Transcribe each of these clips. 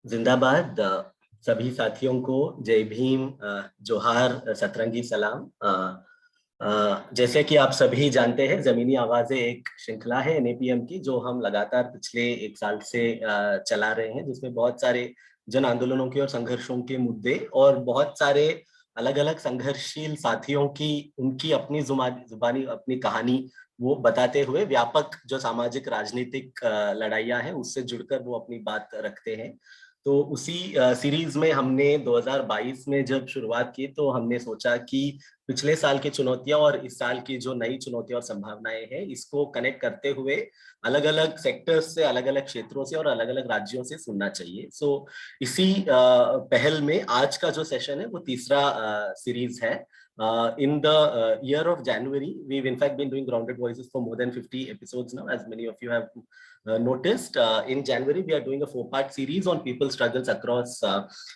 जिंदाबाद। सभी साथियों को जय भीम, जोहार, सतरंगी सलाम। जैसे कि आप सभी जानते हैं, जमीनी आवाजें एक श्रृंखला है NAPM की, जो हम लगातार पिछले एक साल से चला रहे हैं, जिसमें बहुत सारे जन आंदोलनों के और संघर्षों के मुद्दे और बहुत सारे अलग अलग संघर्षशील साथियों की उनकी अपनी जुबानी अपनी कहानी वो बताते हुए व्यापक जो सामाजिक राजनीतिक लड़ाइयाँ हैं उससे जुड़कर वो अपनी बात रखते हैं। तो उसी सीरीज में हमने 2022 में जब शुरुआत की तो हमने सोचा कि पिछले साल की चुनौतियां और इस साल की जो नई चुनौतियां और संभावनाएं हैं इसको कनेक्ट करते हुए अलग अलग सेक्टर्स से, अलग अलग क्षेत्रों से और अलग अलग राज्यों से सुनना चाहिए। इसी पहल में आज का जो सेशन है वो तीसरा सीरीज है। In the year of January, we've in fact been doing Grounded Voices for more than 50 episodes now, as many of you have noticed. In January, we are doing a 4-part series on people's struggles across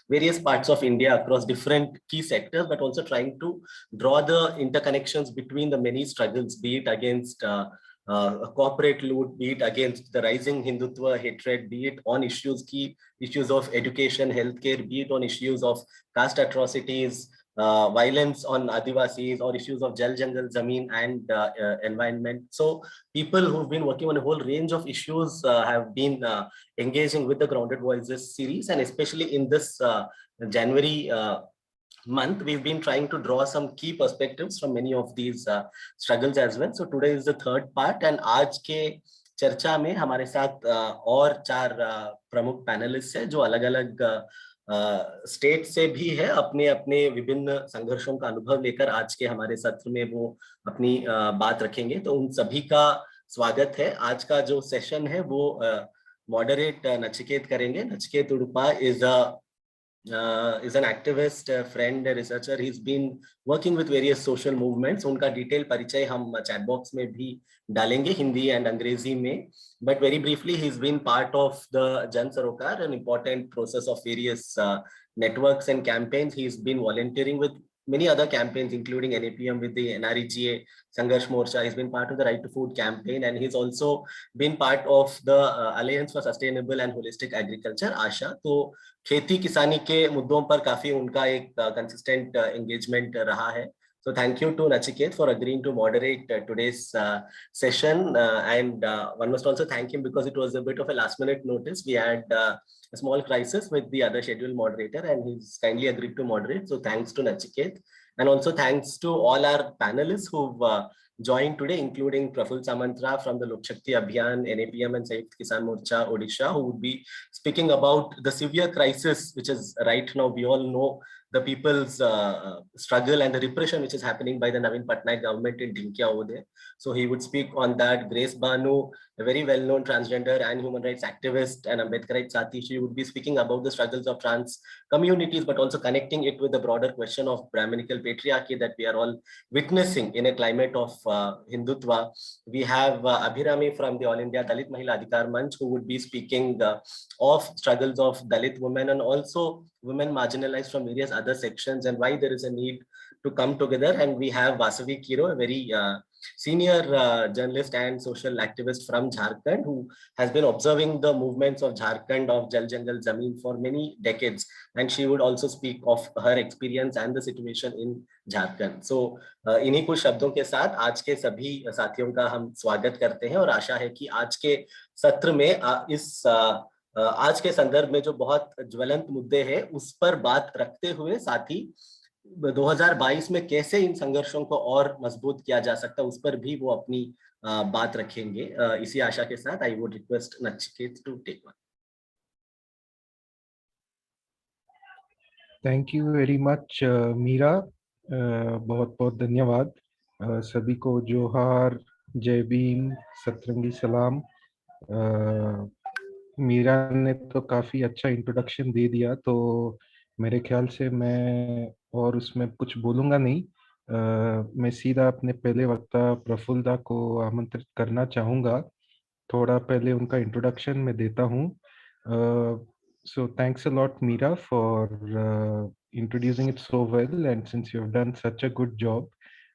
various parts of India, across different key sectors, but also trying to draw the interconnections between the many struggles, be it against corporate loot, be it against the rising Hindutva hatred, be it on key issues of education, healthcare, be it on issues of caste atrocities, violence on Adivasis, or issues of Jal Jangal Zameen and environment. So people who've been working on a whole range of issues have been engaging with the Grounded Voices series, and especially in this January month, we've been trying to draw some key perspectives from many of these struggles as well. So today is the third part, and आज के चर्चा में हमारे साथ और 4 प्रमुख panelist हैं जो अलग अलग स्टेट से भी है, अपने अपने विभिन्न संघर्षों का अनुभव लेकर आज के हमारे सत्र में वो अपनी बात रखेंगे। तो उन सभी का स्वागत है। आज का जो सेशन है वो मॉडरेट नचिकेत करेंगे। Nachiket Udupa is an activist, a friend, a researcher. He's been working with various social movements. उनका डिटेल परिचय हम चैट बॉक्स में भी डालेंगे हिंदी एंड अंग्रेजी में. But very briefly, he's been part of the Jan Sarokar, an important process of various networks and campaigns. He's been volunteering with many other campaigns, including NAPM with the NREGA, Sangharsh Morcha. He's been part of the Right to Food campaign, and he's also been part of the Alliance for Sustainable and Holistic Agriculture, ASHA. तो खेती किसानी के मुद्दों पर काफी उनका एक consistent engagement रहा है. So thank you to Nachiket for agreeing to moderate today's session, and one must also thank him because it was a bit of a last minute notice. We had a small crisis with the other scheduled moderator, and he's kindly agreed to moderate. So thanks to Nachiket, and also thanks to all our panelists who've joined today, including Prafulla Samantara from the Lok Shakti Abhiyan, NAPM and Kisan Morcha, Odisha, who would be speaking about the severe crisis which is right now. We all know the people's struggle and the repression which is happening by the Naveen Patnaik government in Dinkia over there. So he would speak on that. Grace Banu, a very well-known transgender and human rights activist and Ambedkarite Sati, she would be speaking about the struggles of trans communities, but also connecting it with the broader question of Brahminical patriarchy that we are all witnessing in a climate of Hindutva. We have Abhirami from the All India Dalit Mahila Adhikar Manch, who would be speaking of struggles of Dalit women and also women marginalized from various other sections and why there is a need to come together. And we have Vasavi, Kiro, a very senior journalist and social activist from Jharkhand, who has been observing the movements of Jharkhand of Jal Jangal Zameen for many decades, and she would also speak of her experience and the situation in Jharkhand. So इन्हीं कुछ शब्दों के साथ आज के सभी साथियों का हम स्वागत करते हैं और आशा है कि आज के सत्र में आज के संदर्भ में जो बहुत ज्वलंत मुद्दे हैं उस पर बात रखते हुए साथ ही 2022 में कैसे इन संघर्षों को और मजबूत किया जा सकता है उस पर भी वो अपनी बात रखेंगे. इसी आशा के साथ I would request Nachiket to take one. Thank you very much Meera. बहुत बहुत धन्यवाद. सभी को जोहार, जय भीम, सतरंगी सलाम. मीरा ने तो काफ़ी अच्छा इंट्रोडक्शन दे दिया, तो मेरे ख्याल से मैं और उसमें कुछ बोलूँगा नहीं. मैं सीधा अपने पहले वक्ता प्रफुल्ल को आमंत्रित करना चाहूँगा. थोड़ा पहले उनका इंट्रोडक्शन मैं देता हूँ. So thanks a lot, Meera, for introducing it so well, and since you have done such a good job,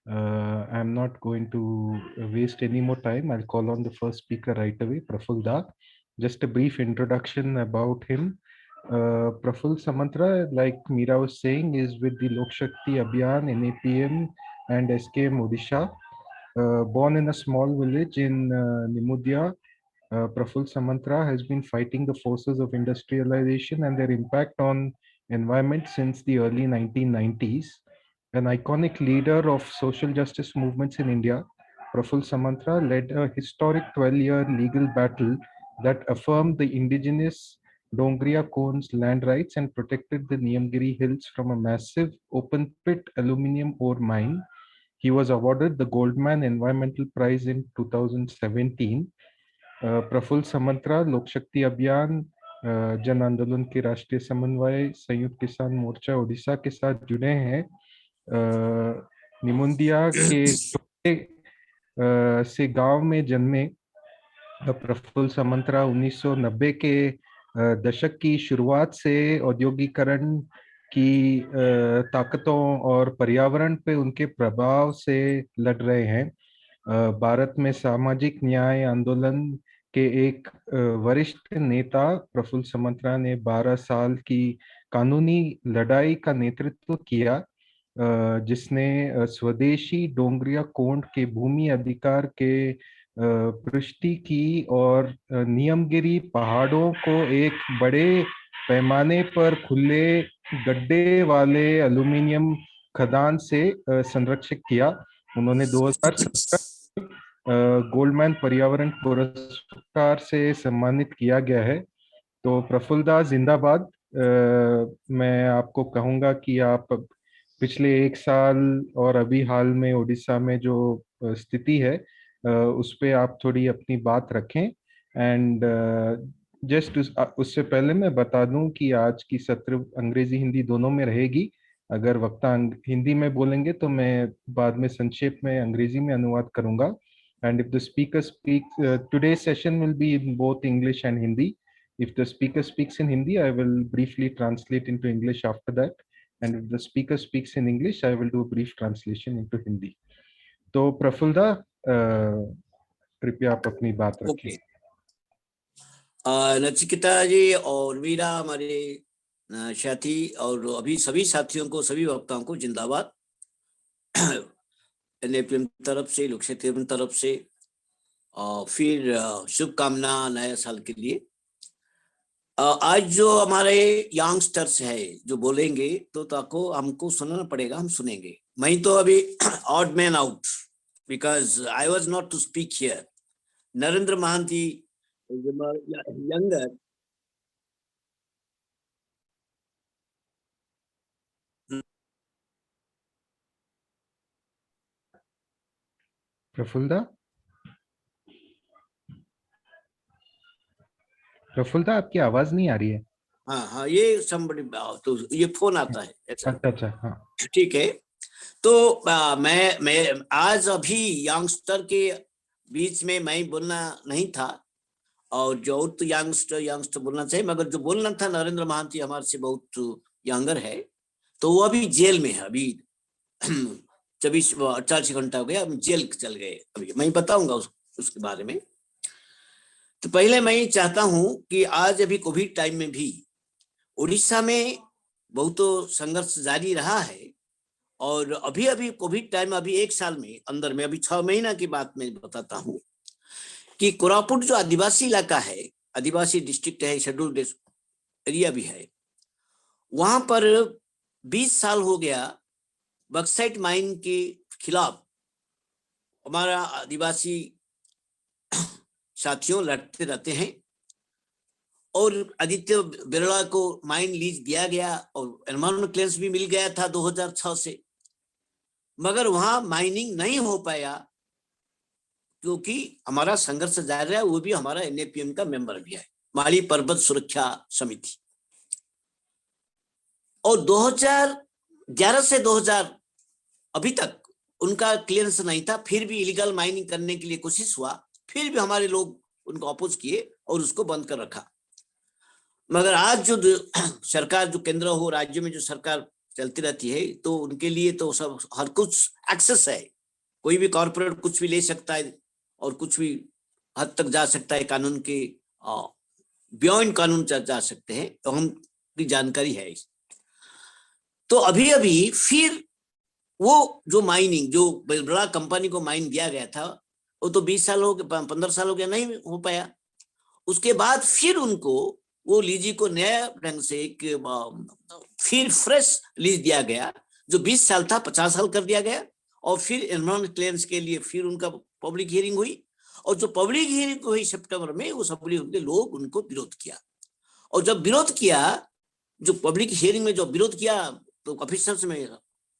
I'm not going to waste any more time. I'll call on the first speaker right away, Prafulla. Just a brief introduction about him. Prafulla Samantara, like Meera was saying, is with the Lok Shakti Abhiyan, NAPM and SKM Odisha. Born in a small village in Nimudia, Prafulla Samantara has been fighting the forces of industrialization and their impact on environment since the early 1990s. An iconic leader of social justice movements in India, Prafulla Samantara led a historic 12-year legal battle that affirmed the indigenous Dongria Cone's land rights and protected the Niyamgiri Hills from a massive open pit aluminum ore mine. He was awarded the Goldman Environmental Prize in 2017. Praful समंतरा लोक शक्ति अभियान जन आंदोलन के राष्ट्रीय समन्वय संयुक्त किसान मोर्चा उड़ीसा के साथ जुड़े हैं। निमुंदिया के छोटे से गांव में जन्मे प्रफुल्ल समंतरा 1990 के दशक की शुरुआत से औद्योगिकरण की ताकतों और पर्यावरण पे उनके प्रभाव से लड़ रहे हैं। भारत में सामाजिक न्याय आंदोलन के एक वरिष्ठ नेता प्रफुल्ल समंतरा ने 12 साल की कानूनी लड़ाई का नेतृत्व किया, जिसने स्वदेशी डोंगरिया कोंड के भूमि अधिकार के पुष्टि की और नियमगिरी पहाड़ों को एक बड़े पैमाने पर खुले गड्ढे वाले एल्यूमीनियम खदान से संरक्षित किया। उन्होंने 2017 गोल्डमैन पर्यावरण पुरस्कार से सम्मानित किया गया है। तो प्रफुल्लदा जिंदाबाद। मैं आपको कहूँगा कि आप पिछले 1 साल और अभी हाल में उड़ीसा में जो स्थिति है उस पे आप थोड़ी अपनी बात रखें। एंड जस्ट उससे पहले मैं बता दूं कि आज की सत्र अंग्रेजी हिंदी दोनों में रहेगी। अगर वक्ता हिंदी में बोलेंगे तो मैं बाद में संक्षेप में अंग्रेजी में अनुवाद करूंगा। And if the speaker speaks, today's session will be in both English and Hindi. If the speaker speaks in Hindi, I will briefly translate into English after that. And if the speaker speaks in English, I will do a brief translation into Hindi. तो प्रफुल्लदा, कृपया आप अपनी बात रखिए। नचिकेता जी और मीरा, हमारे साथी और अभी सभी साथियों को, सभी वक्ताओं को जिंदाबाद। NAPM तरफ से, लोक शक्ति तरफ से फिर शुभकामना नया साल के लिए। आज जो हमारे यंगस्टर्स है जो बोलेंगे तो ताको हमको सुनना पड़ेगा, हम सुनेंगे। मैं तो अभी odd man out because I was not to speak here. Narendra Mahanti younger प्रफुल्लदा आपकी आवाज नहीं आ रही है। हाँ, ये somebody, तो ये फोन आता है। अच्छा, हाँ, ठीक है। तो मैं आज अभी यंगस्टर के बीच में मैं बोलना नहीं था, और जो तो यंगस्टर बोलना चाहिए, मगर जो बोलना था नरेंद्र महांती हमारे से बहुत यंगर है, तो वो अभी जेल में है। अभी 24-48 घंटा हो गया, जेल चल गए। अभी मैं बताऊंगा उसके बारे में। तो पहले मैं ये चाहता हूं कि आज अभी कोविड टाइम में भी उड़ीसा में बहुत संघर्ष जारी रहा है, और अभी कोविड टाइम, अभी 1 साल में अंदर में, अभी 6 महीना की बात मैं बताता हूं कि कोरापुट जो आदिवासी इलाका है, आदिवासी डिस्ट्रिक्ट है, शेड्यूल्ड एरिया भी है, वहां पर 20 साल हो गया बक्साइट माइन के खिलाफ हमारा आदिवासी साथियों लड़ते रहते हैं। और आदित्य बिरला को माइन लीज दिया गया और एनवायरमेंट क्लियरेंस भी मिल गया था 2006 से, मगर वहां माइनिंग नहीं हो पाया क्योंकि हमारा संघर्ष जारी है। वो भी हमारा NAPM का मेंबर भी है, माली पर्वत सुरक्षा समिति। और 2011 से 2000 अभी तक उनका क्लियरेंस नहीं था, फिर भी इलीगल माइनिंग करने के लिए कोशिश हुआ, फिर भी हमारे लोग उनको अपोज किए और उसको बंद कर रखा। मगर आज जो सरकार, जो केंद्र हो, राज्य में जो सरकार चलती रहती है, तो उनके लिए तो सब हर कुछ एक्सेस है। कोई भी कॉर्पोरेट कुछ भी ले सकता है और कुछ भी हद तक जा सकता है, कानून के बियॉन्ड कानून जा सकते हैं। तो हम की जानकारी है। तो अभी अभी फिर वो जो माइनिंग, जो बड़ा कंपनी को माइन दिया गया था, वो तो 20 साल हो गए, 15 साल हो गया, नहीं हो पाया। उसके बाद फिर उनको वो लीजी को नया ढंग से फिर फ्रेश लीज दिया गया, जो 20 साल था 50 साल कर दिया गया। और फिर एनवायरमेंट क्लियरेंस के लिए फिर उनका पब्लिक हियरिंग हुई, और जो पब्लिक हियरिंग हुई सितंबर में, वो पब्लिक के लोग उनको विरोध किया। और जब विरोध किया, जो पब्लिक हियरिंग में जो विरोध किया, तो ऑफिसर्स में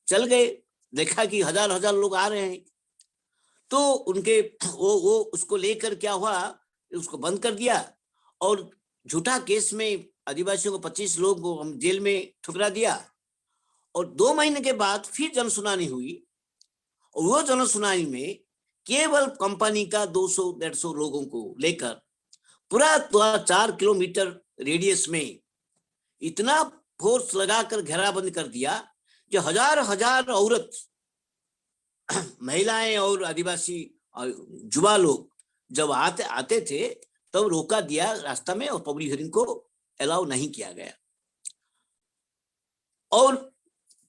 चल गए, देखा कि हजार हजार लोग आ रहे हैं, तो उनके वो उसको लेकर क्या हुआ, उसको बंद कर दिया। और झूठा केस में आदिवासियों को 25 लोग को हम जेल में ठुकरा दिया। और 2 महीने के बाद फिर जनसुनानी हुई, और वो जनसुनानी में केवल कंपनी का 200-150 लोगों को लेकर पूरा 4 किलोमीटर रेडियस में इतना फोर्स लगाकर घेराबंद कर दिया कि हजार हजार औरत, महिलाएं और आदिवासी युवा लोग जब आते थे, तब रोका दिया रास्ता में, और पब्लिक हियरिंग को अलाउ नहीं किया गया। और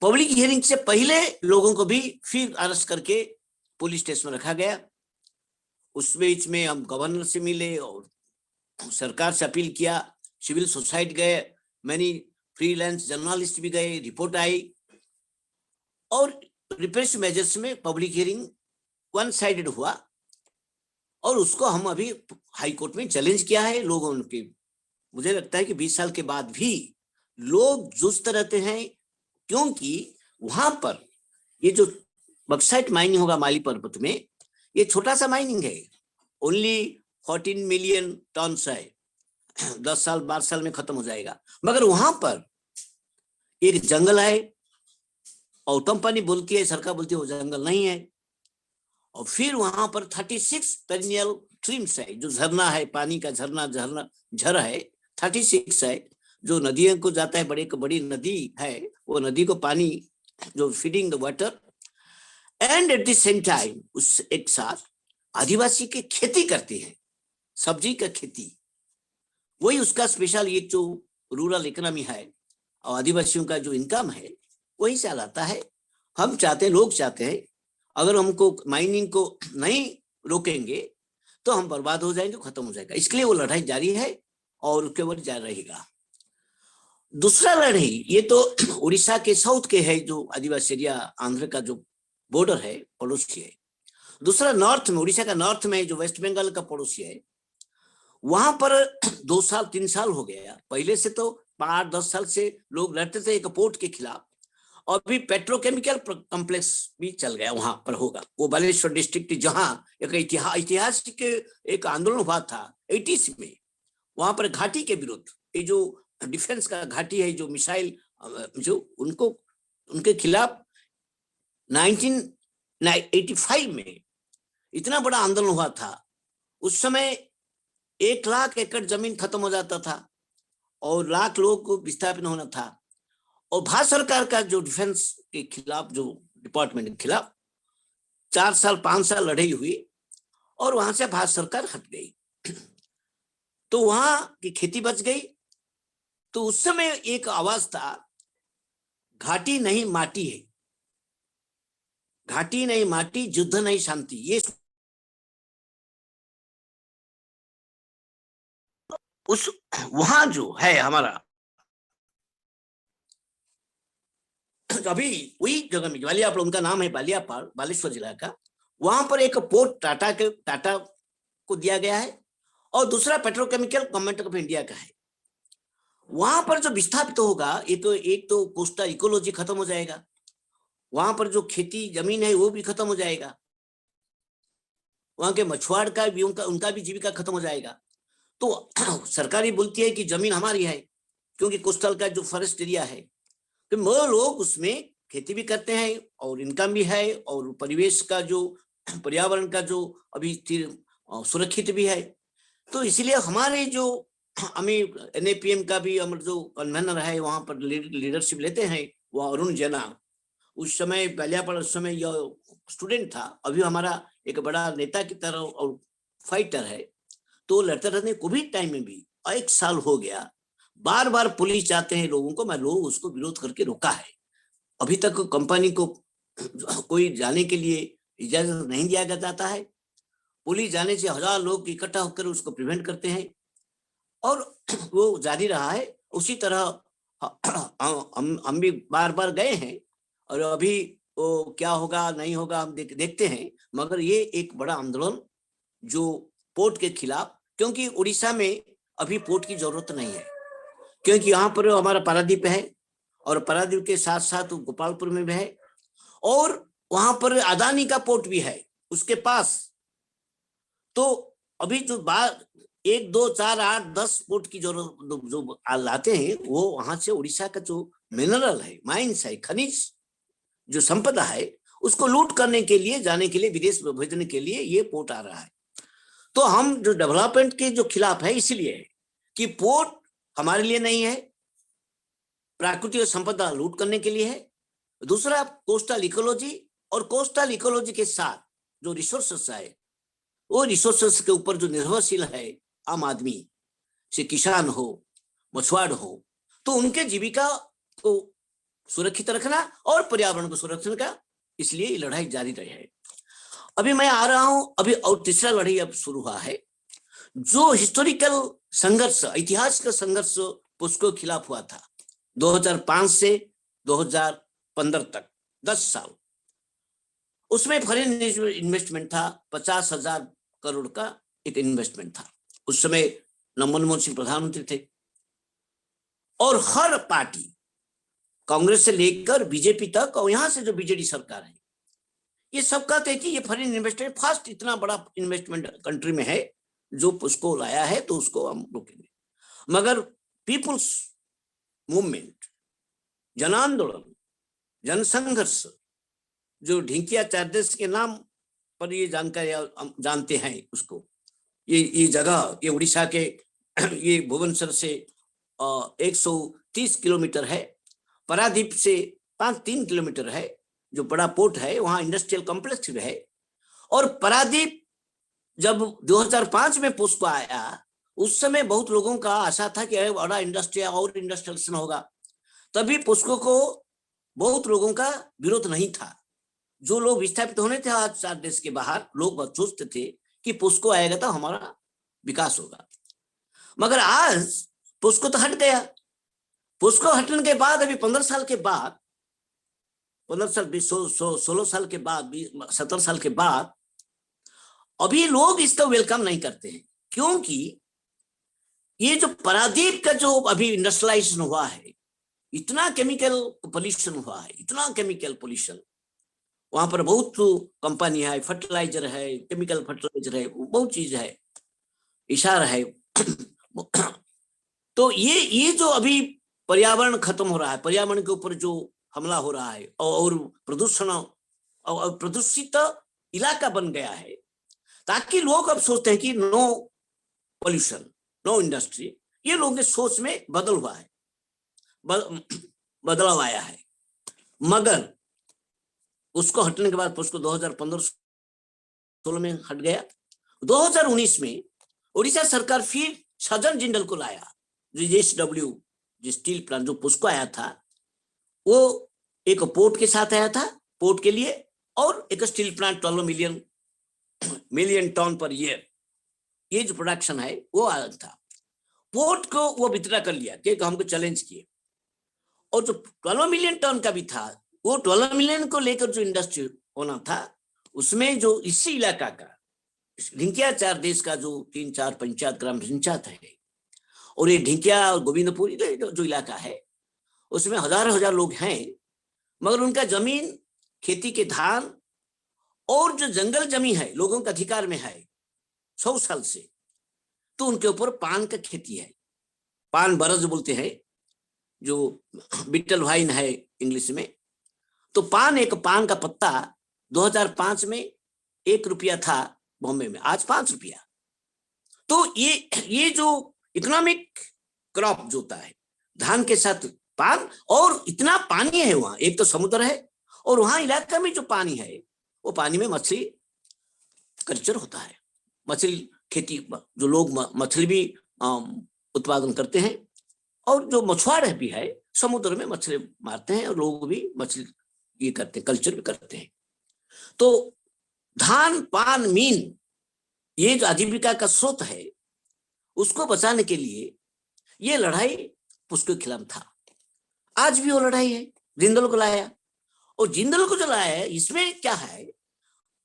पब्लिक हियरिंग से पहले लोगों को भी फिर अरेस्ट करके पुलिस स्टेशन में रखा गया। उस बीच में हम गवर्नर से मिले और सरकार से अपील किया, सिविल सोसाइटी गए, मैनी फ्रीलांस जर्नलिस्ट भी गए, रिपोर्ट आई। और रिप्रेसिव मेजर्स में पब्लिक हियरिंग वन साइडेड हुआ, और उसको हम अभी हाई कोर्ट में चैलेंज किया है लोगों के। मुझे लगता है कि 20 साल के बाद भी लोग जूझते रहते हैं, क्योंकि वहां पर ये जो बक्साइट माइनिंग होगा माली पर्वत में, ये छोटा सा माइनिंग है, ओनली 14 मिलियन टन है, 10 साल 12 साल में खत्म हो जाएगा। मगर वहां पर एक जंगल है, और कंपनी बोलती है, सरकार बोलती है वो जंगल नहीं है। और फिर वहां पर 36 पेरिनियल स्ट्रीम्स है, जो झरना है, पानी का झर है, 36 है, जो नदियों को जाता है, बड़ी नदी है, वो नदी को पानी जो feeding the water. And at the same time उस एक साथ आदिवासी के खेती करते हैं, सब्जी का खेती, वही उसका स्पेशल ये जो रूरल इकोनॉमी है, और आदिवासियों का जो इनकम है वही से आता है। हम चाहते हैं, लोग चाहते हैं, अगर हमको माइनिंग को नहीं रोकेंगे तो हम बर्बाद हो जाएंगे, खत्म हो जाएगा। इसके लिए वो लड़ाई जारी है, और उसके ऊपर जारी रहेगा। दूसरा लड़ाई ये तो उड़ीसा के साउथ के है, जो आदिवासी एरिया, आंध्र का जो बॉर्डर है, पड़ोसी है। दूसरा नॉर्थ में, उड़ीसा का नॉर्थ में जो वेस्ट बंगाल का पड़ोसी है, वहां पर 2 साल 3 साल हो गया। पहले से तो 8-10 साल से लोग लड़ते थे एक पोर्ट के खिलाफ, और भी पेट्रोकेमिकल कॉम्प्लेक्स भी चल गया वहां पर होगा। वो बालेश्वर डिस्ट्रिक्ट, जहां एक ऐतिहासिक एक आंदोलन हुआ था 80s में, वहां पर घाटी के विरुद्ध, ये जो डिफेंस का घाटी है, जो मिसाइल, जो उनके खिलाफ 1985 में इतना बड़ा आंदोलन हुआ था। उस समय 1 लाख एकड़ जमीन खत्म हो जाता था, और लाख लोगों को विस्थापित होना था। और भारत सरकार का जो डिफेंस के खिलाफ, जो डिपार्टमेंट के खिलाफ 4 साल 5 साल लड़ाई हुई, और वहां से भारत सरकार हट गई, तो वहां की खेती बच गई। तो उस समय एक आवाज था, घाटी नहीं माटी है, घाटी नहीं माटी, युद्ध नहीं शांति। ये उस वहां जो है हमारा, अभी वही जगह में बालियापाल, उनका नाम है बालियापाल, बालेश्वर जिला का, वहां पर एक पोर्ट टाटा को दिया गया है, और दूसरा पेट्रोकेमिकल गवर्नमेंट ऑफ इंडिया का है। वहां पर जो विस्थापित होगा, एक तो कोस्टल इकोलॉजी खत्म हो जाएगा, वहां पर जो खेती जमीन है वो भी खत्म हो जाएगा, वहां के मछुआर का भी उनका भी जीविका खत्म हो जाएगा। तो सरकार ही बोलती है कि जमीन हमारी है, क्योंकि कोस्टल का जो फॉरेस्ट एरिया है, तो वो लोग उसमें खेती भी करते हैं, और इनकम भी है, और परिवेश का जो, पर्यावरण का जो अभी सुरक्षित भी है। तो इसलिए हमारे जो हमें NAPM का भी हमारे जो कन्वेनर है, वहां पर लीडरशिप लेते हैं वो अरुण जेना। उस समय बालियापाल, उस समय यह स्टूडेंट था, अभी हमारा एक बड़ा नेता की तरह और फाइटर है। तो लड़ते रहते, कोविड टाइम में भी 1 साल हो गया, बार बार पुलिस जाते हैं लोगों को, मैं लोग उसको विरोध करके रोका है। अभी तक कंपनी को कोई जाने के लिए इजाजत नहीं दिया जाता है। पुलिस जाने से 1000 लोग इकट्ठा होकर उसको प्रिवेंट करते हैं और वो जारी रहा है। उसी तरह हम भी बार बार गए हैं और अभी वो क्या होगा नहीं होगा हम देखते हैं। मगर ये एक बड़ा आंदोलन जो पोर्ट के खिलाफ, क्योंकि उड़ीसा में अभी पोर्ट की जरूरत नहीं है, क्योंकि यहाँ पर हमारा पारादीप है और पारादीप के साथ साथ गोपालपुर में भी है और वहां पर अदानी का पोर्ट भी है उसके पास। तो अभी जो 1 2 4 8 10 पोर्ट की जरूरत जो लाते हैं वो वहां से उड़ीसा का जो मिनरल है, माइंस है, खनिज जो संपदा है उसको लूट करने के लिए, जाने के लिए, विदेश भेजने के लिए ये पोर्ट आ रहा है। तो हम जो डेवलपमेंट के जो खिलाफ है इसलिए है कि पोर्ट हमारे लिए नहीं है, प्राकृतिक संपदा लूट करने के लिए है। दूसरा कोस्टल इकोलॉजी, और कोस्टल इकोलॉजी के साथ जो रिसोर्सेस है वो रिसोर्सेस के ऊपर जो निर्भरशील है आम आदमी, से किसान हो, मछुआर हो, तो उनके जीविका को सुरक्षित रखना और पर्यावरण को सुरक्षित रखना, इसलिए ये लड़ाई जारी रही है। अभी मैं आ रहा हूं, अभी और तीसरा लड़ाई अब शुरू हुआ है जो हिस्टोरिकल संघर्ष, ऐतिहासिक का संघर्ष पुष्को के खिलाफ हुआ था 2005 से 2015 तक 10 साल। उसमें फॉरेन इन्वेस्टमेंट था, 50,000 करोड़ का एक इन्वेस्टमेंट था। उस समय मनमोहन सिंह प्रधानमंत्री थे और हर पार्टी, कांग्रेस से लेकर बीजेपी तक और यहां से जो बीजेडी सरकार है, ये सब कहते हैं कि ये फॉरेन इन्वेस्टमेंट फर्स्ट इतना बड़ा इन्वेस्टमेंट कंट्री में है जो उसको लाया है तो उसको हम रोकेंगे। मगर पीपुल्स मूवमेंट, जन आंदोलन, जनसंघर्ष, जो ढिंकिया चार्जेस के नाम पर ये जानकारी जानते हैं उसको, ये जगह ये उड़ीसा के ये भुवनेश्वर से 130 किलोमीटर है, पारादीप से 3 किलोमीटर है, जो बड़ा पोर्ट है, वहां इंडस्ट्रियल कॉम्प्लेक्स भी है। और पारादीप जब 2005 में पुष्को आया उस समय बहुत लोगों का आशा था कि बड़ा इंडस्ट्री और इंडस्ट्रियल होगा, तभी पुष्को को बहुत लोगों का विरोध नहीं था। जो लोग विस्थापित होने थे आज 4 देश के बाहर, लोग सोचते थे कि पुष्को आएगा तो हमारा विकास होगा। मगर आज पुष्को तो हट गया। पुष्को हटने के बाद अभी 15 साल के बाद, 15 साल 16 साल के बाद, 17 साल के बाद अभी लोग इसका वेलकम नहीं करते हैं, क्योंकि ये जो पारादीप का जो अभी इंडस्ट्रियलाइजेशन हुआ है, इतना केमिकल पोल्यूशन हुआ है, इतना केमिकल पोल्यूशन, वहां पर बहुत कंपनी है, फर्टिलाइजर है, केमिकल फर्टिलाइजर है, बहुत चीज है, इशारा है। तो ये जो अभी पर्यावरण खत्म हो रहा है, पर्यावरण के ऊपर जो हमला हो रहा है और प्रदूषण और प्रदूषित इलाका बन गया है, ताकि लोग अब सोचते हैं कि नो पोल्यूशन, नो इंडस्ट्री। ये लोगों के सोच में बदलाव आया है। मगर उसको हटने के बाद उसको 2015-16 में हट गया। 2019 में उड़ीसा सरकार फिर सजन जिंदल को लाया, जो JSW जो स्टील प्लांट जो पुष्को आया था, वो एक पोर्ट के साथ आया था, पोर्ट के लिए, और एक steel plant 12 million ton per year, ये जो प्रोडक्शन है वो आया था। पोर्ट को वो वित्ड्रॉ कर लिया क्योंकि हमको चैलेंज किए, और जो 12 मिलियन टन का भी था, वो 12 मिलियन को लेकर जो इंडस्ट्री होना था, उसमें जो इसी इलाका का ढिंकिया 4 देश का जो 3-4 पंचायत, ग्राम पंचायत है, और ये ढिंकिया और गोविंदपुर जो इलाका है, उसमें हजार लोग हैं, मगर उनका जमीन खेती के धान और जो जंगल जमीन है लोगों के अधिकार में है 100 साल से, तो उनके ऊपर पान का खेती है, पान बरज बोलते हैं, जो बिटल वाइन है इंग्लिश में। तो पान का पत्ता 2005 में 1 रुपया था बॉम्बे में, आज 5 रुपया। तो ये जो इकोनॉमिक क्रॉप जोता है, धान के साथ पान, और इतना पानी है वहां, एक तो समुद्र है और वहां इलाका में जो पानी है वो पानी में मछली कल्चर होता है, मछली खेती, जो लोग मछली भी उत्पादन करते हैं और जो मछुआरे भी है समुद्र में मछली मारते हैं और लोग भी मछली ये करते हैं, कल्चर भी करते हैं। तो धान पान मीन ये जो आजीविका का स्रोत है उसको बचाने के लिए ये लड़ाई पुष्को के खिलाफ था। आज भी वो लड़ाई है, जिंदल को लाया, और जिंदल को जो लाया है इसमें क्या है,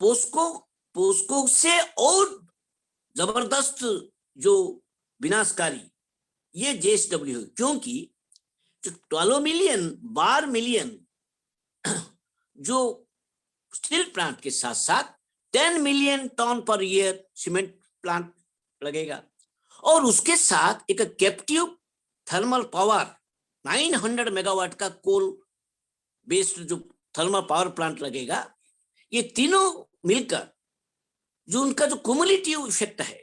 पोस्को से और जबरदस्त जो विनाशकारी ये जेएसडब्ल्यू है, क्योंकि जो 12 मिलियन जो स्टील प्लांट के साथ साथ 10 million ton per year cement plant लगेगा, और उसके साथ एक कैप्टिव थर्मल पावर 900 मेगावाट का कोल बेस्ड जो थर्मल पावर प्लांट लगेगा। ये तीनों मिलकर जो उनका जो क्युमुलेटिव इफेक्ट है,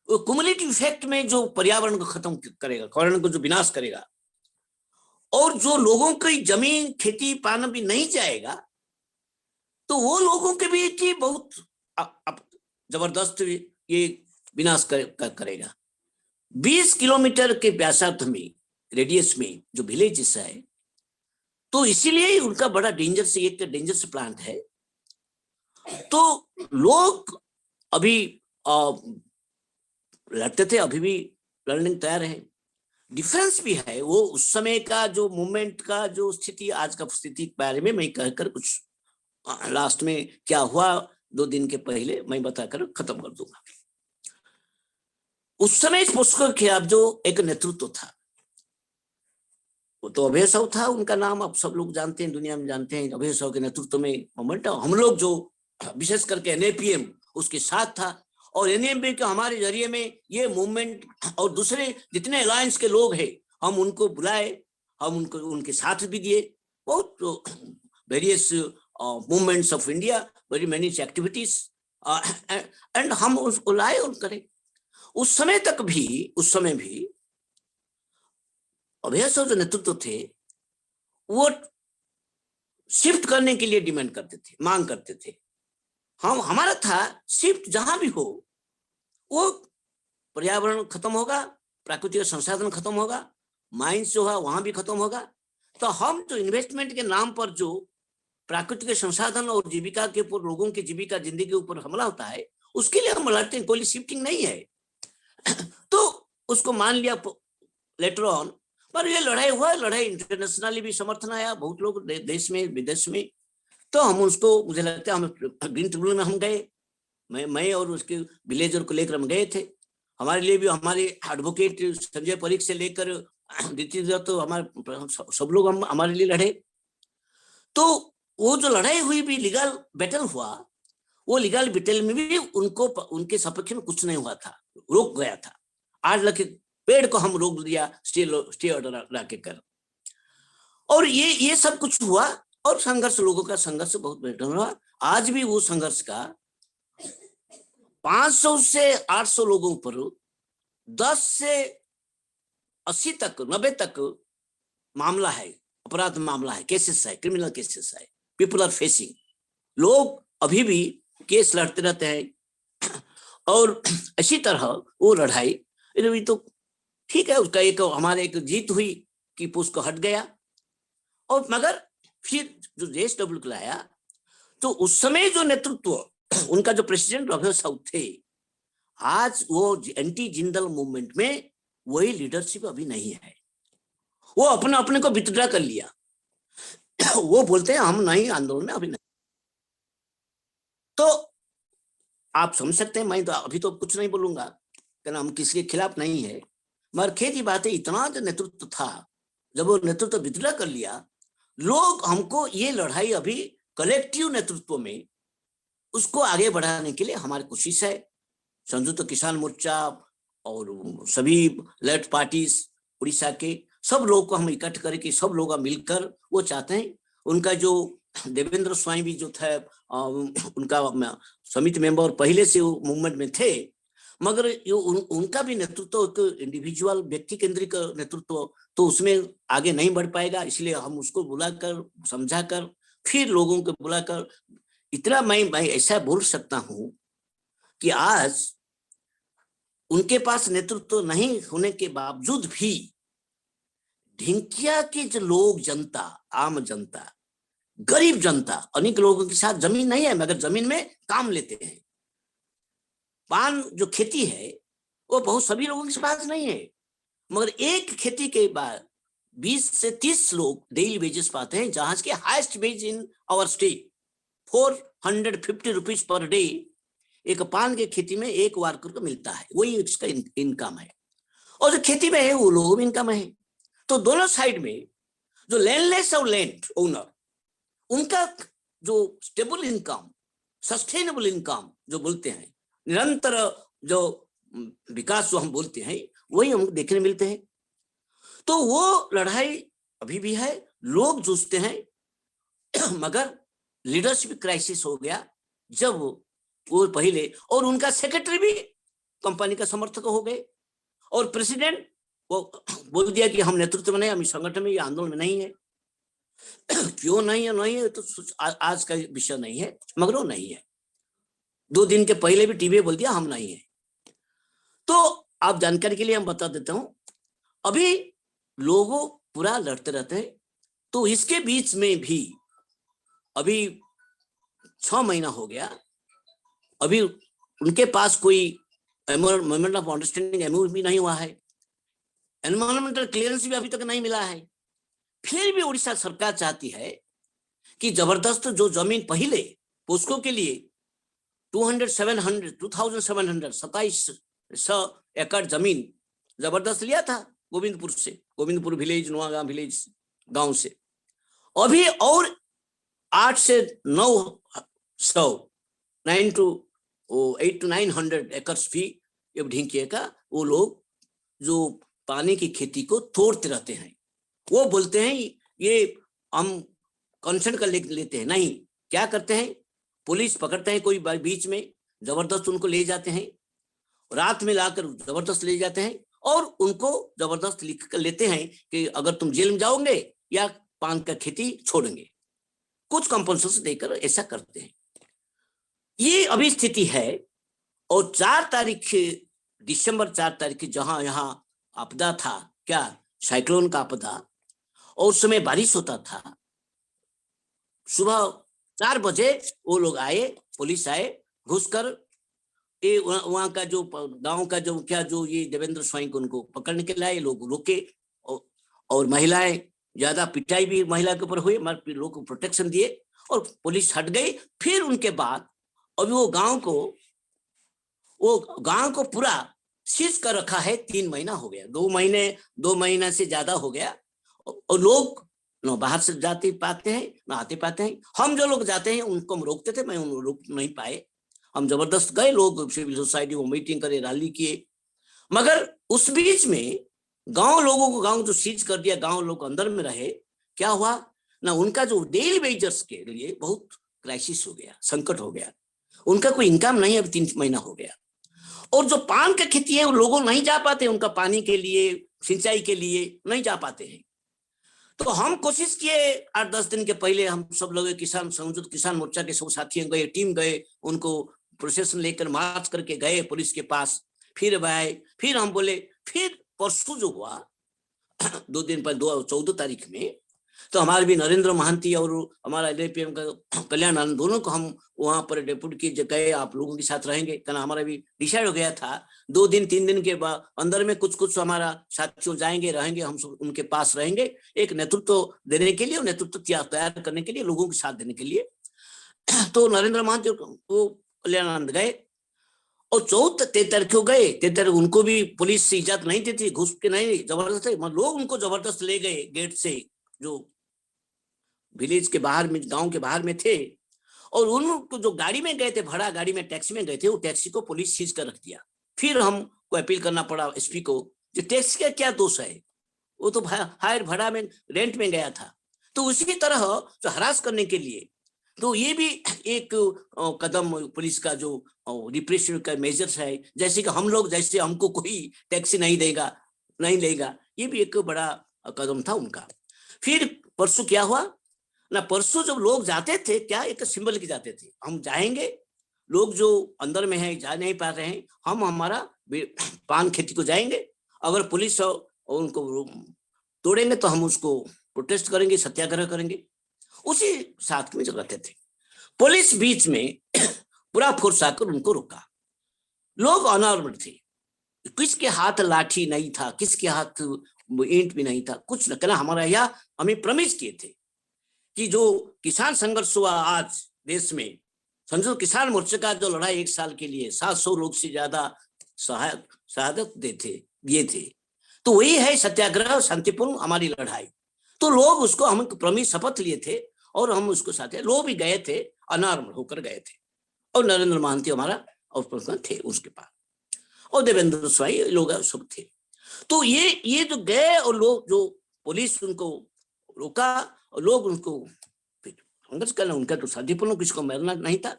वो क्युमुलेटिव इफेक्ट में जो पर्यावरण को खत्म करेगा, पर्यावरण को जो विनाश करेगा, और जो लोगों की जमीन खेती पाना भी नहीं जाएगा, तो वो लोगों के भी की बहुत जबरदस्त ये विनाश करेगा। 20 किलोमीटर के व्यासार्थ में रेडियस में जो विलेजेस है, तो इसीलिए उनका बड़ा डेंजरस प्लांट है। तो लोग अभी लड़ते थे, अभी भी लड़ने तैयार है। डिफरेंस भी है वो उस समय का जो मूवमेंट का जो स्थिति, आज का स्थिति के बारे में मैं कहकर कुछ लास्ट में क्या हुआ 2 दिन के पहले मैं बताकर खत्म कर दूंगा। उस समय पोस्को के खिलाफ जो एक नेतृत्व था वो तो अभय साहु था, उनका नाम अब सब लोग जानते हैं, दुनिया में जानते हैं। अभय साहु के नेतृत्व में मूवमेंट, हम लोग जो विशेष करके NAPM उसके साथ था, और NAPM के हमारे जरिए में ये मूवमेंट और दूसरे जितने अलायंस के लोग हैं हम उनको बुलाए, हम उनको उनके साथ भी दिए। बहुत various movements of India, very many activities, and हम उसको लाए और करें। उस समय भी अभय साहु जो नेतृत्व थे वो शिफ्ट करने के लिए डिमांड करते थे, मांग करते थे। हम हमारा था शिफ्ट जहां भी हो वो पर्यावरण खत्म होगा, प्राकृतिक संसाधन खत्म होगा, माइंस जो है वहां भी खत्म होगा। तो हम जो इन्वेस्टमेंट के नाम पर जो प्राकृतिक संसाधन और जीविका के ऊपर, लोगों की जीविका जिंदगी के ऊपर हमला होता है, उसके लिए हम लड़ते हैं, कोई शिफ्टिंग नहीं है। तो उसको मान लिया लेटर ऑन, पर ये लड़ाई हुआ, लड़ाई इंटरनेशनली भी समर्थन आया, बहुत लोग देश में विदेश में। तो हम उसको, मुझे लगता है हम ग्रीन ट्रिब्यूनल में हम गए, मैं और उसके विलेजर को लेकर हम गए थे। हमारे लिए भी हमारे एडवोकेट संजय परीख से लेकर तो हमारे सब लोग हम हमारे लिए लड़े। तो वो जो लड़ाई हुई भी लीगल बैटल हुआ, वो लीगल बैटल में भी उनको उनके सपक्ष में कुछ नहीं हुआ था, रोक गया था। 8 लाख पेड़ को हम रोक दिया स्टे ऑर्डर लाके कर, और ये सब कुछ हुआ। और संघर्ष, लोगों का संघर्ष बहुत बेहतर हुआ। आज भी वो संघर्ष का 500 से 800 लोगों पर 10 से 80 तक 90 तक मामला है, अपराध मामला है, केसेस है, क्रिमिनल केसेस है, पीपल आर फेसिंग। लोग अभी भी केस लड़ते रहते हैं, और इसी तरह वो लड़ाई तो ठीक है, उसका एक हमारे एक जीत हुई कि उसको हट गया। और मगर फिर जो JSW को लाया, तो उस समय जो नेतृत्व उनका जो प्रेसिडेंट अभय साहु थे, आज वो एंटी जिंदल मूवमेंट में वही लीडरशिप अभी नहीं है। वो अपने को विथड्रा कर लिया। वो बोलते हैं हम नहीं आंदोलन में अभी नहीं। तो आप समझ सकते हैं, मैं तो अभी तो कुछ नहीं बोलूंगा, कहना हम किसी के खिलाफ नहीं है, मगर खेदी बात है, इतना जो नेतृत्व था, जब वो नेतृत्व विथड्रा कर लिया, लोग हमको ये लड़ाई अभी कलेक्टिव नेतृत्व में उसको आगे बढ़ाने के लिए हमारी कोशिश है। संयुक्त किसान मोर्चा और सभी लेफ्ट पार्टीज उड़ीसा के सब लोग को हम इकट्ठ करके सब लोग मिलकर वो चाहते हैं। उनका जो देवेंद्र स्वामी भी जो था, उनका समिति मेंबर पहले से वो मूवमेंट में थे, मगर उनका भी नेतृत्व इंडिविजुअल व्यक्ति केंद्रित नेतृत्व, तो उसमें आगे नहीं बढ़ पाएगा। इसलिए हम उसको बुलाकर समझाकर फिर लोगों को बुलाकर, इतना मैं ऐसा बोल सकता हूं कि आज उनके पास नेतृत्व नहीं होने के बावजूद भी ढिंकिया के जो लोग, जनता, आम जनता, गरीब जनता, अनेक लोगों के साथ जमीन नहीं है मगर जमीन में काम लेते हैं। पान जो खेती है वो बहुत सभी लोगों के पास नहीं है, मगर एक खेती के बाद 20 से 30 लोग डेली वेजेस पाते हैं, जहां के highest wage in our state 450 rupees per day एक पान के खेती में एक वर्कर को मिलता है, वही इसका इनकम है। और जो खेती में है वो लोगों में इनकम है। तो दोनों साइड में जो लैंडलेस और लैंड ओनर, उनका जो स्टेबल इनकम, सस्टेनेबल इनकम जो बोलते हैं, निरंतर जो विकास जो हम बोलते हैं, वही हम देखने मिलते हैं। तो वो लड़ाई अभी भी है, लोग जूझते हैं, मगर लीडरशिप क्राइसिस हो गया जब वो पहले, और उनका सेक्रेटरी भी कंपनी का समर्थक हो गए, और प्रेसिडेंट वो बोल दिया कि हम नेतृत्व में नहीं, हम संगठन में, ये आंदोलन में नहीं है। क्यों नहीं है तो आज का विषय नहीं है, मगर वो नहीं है। 2 दिन के पहले भी टीवी बोल दिया हम नहीं है। तो आप जानकारी के लिए हम बता देता हूं, अभी लोगों पूरा लड़ते रहते हैं। तो इसके बीच में भी अभी 6 महीना हो गया, अभी उनके पास कोई मेमोरेंडम ऑफ अंडरस्टैंडिंग एमओयू भी नहीं हुआ है, एनवायरमेंटल क्लियरेंस भी अभी तक नहीं मिला है। फिर भी उड़ीसा सरकार चाहती है कि जबरदस्त जो जमीन पहले पोस्को के लिए 2700 एकड़ जमीन जबरदस्त लिया था गोविंदपुर से, गोविंदपुर विलेज, नोआगांव विलेज गांव से, अभी और 8 से 8 to 900 एकर्स भी ढिंकिए का वो लोग जो पानी की खेती को तोड़ते रहते हैं। वो बोलते हैं ये हम कंसर्न कर लेते हैं, नहीं, क्या करते हैं, पुलिस पकड़ते हैं कोई बीच में, जबरदस्त उनको ले जाते हैं, रात में लाकर जबरदस्त ले जाते हैं और उनको जबरदस्त लिख कर लेते हैं कि अगर तुम जेल में जाओगे या पान का खेती छोड़ेंगे, कुछ कंपनसेशन देकर ऐसा करते हैं। ये अभी स्थिति है। और 4 तारीख दिसंबर 4 तारीख जहां यहाँ आपदा था, क्या साइक्लोन का आपदा, और उस समय बारिश होता था, सुबह 4 बजे वो लोग आए, पुलिस आए, घुसकर ये वहां का जो गांव का जो क्या जो ये देवेंद्र स्वाइन को उनको पकड़ने के लाए, लोग रोके और महिलाएं, ज्यादा पिटाई भी महिला के ऊपर हुई, लोग को प्रोटेक्शन दिए और पुलिस हट गई। फिर उनके बाद अभी वो गांव को पूरा सीज कर रखा है। 3 महीना हो गया, 2 महीना से ज्यादा हो गया, और लोग न बाहर से जाते पाते हैं न आते पाते हैं। हम जो लोग जाते हैं उनको हम रोकते थे, मैं उनको रोक नहीं पाए, हम जबरदस्त गए, लोग सिविल सोसाइटी को मीटिंग करे, रैली किए, मगर उस बीच में गांव लोगों को, गांव जो सीज कर दिया, गांव लोग अंदर में रहे, क्या हुआ ना, उनका जो डेली वेजर्स के लिए बहुत क्राइसिस हो गया, संकट हो गया, उनका कोई इनकम नहीं है, 3 महीना हो गया। और जो पान का खेती है वो लोगों नहीं जा पाते, उनका पानी के लिए, सिंचाई के लिए नहीं जा पाते हैं। तो हम कोशिश किए, 8-10 दिन के पहले हम सब लोग किसान संयुक्त किसान मोर्चा के सब साथी गए, टीम गए, उनको प्रोसेशन लेकर मार्च करके गए पुलिस के पास, फिर आए, फिर हम बोले, फिर परसों जो हुआ 2 दिन पर 14 तारीख में, तो हमारे भी नरेंद्र महांती और हमारा NAPM का कल्याण आनंद, दोनों को हम वहां पर डेप्यूटी की गए, आप लोगों के साथ रहेंगे, कहना हमारा भी डिसाइड हो गया था। 2 दिन 3 दिन के बाद अंदर में कुछ हमारा साथियों जाएंगे, रहेंगे, हम सब उनके पास रहेंगे, एक नेतृत्व देने के लिए, नेतृत्व तैयार करने के लिए, लोगों के साथ देने के लिए। तो नरेंद्र महांती वो कल्याण आनंद गए और 14 तारीख को गए। 13 तारीख उनको भी पुलिस से इजाजत नहीं देती, घुस के नहीं, जबरदस्त लोग उनको जबरदस्त ले गए गेट से, जो विलेज के बाहर में, गांव के बाहर में थे, और उनको जो गाड़ी में गए थे, भाड़ा गाड़ी में, टैक्सी में गए थे, वो टैक्सी को पुलिस सीज कर रख दिया। फिर हमको अपील करना पड़ा SP को, जो टैक्सी का क्या दोष है, वो तो हायर भाड़ा में, रेंट में गया था। तो उसी तरह जो हरास करने के लिए, तो ये भी एक कदम पुलिस का जो रिप्रेशन का मेजर्स है, जैसे कि हम लोग, जैसे हमको कोई टैक्सी नहीं लेगा, ये भी एक बड़ा कदम था उनका। फिर परसों क्या हुआ ना, परसों जब लोग जाते थे, क्या एक सिंबल की जाते थे, हम जाएंगे, लोग जो अंदर में है जा नहीं पा रहे हैं, हम हमारा पान खेती को जाएंगे, अगर पुलिस उनको तोड़ेंगे तो हम उसको प्रोटेस्ट करेंगे, सत्याग्रह करेंगे। उसी साथ में जो रहते थे, पुलिस बीच में पूरा फोर्स आकर उनको रोका। लोग अनआर्म्ड थे, किसके हाथ लाठी नहीं था, किसके हाथ ईंट भी नहीं था, कुछ न कहना। हमारा यह हमें प्रमिस किए थे कि जो किसान संघर्ष हुआ आज देश में, समझो किसान मोर्चे का जो लड़ाई 1 साल के लिए 700 लोग से ज्यादा शहादत दिए थे, तो वही है सत्याग्रह, शांतिपूर्ण हमारी लड़ाई। तो लोग उसको हम प्रमिस शपथ लिए थे और हम उसको साथ लोग भी गए थे, अनार्म होकर गए थे। और नरेंद्र महंती हमारा थे उसके पास, और देवेंद्र स्वाई लोग सब थे। तो ये जो गए और लोग, जो पुलिस उनको रोका और लोग उनको संघर्ष करना, उनका तो शांतिपूर्ण, किसको मरना नहीं था।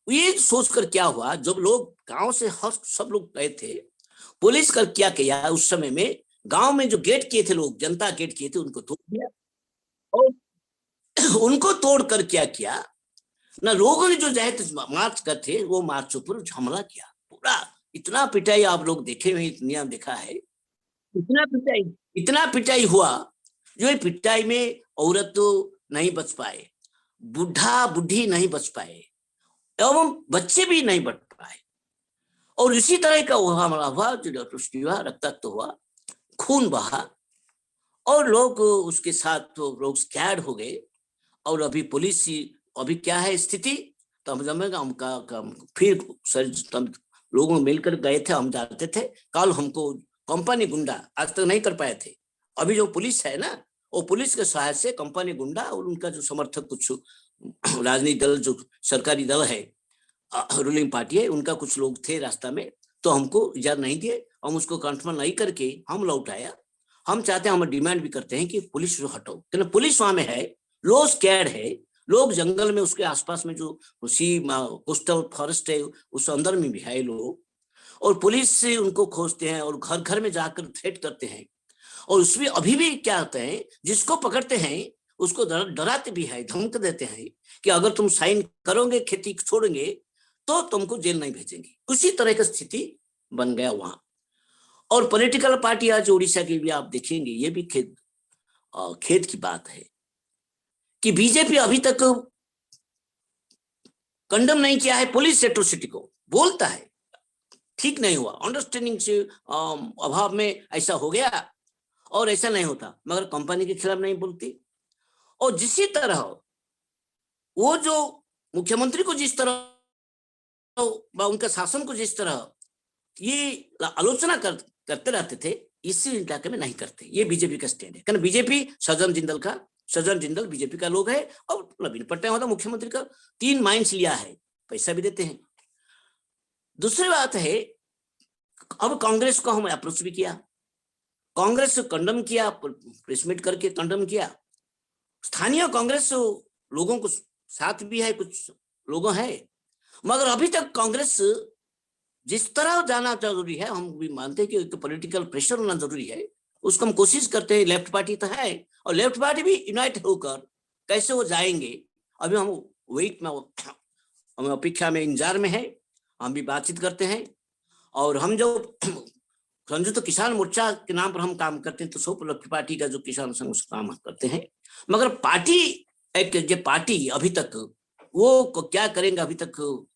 ये सोचकर क्या हुआ, जब लोग गांव से सब लोग गए थे, पुलिस का क्या किया उस समय में, गांव में जो गेट किए थे लोग, जनता गेट किए थे, उनको तोड़ दिया। और उनको तोड़कर क्या किया ना, लोगों ने जो मार्च कर थे वो मार्च पर हमला किया। पूरा इतना पिटाई आप लोग देखे हुए, दुनिया में देखा है, इतना पिटाई हुआ। जो पिटाई में औरत तो नहीं बच पाए, बुढ़ा बुढ़ी नहीं बच पाए, एवं बच्चे भी नहीं बच पाए। और इसी तरह का हमला हुआ, जो रक्ताक्त हुआ, खून बहा, और लोग उसके साथ तो लोग स्कैर्ड हो गए। और अभी पुलिस, अभी क्या है स्थिति, तो हम जमेगा हम फिर लोगों मिलकर गए थे, हम जाते थे। कल हमको कंपनी गुंडा आज तक नहीं कर पाए थे, अभी जो पुलिस है ना, वो पुलिस के सहायता से कंपनी गुंडा और उनका जो समर्थक, कुछ राजनीतिक दल, जो सरकारी दल है, रूलिंग पार्टी है, उनका कुछ लोग थे रास्ता में, तो हमको इजाजत नहीं दिए। हम उसको कंट्रोल नहीं करके हम लौट आया। हम चाहते हैं, हम डिमांड भी करते हैं कि पुलिस जो हटाओ, क्योंकि पुलिस वहां में है, लोग स्कैर्ड है, लोग जंगल में, उसके आसपास में जो उसी कोस्टल फॉरेस्ट है उस अंदर में भी है लोग, और पुलिस से उनको खोजते हैं और घर घर में जाकर थ्रेट करते हैं। और उसमें अभी भी क्या होता है, जिसको पकड़ते हैं उसको डराते भी है, धमक देते हैं कि अगर तुम साइन करोगे, खेती छोड़ेंगे तो तुमको जेल नहीं भेजेंगे। उसी तरह की स्थिति बन गया वहां। और पॉलिटिकल पार्टी आज उड़ीसा की भी आप देखेंगे, ये भी खेद की बात है कि बीजेपी अभी तक कंडम नहीं किया है पुलिस एट्रोसिटी को। बोलता है ठीक नहीं हुआ, अंडरस्टैंडिंग से अभाव में ऐसा हो गया, और ऐसा नहीं होता, मगर कंपनी के खिलाफ नहीं बोलती। और जिसी तरह वो जो मुख्यमंत्री को जिस तरह, उनका शासन को जिस तरह ये आलोचना करते रहते थे, इसी इलाके में नहीं करते। ये बीजेपी का स्टैंड है, कारण बीजेपी सज्जन जिंदल बीजेपी का लोग है, और नवीन पटनायक होता मुख्यमंत्री का 3 माइंस लिया है, पैसा भी देते हैं। दूसरी बात है, अब कांग्रेस को हम अप्रोच भी किया, कांग्रेस कंडम किया, प्रेस मीट करके कंडम किया। स्थानीय कांग्रेस लोगों को साथ भी है, कुछ लोगों है, मगर अभी तक कांग्रेस जिस तरह जाना जरूरी है, हम भी मानते हैं कि पॉलिटिकल प्रेशर होना जरूरी है, उसको हम कोशिश करते हैं। लेफ्ट पार्टी तो है, और लेफ्ट पार्टी भी यूनाइट होकर कैसे वो जाएंगे, अभी हम वेट में, हम अपेक्षा में, इंतजार में है। हम भी बातचीत करते हैं, और हम जो समझो तो किसान मोर्चा के नाम पर हम काम करते हैं, तो सब लेफ्ट पार्टी का जो किसान संघ काम करते हैं, मगर पार्टी एक जो पार्टी अभी तक वो क्या करेंगे, अभी तक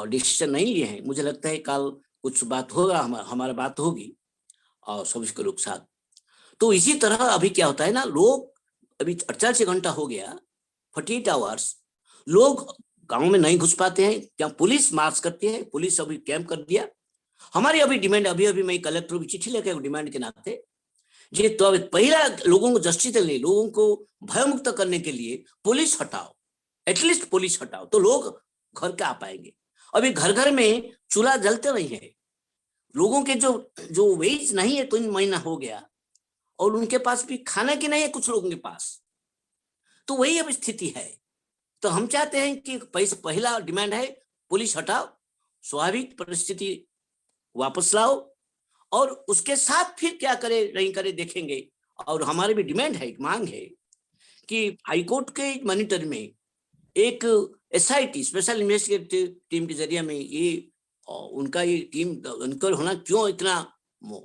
डिसीजन नहीं लिए हैं। मुझे लगता है कल कुछ बात होगा, हमारा बात होगी और सभी के लोग साथ। तो इसी तरह अभी क्या होता है ना, लोग अभी 48 घंटा हो गया, 48 आवर्स लोग गांव में नहीं घुस पाते हैं, क्या पुलिस मार्च करती है, पुलिस अभी कैंप कर दिया। हमारी अभी डिमांड, अभी मैं कलेक्टर की चिट्ठी लेकर डिमांड के नाते, ये तो पहला लोगों को जस्टिस देने, लोगों को भयमुक्त करने के लिए पुलिस हटाओ, एटलीस्ट पुलिस हटाओ, तो लोग घर के आ पाएंगे। अभी घर घर में चूल्हा जलते नहीं है, लोगों के जो वेज नहीं है, 3 महीना हो गया, और उनके पास भी खाना की नहीं है कुछ लोगों के पास। तो वही अब स्थिति है। तो हम चाहते हैं कि पहला डिमांड है पुलिस हटाओ, स्वाभाविक परिस्थिति वापस लाओ, और उसके साथ फिर क्या करे नहीं करे देखेंगे। और हमारी भी डिमांड है, एक मांग है कि हाईकोर्ट के मॉनिटर में एक SIT स्पेशल इन्वेस्टिगेटिव टीम के जरिए में ये उनका ये टीम उनका होना, क्यों इतना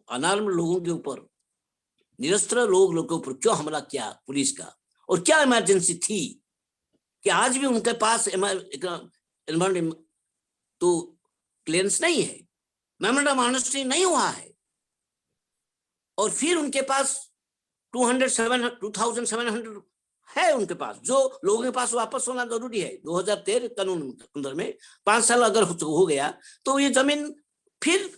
अनार्म लोगों के ऊपर निरस्त्र लोगों के ऊपर क्यों हमला किया पुलिस का, और क्या इमरजेंसी थी कि आज भी उनके पास तो क्लियरेंस नहीं है, मेमोरेंडम ऑफ अंडरस्टैंडिंग नहीं हुआ है, और फिर उनके पास 2700 है उनके पास, जो लोगों के पास वापस होना जरूरी है। 2013 कानून अंदर में 5 साल अगर हो गया तो ये जमीन फिर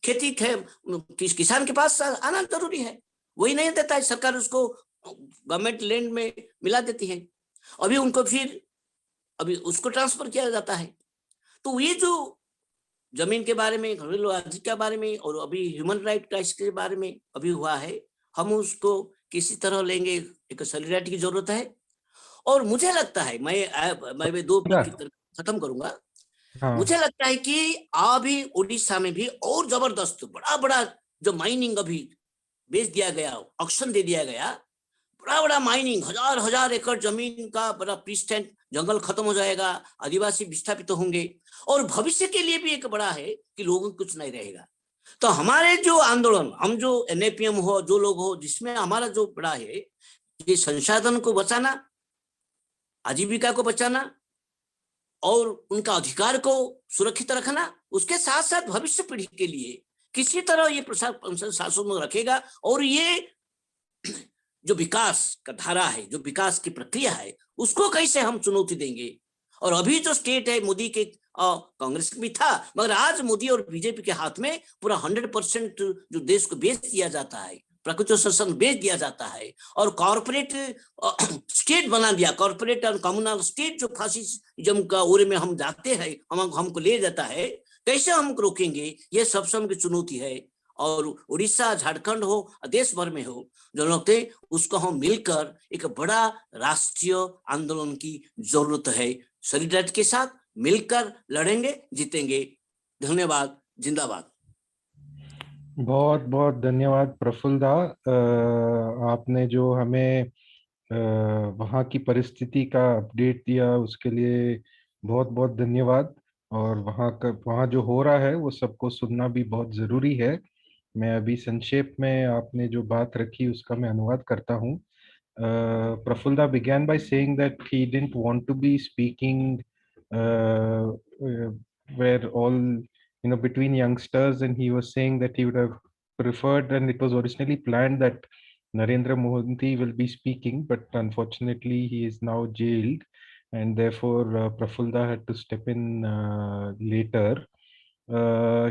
खेती किसान के पास आना जरूरी है। वही नहीं देता है सरकार, उसको गवर्नमेंट लैंड में मिला देती है, अभी उनको फिर अभी उसको ट्रांसफर किया जाता है। तो ये जो जमीन के बारे में, घरेलू अधिकार के बारे में, और अभी ह्यूमन राइट राइट्स के बारे में अभी हुआ है, हम उसको किसी तरह लेंगे, एक सॉलिडारिटी की जरूरत है। और मुझे लगता है, मैं 2 खत्म करूंगा। मुझे लगता है कि अभी उड़ीसा में भी और जबरदस्त बड़ा बड़ा जो माइनिंग अभी बेच दिया गया, ऑक्शन दे दिया गया, बड़ा बड़ा माइनिंग, हजार एकड़ जमीन का बड़ा प्रीस्टैंड जंगल खत्म हो जाएगा, आदिवासी विस्थापित होंगे, और भविष्य के लिए भी एक बड़ा है कि लोगों को कुछ नहीं रहेगा। तो हमारे जो आंदोलन, हम जो NAPM हो, जो लोग हो, जिसमें हमारा जो बड़ा है ये संसाधन को बचाना, आजीविका को बचाना और उनका अधिकार को सुरक्षित रखना, उसके साथ साथ भविष्य पीढ़ी के लिए किसी तरह ये शासन में रखेगा। और ये जो विकास का धारा है, जो विकास की प्रक्रिया है, उसको कैसे हम चुनौती देंगे। और अभी जो स्टेट है मोदी के, कांग्रेस भी था, मगर आज मोदी और बीजेपी के हाथ में पूरा 100% जो देश को बेच दिया जाता है, प्रकृति शासन बेच दिया जाता है, और कॉर्पोरेट स्टेट बना दिया, कॉर्पोरेट और कम्युनल स्टेट जो फासिज्म का ओर में हम जाते हैं, हमको ले जाता है, कैसे हम रोकेंगे? ये सबसे बड़ी चुनौती है। और उड़ीसा, झारखंड हो, देश भर में हो, जो लोग थे, उसको हम मिलकर एक बड़ा राष्ट्रीय आंदोलन की जरूरत है। सॉलिडारिटी के साथ मिलकर लड़ेंगे, जीतेंगे। धन्यवाद, जिंदाबाद। बहुत बहुत धन्यवाद प्रफुल्ल। आपने जो हमें वहाँ की परिस्थिति का अपडेट दिया, उसके लिए बहुत बहुत धन्यवाद। और वहाँ जो हो रहा है वो सबको सुनना भी बहुत ज़रूरी है। मैं अभी संक्षेप में आपने जो बात रखी उसका मैं अनुवाद करता हूँ। Prafulla began by saying that he didn't want to be speaking where all, between youngsters, and he was saying that he would have preferred, and it was originally planned that Narendra Modi will be speaking, but unfortunately he is now jailed, and therefore Prafulla had to step in later.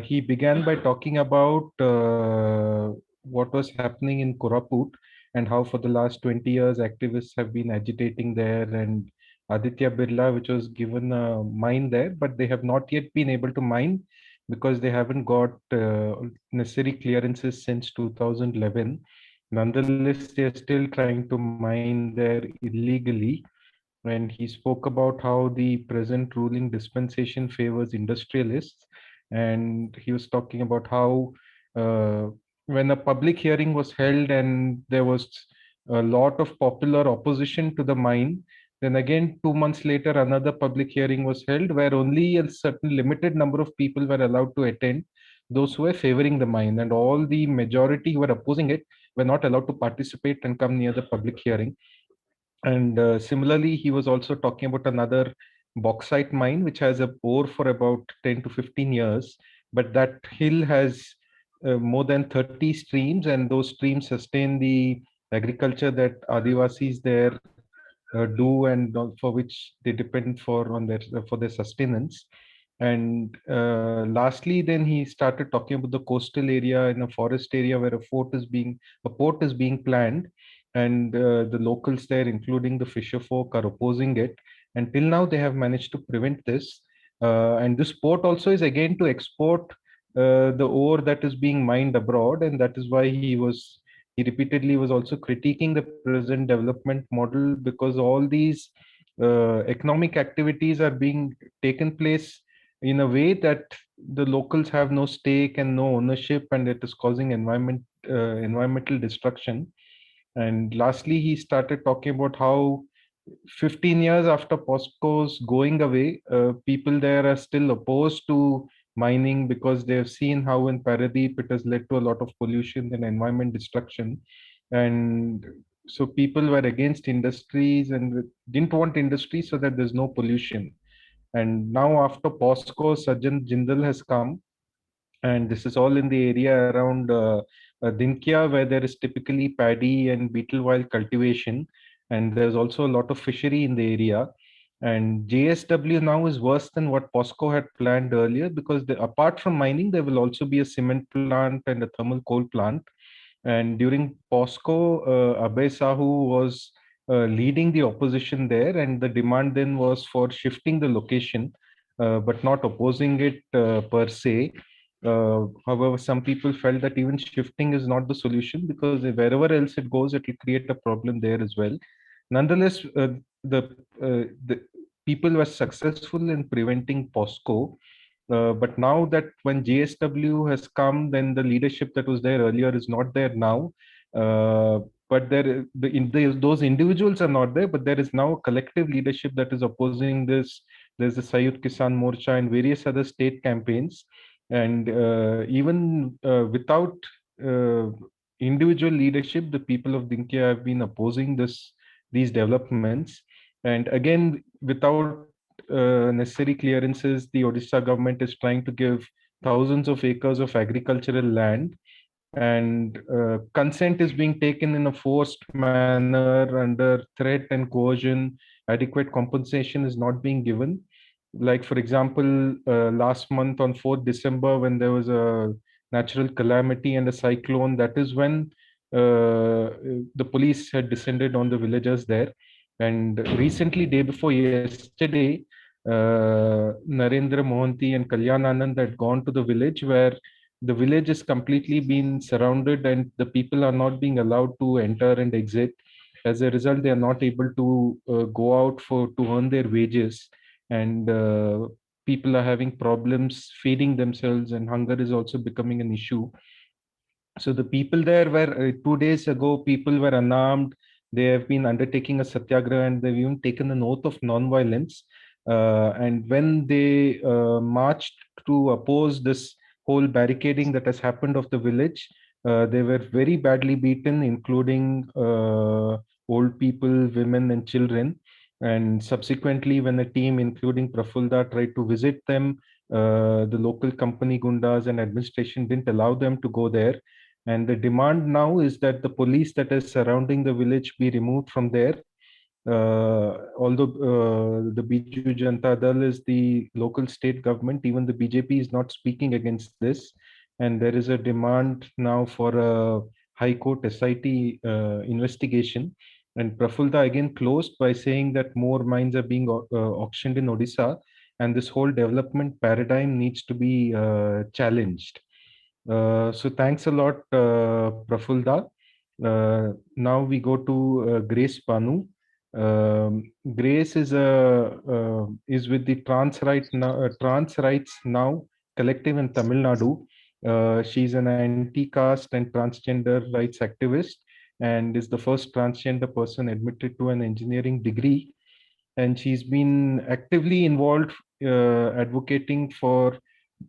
He began by talking about what was happening in Koraput, and how for the last 20 years activists have been agitating there, and Aditya Birla, which was given a mine there, but they have not yet been able to mine because they haven't got necessary clearances since 2011. Nonetheless, they are still trying to mine there illegally. And he spoke about how the present ruling dispensation favors industrialists, and he was talking about how when a public hearing was held and there was a lot of popular opposition to the mine, then again 2 months later another public hearing was held where only a certain limited number of people were allowed to attend, those who were favoring the mine, and all the majority who were opposing it were not allowed to participate and come near the public hearing. And similarly, he was also talking about another bauxite mine, which has a bore for about 10 to 15 years. But that hill has more than 30 streams, and those streams sustain the agriculture that Adivasis there do, and for which they depend for their sustenance. And lastly, then he started talking about the coastal area in a forest area where a port is being planned, and the locals there, including the fisher folk, are opposing it. And till now, they have managed to prevent this. And this port also is again to export the ore that is being mined abroad, and that is why he repeatedly was also critiquing the present development model, because all these economic activities are being taken place in a way that the locals have no stake and no ownership, and it is causing environmental destruction. And lastly, he started talking about how 15 years after POSCO's going away, people there are still opposed to mining because they have seen how in Paradeep it has led to a lot of pollution and environment destruction. and so people were against industries and didn't want industry so that there's no pollution. And now after POSCO, Sajjan Jindal has come, and this is all in the area around Dinkia, where there is typically paddy and beetle wild cultivation, and there's also a lot of fishery in the area. And JSW now is worse than what POSCO had planned earlier, because apart from mining, there will also be a cement plant and a thermal coal plant. And during POSCO, Abhay Sahu was leading the opposition there, and the demand then was for shifting the location, but not opposing it per se. However, some people felt that even shifting is not the solution, because wherever else it goes, it will create a problem there as well. Nonetheless, the people were successful in preventing POSCO. But now that when JSW has come, then the leadership that was there earlier is not there now. But those individuals are not there, but there is now a collective leadership that is opposing this. There's the Sayut Kisan Morcha and various other state campaigns. And even without uh, individual leadership, the people of Dinkia have been opposing these developments. And again, without necessary clearances, the Odisha government is trying to give thousands of acres of agricultural land, and consent is being taken in a forced manner under threat and coercion. Adequate compensation is not being given. Like, for example, last month on 4th December, when there was a natural calamity and a cyclone, that is when the police had descended on the villagers there. And recently, day before yesterday, Narendra Mohanty and Kalyan Anand had gone to the village, where the village is completely been surrounded and the people are not being allowed to enter and exit. As a result, they are not able to go out to earn their wages, and people are having problems feeding themselves, and hunger is also becoming an issue. So the people there were 2 days ago, people were unarmed. They have been undertaking a satyagraha, and they've even taken an oath of non-violence. And when they marched to oppose this whole barricading that has happened of the village, they were very badly beaten, including old people, women, and children. And subsequently, when a team, including Prafulla, tried to visit them, the local company gundas and administration didn't allow them to go there. And the demand now is that the police that is surrounding the village be removed from there. Although the Biju Janata Dal is the local state government, even the BJP is not speaking against this. And there is a demand now for a High Court SIT investigation. And Prafulla again closed by saying that more mines are being auctioned in Odisha, and this whole development paradigm needs to be challenged. So thanks a lot, Prafulla. Now we go to Grace Banu. Grace is with the Trans Rights Now collective in Tamil Nadu. She's an anti-caste and transgender rights activist, and is the first transgender person admitted to an engineering degree. And she's been actively involved advocating for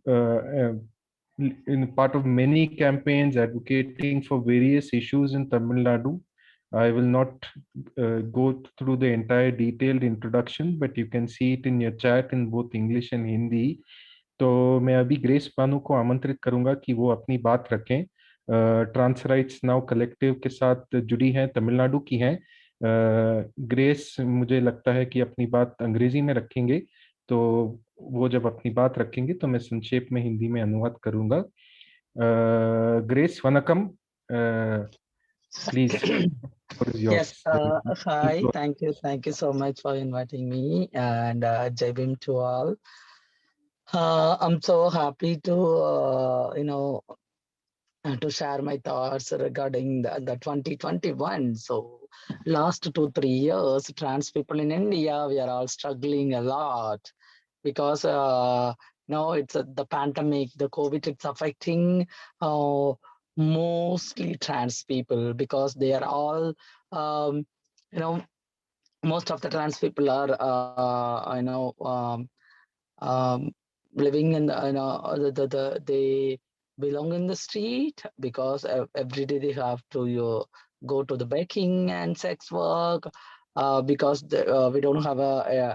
in part of many campaigns, advocating for various issues in Tamil Nadu. I will not go through the entire detailed introduction, but you can see it in your chat in both English and Hindi. तो मैं अभी grace बानू को आमंत्रित करूंगा कि वो अपनी बात रखें. ट्रांस राइट्स नाउ कलेक्टिव के साथ जुड़ी हैं, तमिलनाडु की हैं. ग्रेस मुझे लगता है कि अपनी बात अंग्रेजी में रखेंगे, तो वो जब अपनी बात रखेंगे तो मैं संक्षेप में हिंदी में अनुवाद करूंगा. Grace vanakkam, please. Yes, hi, thank you so much for inviting me, and Jai Bhim to all. I'm so happy to to share my thoughts regarding the 2021. So last 2-3 years, trans people in India, we are all struggling a lot, because now it's the pandemic, the COVID, it's affecting mostly trans people, because they are all most of the trans people are living in they belong in the street, because every day they have to go to the baking and sex work because we don't have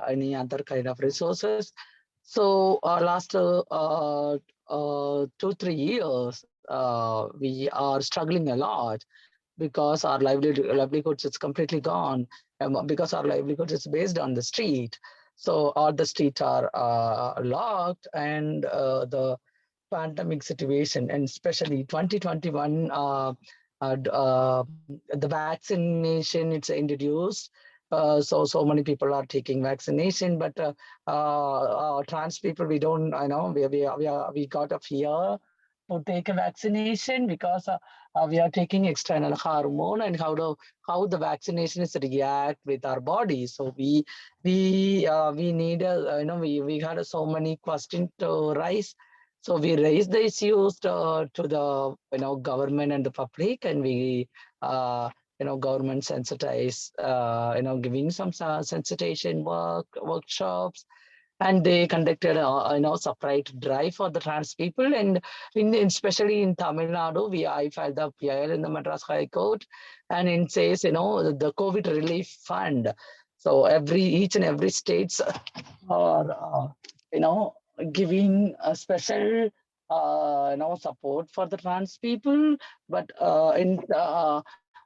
any other kind of resources. So last 2-3 years, we are struggling a lot because our livelihoods is completely gone, because our livelihood is based on the street. So all the streets are locked, and the pandemic situation, and especially 2021, the vaccination it's introduced. So many people are taking vaccination, but trans people, we don't, I know we got a fear to take a vaccination because we are taking external hormone, and how the vaccination is react with our body. So we need we had so many questions to raise. So we raised the issues to the government and the public, and we government sensitize, giving some sensitization workshops, and they conducted separate drive for the trans people. And especially in Tamil Nadu, I filed the PIL in the Madras High Court, and it says the COVID relief fund. So each and every states are giving a special support for the trans people, but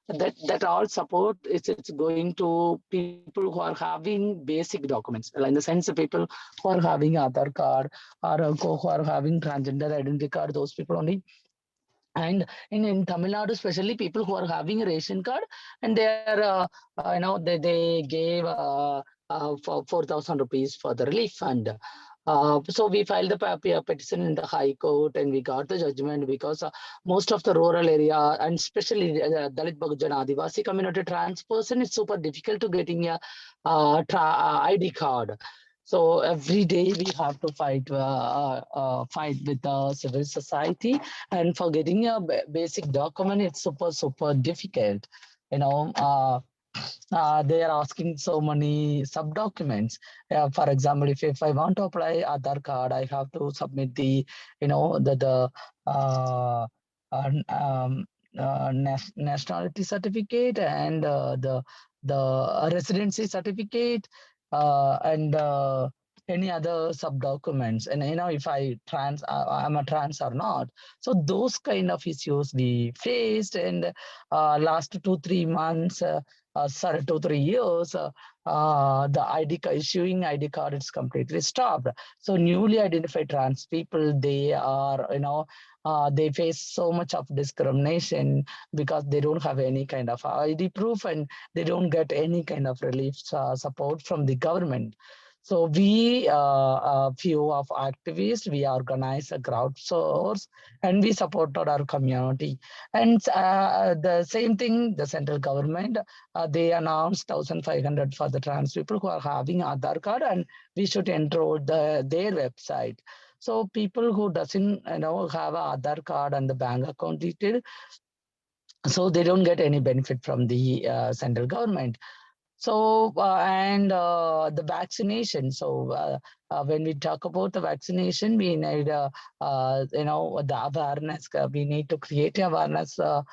that all support it's going to people who are having basic documents, in the sense of people who are having Adhar card, or who are having transgender identity card, those people only. And in Tamil Nadu, especially people who are having a ration card, and they are, they gave for 4,000 rupees for the relief fund. So we filed the petition in the High Court, and we got the judgment because most of the rural area, and especially Dalit Bahujan Adivasi community trans person, it's super difficult to getting a ID card. So every day we have to fight with the civil society, and for getting a basic document, it's super difficult. They are asking so many sub documents. For example, if I want to apply Aadhaar card, I have to submit the nationality certificate, and the residency certificate, and any other sub documents, and if I'm a trans or not. So those kind of issues we faced, and last 2-3 months, 2-3 years, the issuing ID card is completely stopped. So newly identified trans people, they are they face so much of discrimination because they don't have any kind of ID proof, and they don't get any kind of relief support from the government. So we, a few of activists, we organized a crowdsource, and we supported our community. And the same thing, the central government, they announced 1,500 for the trans people who are having Aadhaar card, and we should enroll their website. So people who doesn't have a Aadhaar card and the bank account detail, so they don't get any benefit from the central government. So, and the vaccination. So, when we talk about the vaccination, we need, the awareness. We need to create awareness to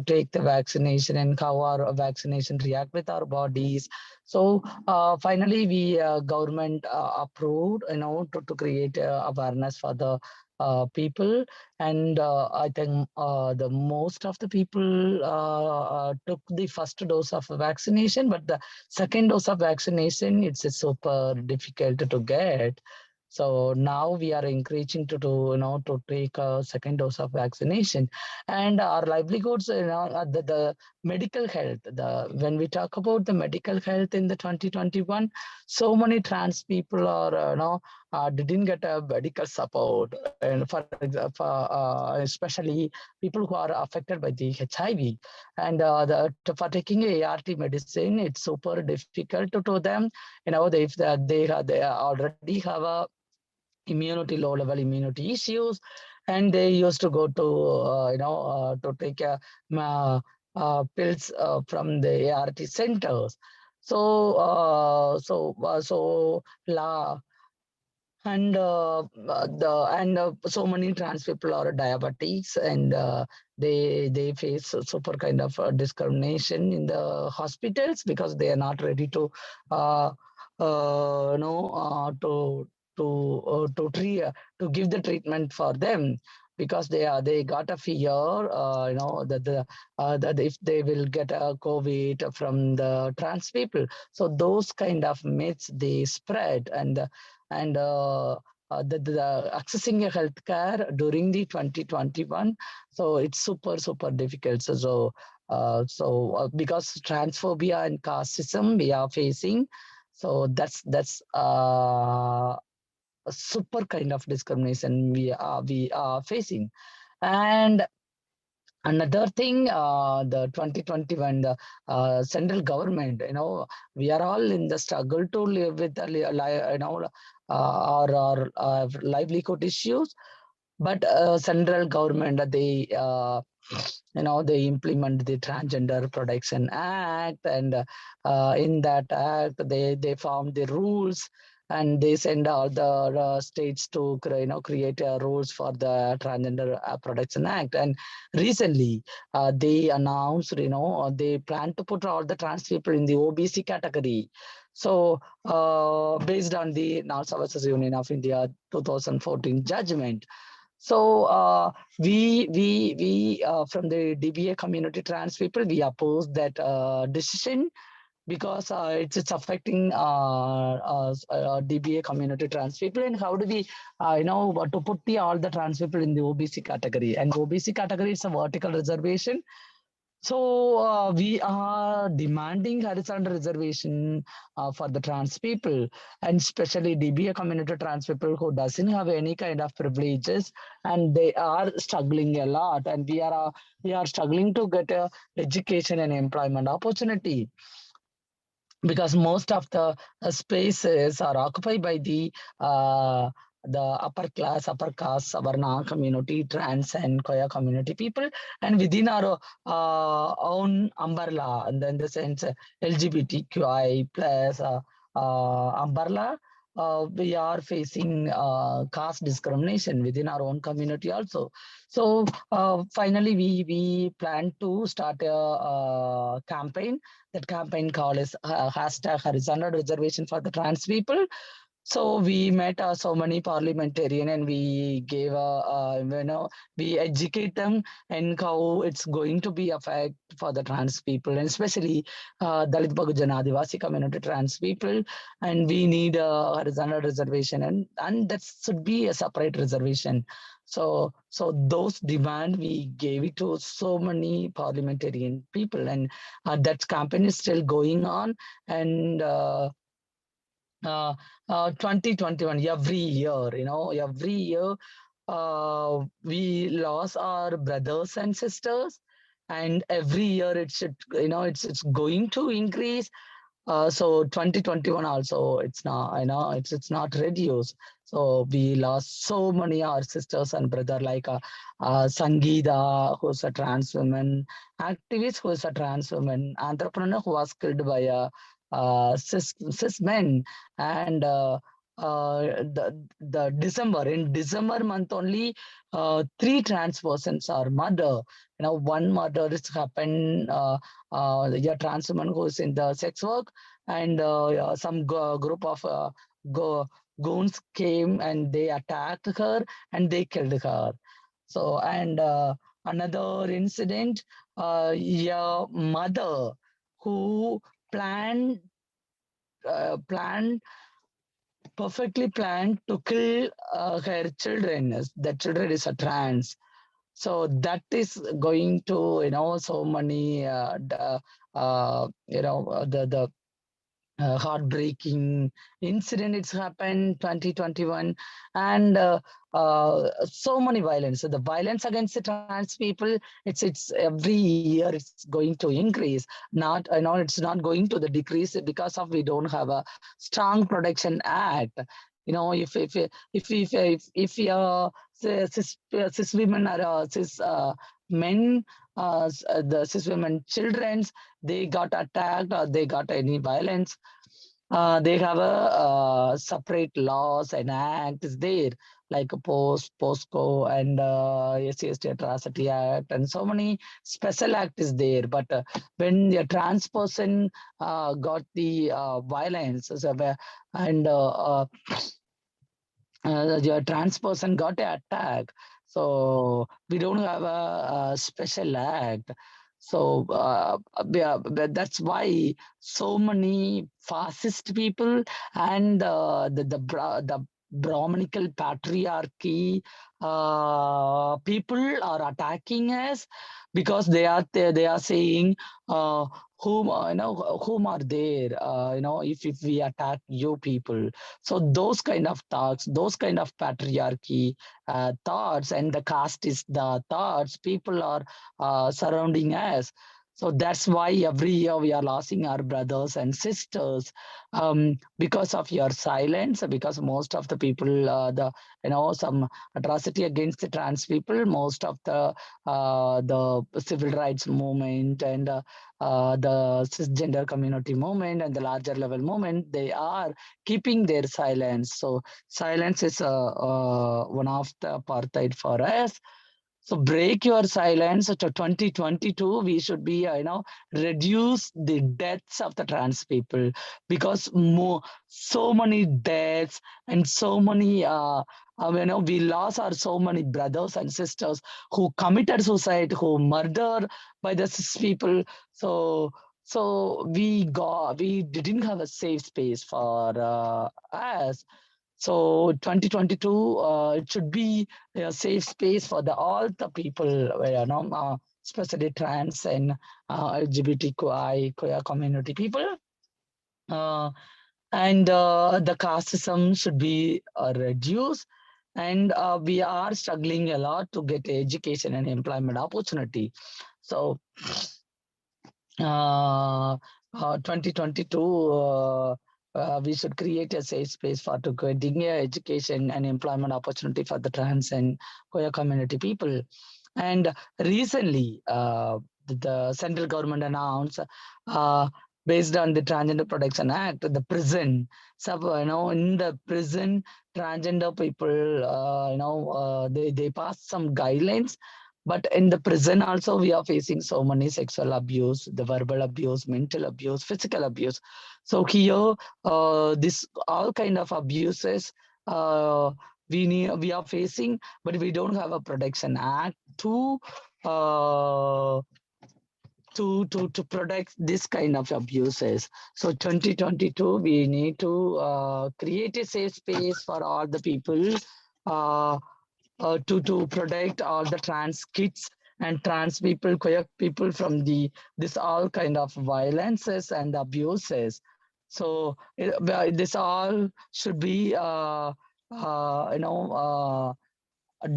take the vaccination, and how our vaccination react with our bodies. So, finally, we government approved, to create awareness for the people. And I think the most of the people took the first dose of vaccination, but the second dose of vaccination, it's super difficult to get. So now we are encouraging to take a second dose of vaccination. And our livelihoods, the medical health. When we talk about the medical health in the 2021, so many trans people are didn't get a medical support, and for example, especially people who are affected by the HIV, and for taking ART medicine, it's super difficult to them. If they already have a low level immunity issues, and they used to go to to take pills from the ART centers. So and so many trans people are diabetics, and they face super kind of discrimination in the hospitals because they are not ready to to give the treatment for them, because they got a fear that if they will get a COVID from the trans people. So those kind of myths they spread, and the accessing a healthcare during the 2021, so it's super difficult. Because transphobia and casteism we are facing, so that's a super kind of discrimination we are facing. And another thing, the 2021, the central government, we are all in the struggle to live with our livelihood issues, but central government, they they implement the Transgender Protection Act, and in that act they form the rules, and they send all the states to create rules for the Transgender Protection Act. And recently they announced they plan to put all the trans people in the OBC category. So based on the Nal Services Union of India 2014 judgment. So we from the DBA community trans people, we oppose that decision, because it's affecting DBA community trans people. And how do we to put all the trans people in the OBC category? And OBC category is a vertical reservation. So we are demanding horizontal reservation for the trans people, and especially DBA community trans people who doesn't have any kind of privileges, and they are struggling a lot. And we are struggling to get a education and employment opportunity, because most of the spaces are occupied by the upper class, upper caste, Savarna community, trans and Koya community people, and within our own umbrella, and in the sense LGBTQI plus umbrella, we are facing caste discrimination within our own community also. So finally, we plan to start a campaign. That campaign call is hashtag horizontal reservation for the trans people. So we met so many parliamentarian, and we gave we educate them and how it's going to be effect for the trans people, and especially Dalit Bagujan Adivasi community trans people. And we need a horizontal reservation, and that should be a separate reservation. So those demand we gave it to so many parliamentarian people, and that campaign is still going on. And 2021, every year, every year we lost our brothers and sisters, and every year it should, it's going to increase. So 2021 also, it's not, it's not reduced. So we lost so many our sisters and brother, like Sangeeta, who's a trans woman, activist who is a trans woman, entrepreneur who was killed by a cis men. And the December month only, 3 trans persons are murder. One murder has happened. A trans woman who is in the sex work, and some group of goons came and they attacked her and they killed her. So, and another incident, a mother who planned perfectly planned to kill her children. The children is a trans. So that is going to, so many, the heartbreaking incident. It's happened 2021, and so many violence. So the violence against the trans people, it's every year it's going to increase. Not, it's not going to the decrease, because of we don't have a strong protection act. If cis women or cis men, the cis women children, they got attacked or they got any violence, they have a separate laws and act is there, like a POSCO and SC/ST Atrocity Act, and so many special act is there. But when the trans person got the violence, and the trans person got an attack, so we don't have a special act. So that's why so many fascist people and the Brahmanical patriarchy people are attacking us, because they are saying whom whom are there, if we attack you people. So those kind of thoughts, those kind of patriarchy thoughts, and the caste is the thoughts people are surrounding us. So that's why every year we are losing our brothers and sisters, because of your silence, because most of the people, some atrocity against the trans people, most of the civil rights movement and the cisgender community movement and the larger level movement, they are keeping their silence. So silence is one of the apartheid for us. So break your silence. To 2022, we should be, reduce the deaths of the trans people, because so many deaths and so many, we lost our so many brothers and sisters who committed suicide, who murdered by the cis people. So we didn't have a safe space for us. So 2022, it should be a safe space for all the people, especially trans and LGBTQI queer community people. And the casteism should be reduced. And we are struggling a lot to get education and employment opportunity. So 2022, we should create a safe space for to getting education and employment opportunity for the trans and queer community people. And recently, the central government announced, based on the Transgender Protection Act, the prison. So, in the prison, transgender people, they passed some guidelines. But in the prison also, we are facing so many sexual abuse, the verbal abuse, mental abuse, physical abuse. So here, this all kind of abuses we are facing, but we don't have a protection act to protect this kind of abuses. So 2022, we need to create a safe space for all the people, to protect all the trans kids and trans people, queer people from this all kind of violences and abuses. So this all should be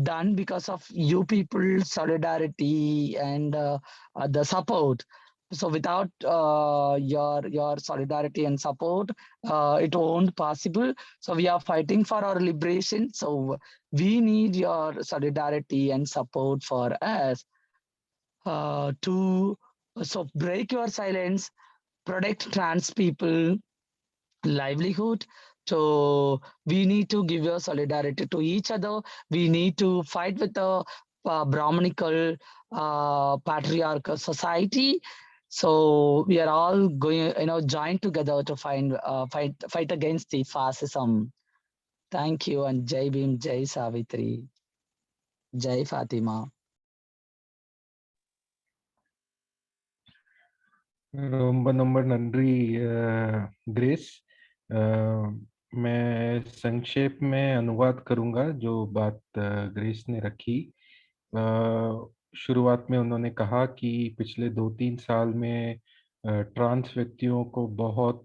done because of you people solidarity and the support. So without your solidarity and support, it won't possible. So we are fighting for our liberation. So we need your solidarity and support for us to break your silence, protect trans people livelihood. So we need to give your solidarity to each other. We need to fight with the Brahmanical patriarchal society. So we are all going, join together to fight against the fascism. Thank you, and Jai Bhim, Jai Savitri, Jai Fatima. ரொம்ப ரொம்ப நன்றி grace. मैं संक्षेप में अनुवाद करूंगा जो बात ग्रेस ने रखी। शुरुआत में उन्होंने कहा कि पिछले 2-3 साल में ट्रांस व्यक्तियों को बहुत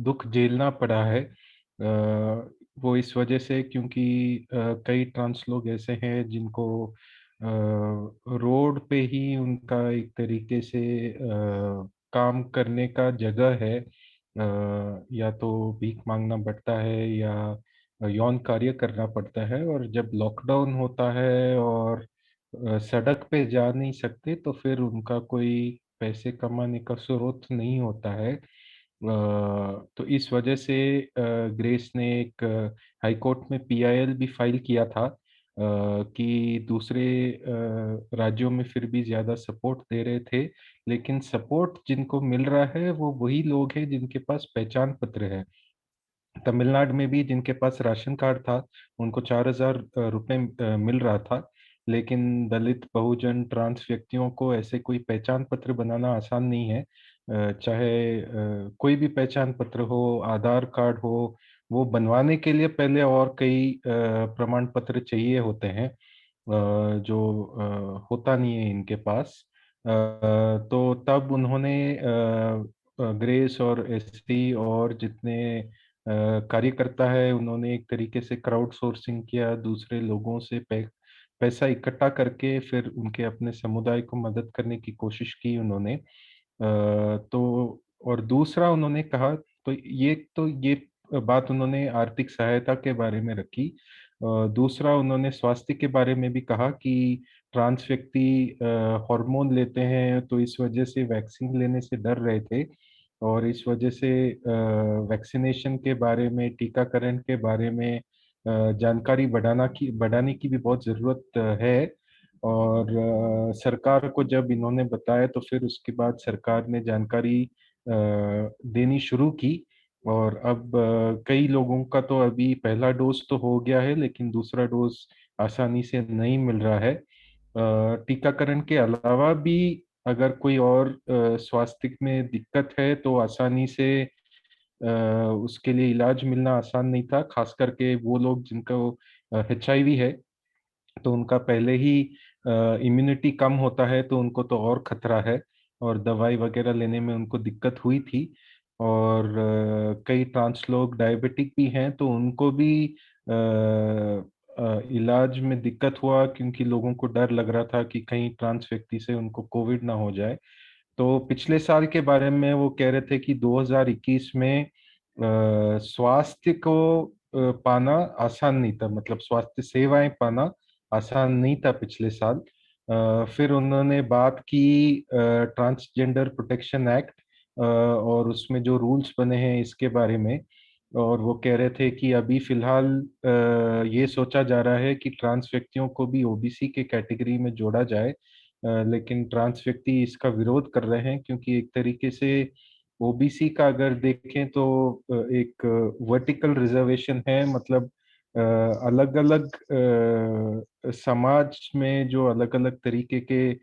दुख झेलना पड़ा है। वो इस वजह से क्योंकि कई ट्रांस लोग ऐसे हैं जिनको रोड पे ही उनका एक तरीके से काम करने का जगह है, या तो भीख मांगना पड़ता है या यौन कार्य करना पड़ता है। और जब लॉकडाउन होता है और सड़क पे जा नहीं सकते तो फिर उनका कोई पैसे कमाने का स्रोत नहीं होता है। तो इस वजह से ग्रेस ने एक हाई कोर्ट में पीआईएल भी फाइल किया था कि दूसरे राज्यों में फिर भी ज़्यादा सपोर्ट दे रहे थे, लेकिन सपोर्ट जिनको मिल रहा है वो वही लोग हैं जिनके पास पहचान पत्र है। तमिलनाडु में भी जिनके पास राशन कार्ड था उनको 4,000 रुपये मिल रहा था, लेकिन दलित, बहुजन, ट्रांस व्यक्तियों को ऐसे कोई पहचान पत्र बनाना आसान नहीं है। चाहे कोई भी पहचान पत्र हो, आधार कार्ड हो, वो बनवाने के लिए पहले और कई प्रमाण पत्र चाहिए होते हैं, जो होता नहीं है इनके पास। तो तब उन्होंने ग्रेस और एसटी और जितने कार्यकर्ता है उन्होंने एक तरीके से क्राउड सोर्सिंग किया, दूसरे लोगों से पैसा इकट्ठा करके फिर उनके अपने समुदाय को मदद करने की कोशिश की उन्होंने। तो और दूसरा उन्होंने कहा, तो ये बात उन्होंने आर्थिक सहायता के बारे में रखी। दूसरा उन्होंने स्वास्थ्य के बारे में भी कहा कि ट्रांस व्यक्ति हार्मोन लेते हैं तो इस वजह से वैक्सीन लेने से डर रहे थे, और इस वजह से वैक्सीनेशन के बारे में, टीकाकरण के बारे में जानकारी बढ़ाने की भी बहुत ज़रूरत है। और सरकार को जब इन्होंने बताया तो फिर उसके बाद सरकार ने जानकारी देनी शुरू की, और अब कई लोगों का तो अभी पहला डोज तो हो गया है, लेकिन दूसरा डोज आसानी से नहीं मिल रहा है। टीकाकरण के अलावा भी अगर कोई और स्वास्थ्य में दिक्कत है तो आसानी से उसके लिए इलाज मिलना आसान नहीं था, खास करके वो लोग जिनको HIV है तो उनका पहले ही इम्यूनिटी कम होता है तो उनको तो और खतरा है, और दवाई वगैरह लेने में उनको दिक्कत हुई थी। और कई ट्रांस लोग डायबिटिक भी हैं तो उनको भी इलाज में दिक्कत हुआ, क्योंकि लोगों को डर लग रहा था कि कहीं ट्रांस व्यक्ति से उनको कोविड ना हो जाए। तो पिछले साल के बारे में वो कह रहे थे कि 2021 में स्वास्थ्य को पाना आसान नहीं था, मतलब स्वास्थ्य सेवाएं पाना आसान नहीं था पिछले साल। फिर उन्होंने बात की ट्रांसजेंडर प्रोटेक्शन एक्ट और उसमें जो रूल्स बने हैं इसके बारे में, और वो कह रहे थे कि अभी फिलहाल ये सोचा जा रहा है कि ट्रांस व्यक्तियों को भी ओबीसी के कैटेगरी में जोड़ा जाए, लेकिन ट्रांस व्यक्ति इसका विरोध कर रहे हैं, क्योंकि एक तरीके से ओबीसी का अगर देखें तो एक वर्टिकल रिजर्वेशन है, मतलब अलग अलग समाज में जो अलग अलग तरीके के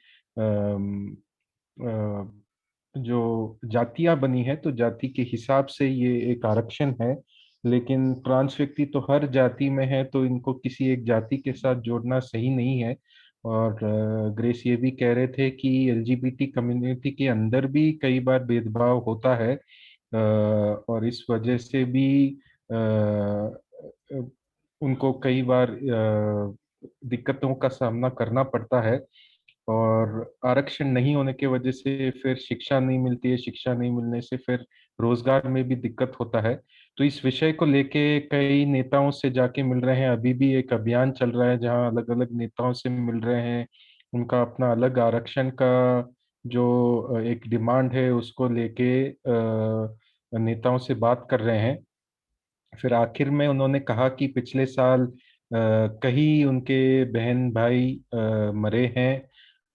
जो जातियां बनी है तो जाति के हिसाब से ये एक आरक्षण है, लेकिन ट्रांस व्यक्ति तो हर जाति में है तो इनको किसी एक जाति के साथ जोड़ना सही नहीं है। और ग्रेस ये भी कह रहे थे कि LGBT कम्युनिटी के अंदर भी कई बार भेदभाव होता है, और इस वजह से भी उनको कई बार दिक्कतों का सामना करना पड़ता है, और आरक्षण नहीं होने की वजह से फिर शिक्षा नहीं मिलती है, शिक्षा नहीं मिलने से फिर रोजगार में भी दिक्कत होता है। तो इस विषय को लेके कई नेताओं से जाके मिल रहे हैं, अभी भी एक अभियान चल रहा है जहां अलग अलग नेताओं से मिल रहे हैं, उनका अपना अलग आरक्षण का जो एक डिमांड है उसको लेके नेताओं से बात कर रहे हैं। फिर आखिर में उन्होंने कहा कि पिछले साल कई उनके बहन भाई मरे हैं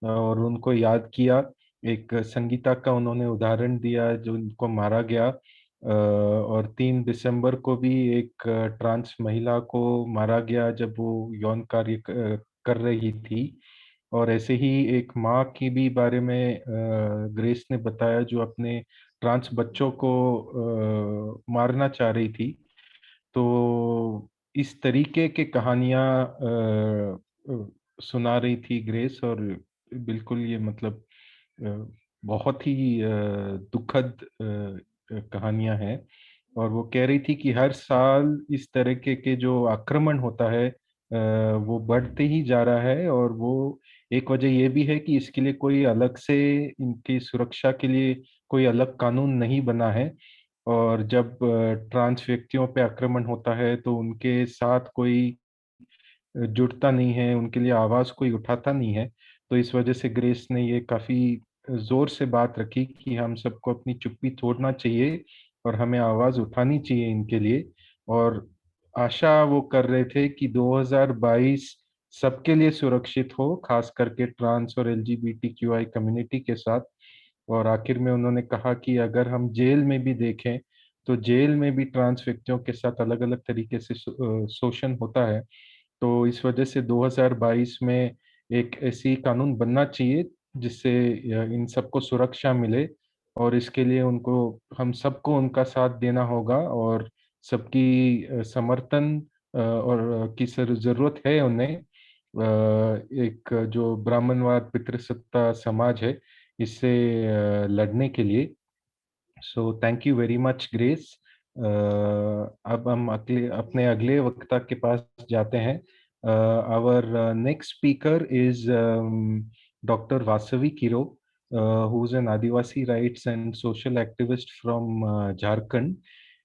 और उनको याद किया। एक संगीता का उन्होंने उदाहरण दिया जो उनको मारा गया, और 3 दिसंबर को भी एक ट्रांस महिला को मारा गया जब वो यौन कार्य कर रही थी। और ऐसे ही एक माँ की भी बारे में ग्रेस ने बताया जो अपने ट्रांस बच्चों को मारना चाह रही थी। तो इस तरीके के कहानियां सुना रही थी ग्रेस, और बिल्कुल ये मतलब बहुत ही दुखद कहानियां हैं। और वो कह रही थी कि हर साल इस तरह के जो आक्रमण होता है वो बढ़ते ही जा रहा है, और वो एक वजह ये भी है कि इसके लिए कोई अलग से इनकी सुरक्षा के लिए कोई अलग कानून नहीं बना है, और जब ट्रांस व्यक्तियों पे आक्रमण होता है तो उनके साथ कोई जुड़ता नहीं है, उनके लिए आवाज कोई उठाता नहीं है। तो इस वजह से ग्रेस ने ये काफी जोर से बात रखी कि हम सबको अपनी चुप्पी तोड़ना चाहिए और हमें आवाज उठानी चाहिए इनके लिए। और आशा वो कर रहे थे कि 2022 सबके लिए सुरक्षित हो, खास करके ट्रांस और LGBTQI कम्युनिटी के साथ। और आखिर में उन्होंने कहा कि अगर हम जेल में भी देखें तो जेल में भी ट्रांस व्यक्तियों के साथ अलग अलग तरीके से शोषण होता है। तो इस वजह से 2022 में एक ऐसी कानून बनना चाहिए जिससे इन सबको सुरक्षा मिले। और इसके लिए उनको, हम सबको उनका साथ देना होगा और सबकी समर्थन और की जरूरत है उन्हें। एक जो ब्राह्मणवाद पितृसत्ता समाज है इससे लड़ने के लिए। So thank you very much Grace. अब हम अपने अगले वक्ता के पास जाते हैं। Our next speaker is doctor Vasavi Kiro, who is an Adivasi rights and social activist from Jharkhand,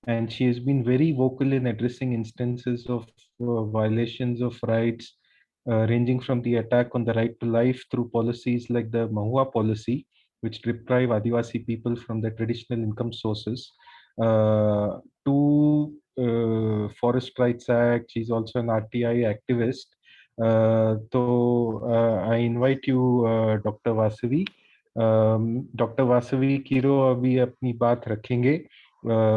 and she has been very vocal in addressing instances of violations of rights, ranging from the attack on the right to life through policies like the Mahua policy, which deprive Adivasi people from their traditional income sources, to Forest Rights Act. She's also an RTI activist. I invite you, Dr. Vasavi. Doctor Vasavi Kiro अभी अपनी बात रखेंगे।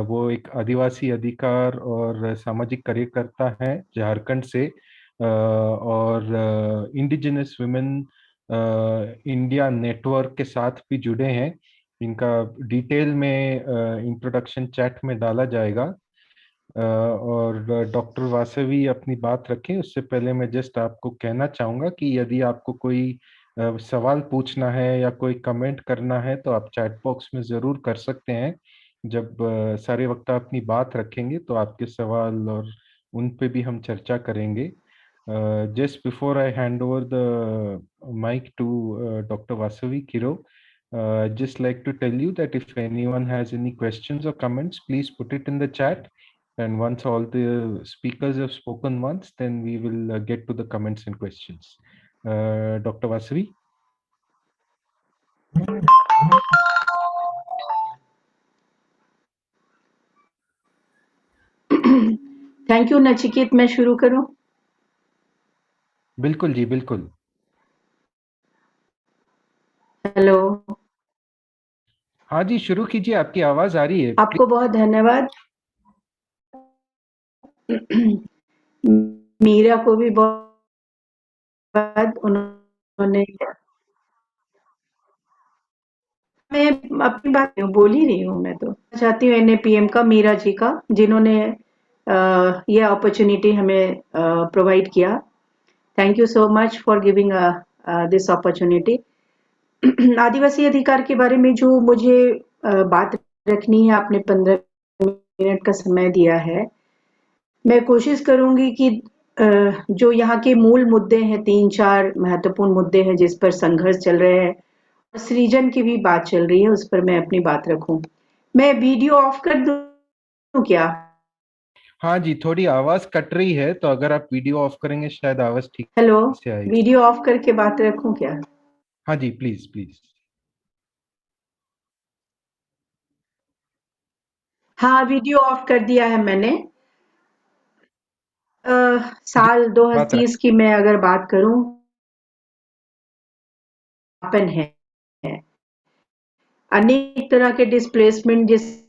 वो एक आदिवासी अधिकार और सामाजिक कार्यकर्ता हैं झारखंड से, और इंडिजिनस वुमेन इंडिया नेटवर्क के साथ भी जुड़े हैं। इनका डिटेल में इंट्रोडक्शन चैट में डाला जाएगा। और डॉक्टर वासवी अपनी बात रखें उससे पहले मैं जस्ट आपको कहना चाहूँगा कि यदि आपको कोई सवाल पूछना है या कोई कमेंट करना है तो आप चैट बॉक्स में ज़रूर कर सकते हैं। जब सारे वक्त अपनी बात रखेंगे तो आपके सवाल और उन पे भी हम चर्चा करेंगे। Just before I hand over the mic to doctor Vasavi Kiro, just like to tell you that if anyone has any questions or comments, please put it in the chat. And once all the speakers have spoken once, then we will get to the comments and questions. Dr. Vasavi? Thank you Nachiket, मैं शुरू करूं? बिल्कुल जी, बिल्कुल। Hello. हाँ जी, शुरू कीजिए, आपकी आवाज आ रही है। आपको बहुत धन्यवाद। मीरा को भी बहुत, उन्होंने, मैं अपनी बात बोल ही रही हूँ। मैं तो चाहती हूँ NAPM का, मीरा जी का, जिन्होंने ये अपॉर्चुनिटी हमें प्रोवाइड किया। Thank you so much for giving this opportunity. आदिवासी अधिकार के बारे में जो मुझे बात रखनी है, आपने 15 मिनट का समय दिया है। मैं कोशिश करूंगी कि जो यहाँ के मूल मुद्दे हैं, 3-4 महत्वपूर्ण मुद्दे हैं जिस पर संघर्ष चल रहे हैं, सृजन की भी बात चल रही है, उस पर मैं अपनी बात रखूं। मैं वीडियो ऑफ कर दूं क्या? हाँ जी, थोड़ी आवाज कट रही है, तो अगर आप वीडियो ऑफ करेंगे शायद आवाज ठीक हेलो, से आएगी। वीडियो ऑफ करके बात रखूं क्या? हाँ जी, प्लीज प्लीज। हाँ, वीडियो ऑफ कर दिया है मैंने। जी, साल बात 2030 की मैं अगर बात करूं, अपन है अनेक तरह के डिस्प्लेसमेंट जिसमें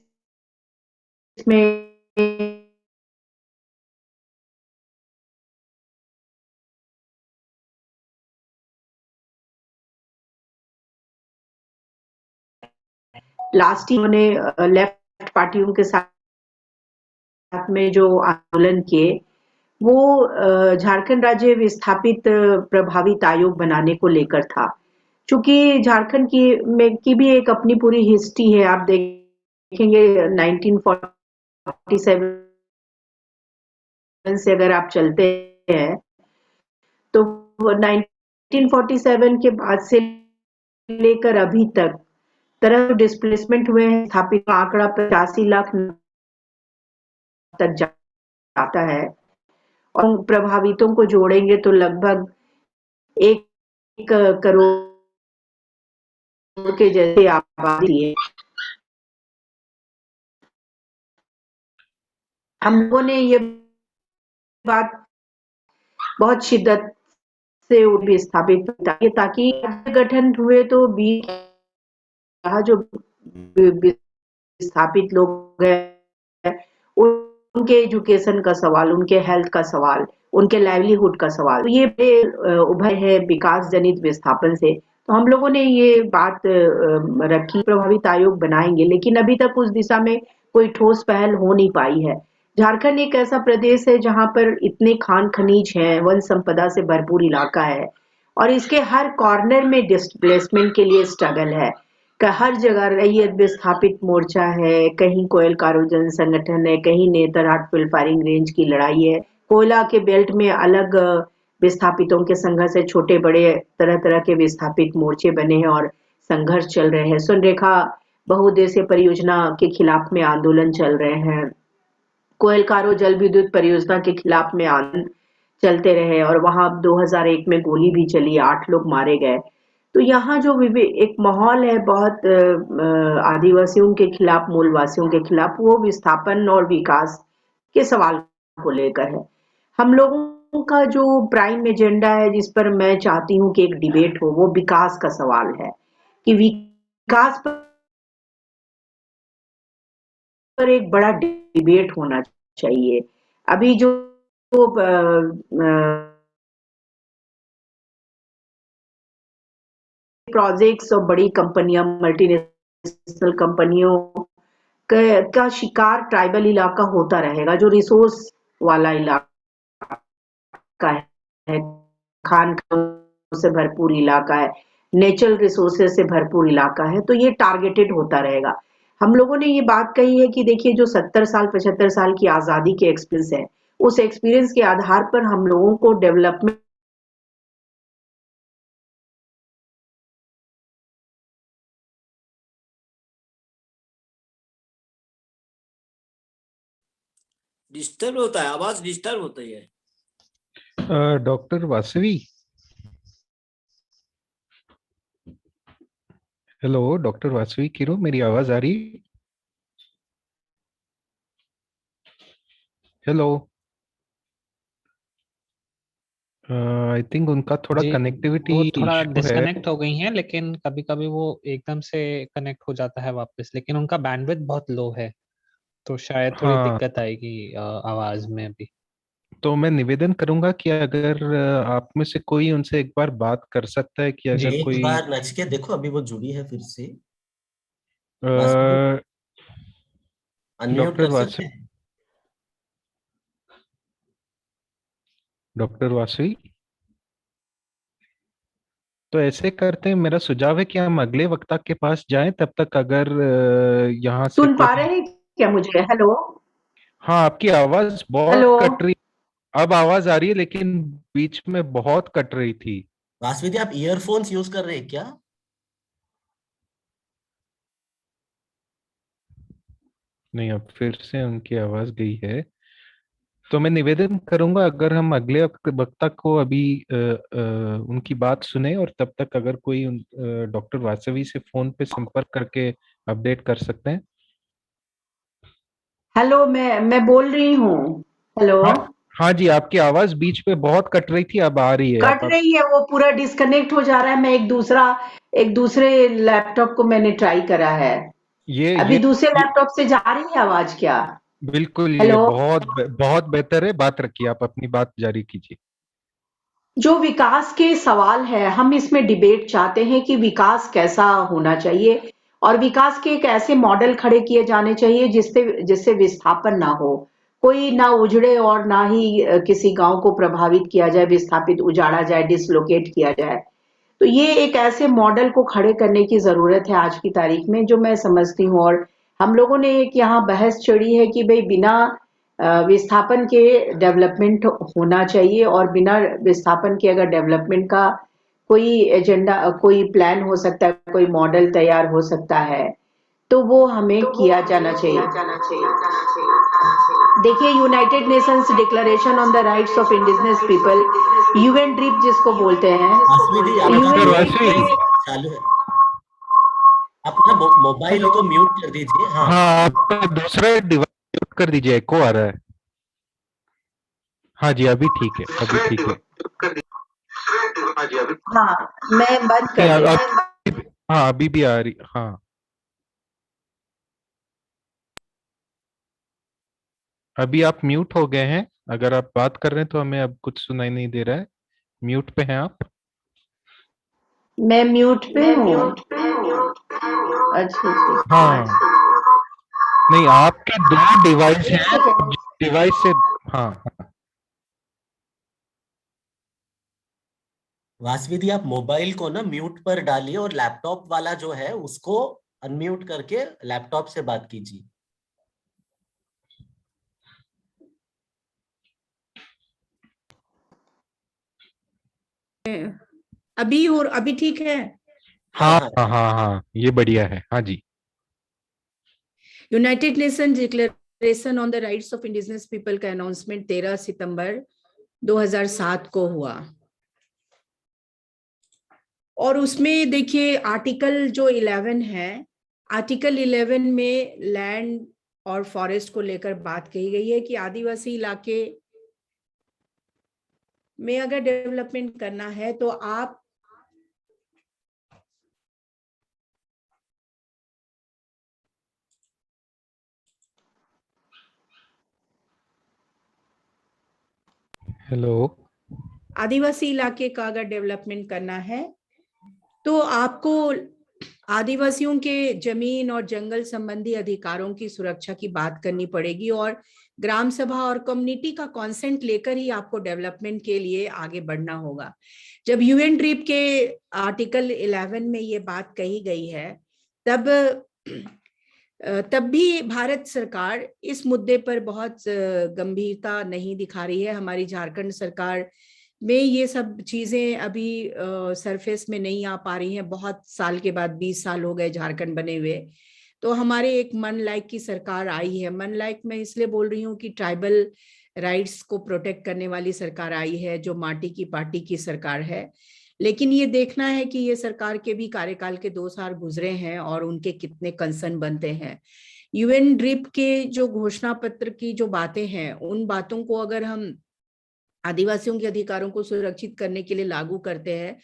लास्ट ने लेफ्ट पार्टियों के साथ में जो आंदोलन किए, वो झारखंड राज्य विस्थापित प्रभावित आयोग बनाने को लेकर था। चूंकि झारखंड की भी एक अपनी पूरी हिस्ट्री है। आप देखेंगे 1947 से अगर आप चलते हैं तो 1947 के बाद से लेकर अभी तक तरह डिस्प्लेसमेंट हुए हैं। स्थापित आंकड़ा 85 लाख तक जाता है और प्रभावितों को जोड़ेंगे तो लगभग 1 करोड़ के जैसे आबादी है। हम लोगों ने ये बात बहुत शिद्दत से विस्थापित ताकि गठन हुए तो बीच जो विस्थापित लोग हैं उनके एजुकेशन का सवाल, उनके हेल्थ का सवाल, उनके लाइवलीहुड का सवाल, तो ये उभय है विकास जनित विस्थापन से। तो हम लोगों ने ये बात रखी, प्रभावित आयोग बनाएंगे, लेकिन अभी तक उस दिशा में कोई ठोस पहल हो नहीं पाई है। झारखंड एक ऐसा प्रदेश है जहाँ पर इतने खान खनीज हैं, वन संपदा से भरपूर इलाका है और इसके हर कॉर्नर में डिस्प्लेसमेंट के लिए स्ट्रगल है। हर जगह रैयत विस्थापित मोर्चा है, कहीं कोयल कारोजन संगठन है, कहीं नेतरहाट फील्ड फायरिंग रेंज की लड़ाई है, कोयला के बेल्ट में अलग विस्थापितों के संघर्ष है, छोटे बड़े तरह तरह के विस्थापित मोर्चे बने हैं और संघर्ष चल रहे हैं। सुनरेखा बहुउद्देशीय परियोजना के खिलाफ में आंदोलन चल रहे हैं, कोयल कारो जल विद्युत परियोजना के खिलाफ में आंदोलन चलते रहे और वहां 2001 में गोली भी चली, 8 लोग मारे गए। तो यहाँ जो एक माहौल है बहुत आदिवासियों के खिलाफ, मूलवासियों के खिलाफ, वो विस्थापन और विकास के सवाल को लेकर है। हम लोगों का जो प्राइम एजेंडा है जिस पर मैं चाहती हूँ कि एक डिबेट हो, वो विकास का सवाल है कि विकास पर एक बड़ा डिबेट होना चाहिए। अभी जो प्रोजेक्ट्स और बड़ी कंपनियां, मल्टीनेशनल कंपनियों का शिकार ट्राइबल इलाका होता रहेगा, जो रिसोर्स वाला इलाका है, खान से भरपूर इलाका है, नेचुरल रिसोर्सेज से भरपूर इलाका है, तो ये टारगेटेड होता रहेगा। हम लोगों ने ये बात कही है कि देखिए जो 70 साल 75 साल की आजादी के एक्सपीरियंस है, उस एक्सपीरियंस के आधार पर हम लोगों को डेवलपमेंट डिस्टर्ब होता है, आवाज डिस्टर्ब होती है। Doctor Vasavi, hello doctor Vasavi Kiro, मेरी आवाज आ रही? हेलो, आई थिंक उनका थोड़ा जी, कनेक्टिविटी वो थोड़ा इशू है। डिस्कनेक्ट हो गई हैं, लेकिन कभी कभी वो एकदम से कनेक्ट हो जाता है वापस, लेकिन उनका बैंडविड्थ बहुत लो है, तो शायद थोड़ी हाँ, दिक्कत आएगी आवाज में भी। तो मैं निवेदन करूंगा कि अगर आप में से कोई उनसे एक बार बात कर सकता है कि जी, अगर एक कोई बार नचिकेत देखो, अभी वो जुड़ी है फिर से, वासवी अनम्यूट डॉक्टर कर सकते वासवी, हैं? डॉक्टर वासवी, तो ऐसे करते हैं, मेरा सुझाव है कि हम अगले वक्ता के पास जाएं, तब तक अगर यहाँ से सुन पा कोई। रहे हैं क्या मुझे? हेलो हाँ, आपकी आवाज बहुत हेलो कट रही, अब आवाज आ रही है लेकिन बीच में बहुत कट रही थी। वासवी जी, आप ईयरफोन्स यूज कर रहे हैं क्या? नहीं, अब फिर से उनकी आवाज गई है। तो मैं निवेदन करूंगा अगर हम अगले वक्ता को अभी उनकी बात सुने, और तब तक अगर कोई डॉक्टर वासवी से फोन पे संपर्क करके अपडेट कर सकते हैं। हेलो, मैं बोल रही हूँ। हेलो, हाँ, हाँ जी, आपकी आवाज बीच में बहुत कट रही थी, अब आ रही है। कट रही है, वो पूरा डिस्कनेक्ट हो जा रहा है। मैं एक दूसरे लैपटॉप को मैंने ट्राई करा है। ये अभी ये दूसरे ये लैपटॉप से जा रही है आवाज क्या? बिल्कुल, ये हेलो, बहुत बेहतर है। बात रखिए, आप अपनी बात जारी कीजिए। जो विकास के सवाल है, हम इसमें डिबेट चाहते हैं कि विकास कैसा होना चाहिए और विकास के एक ऐसे मॉडल खड़े किए जाने चाहिए जिससे जिससे विस्थापन ना हो, कोई ना उजड़े और ना ही किसी गांव को प्रभावित किया जाए, विस्थापित उजाड़ा जाए, डिसलोकेट किया जाए। तो ये एक ऐसे मॉडल को खड़े करने की जरूरत है आज की तारीख में, जो मैं समझती हूँ। और हम लोगों ने एक यहाँ बहस छेड़ी है कि भाई बिना विस्थापन के डेवलपमेंट होना चाहिए और बिना विस्थापन के अगर डेवलपमेंट का कोई एजेंडा, कोई प्लान हो सकता है, कोई मॉडल तैयार हो सकता है, तो वो हमें किया जाना चाहिए। देखिए, United Nations declaration on the rights of indigenous people, UN drip जिसको बोलते हैं, वासवी जी, आपका doctor UN mute Vasavi, drip चालू है, आप ना मोबाइल हेलो को म्यूट कर दीजिए। हाँ, हाँ, आपका दूसरा डिवाइस म्यूट कर दीजिए, एको आ रहा है। हाँ जी, अभी ठीक है, अभी ठीक है। हाँ, मैं बंद कर नहीं, देती अब हाँ, अभी भी आ रही। हाँ, अभी आप म्यूट हो गए हैं। अगर आप बात कर रहे हैं तो हमें अब कुछ सुनाई नहीं दे रहा है। म्यूट पे हैं आप। मैं म्यूट पे हूँ। अच्छा जी। हाँ, नहीं, आपके दो डिवाइस एक हैं, सेकेंड। डिवाइस से। हाँ हाँ। वासवी दी, आप मोबाइल को ना म्यूट पर डालिए और लैपटॉप वाला जो है उसको अनम्यूट करके लैपटॉप से बात कीजिए। अभी और अभी ठीक है। हाँ हाँ हाँ हाँ हाँ, ये बढ़िया है। हाँ जी। United Nation declaration on the rights of indigenous people का अनाउंसमेंट 13 सितंबर 2007 को हुआ, और उसमें देखिए आर्टिकल जो 11 है, आर्टिकल 11 में लैंड और फॉरेस्ट को लेकर बात कही गई है कि आदिवासी इलाके में अगर डेवलपमेंट करना है तो आप हेलो। आदिवासी इलाके का अगर डेवलपमेंट करना है तो आपको आदिवासियों के जमीन और जंगल संबंधी अधिकारों की सुरक्षा की बात करनी पड़ेगी, और ग्राम सभा और कम्युनिटी का कंसेंट लेकर ही आपको डेवलपमेंट के लिए आगे बढ़ना होगा। जब यूएन ड्रीप के आर्टिकल 11 में ये बात कही गई है, तब भी भारत सरकार इस मुद्दे पर बहुत गंभीरता नहीं दिखा रही है। हमारी झारखंड सरकार में ये सब चीजें अभी सरफेस में नहीं आ पा रही हैं। बहुत साल के बाद, 20 साल हो गए झारखंड बने हुए, तो हमारे एक मन लाइक की सरकार आई है। मन लाइक मैं इसलिए बोल रही हूँ कि ट्राइबल राइट्स को प्रोटेक्ट करने वाली सरकार आई है, जो माटी की पार्टी की सरकार है। लेकिन ये देखना है कि ये सरकार के भी कार्यकाल के 2 साल गुजरे हैं और उनके कितने कंसर्न बनते हैं। यूएन ड्रिप के जो घोषणा पत्र की जो बातें हैं, उन बातों को अगर हम आदिवासियों के अधिकारों को सुरक्षित करने के लिए लागू करते हैं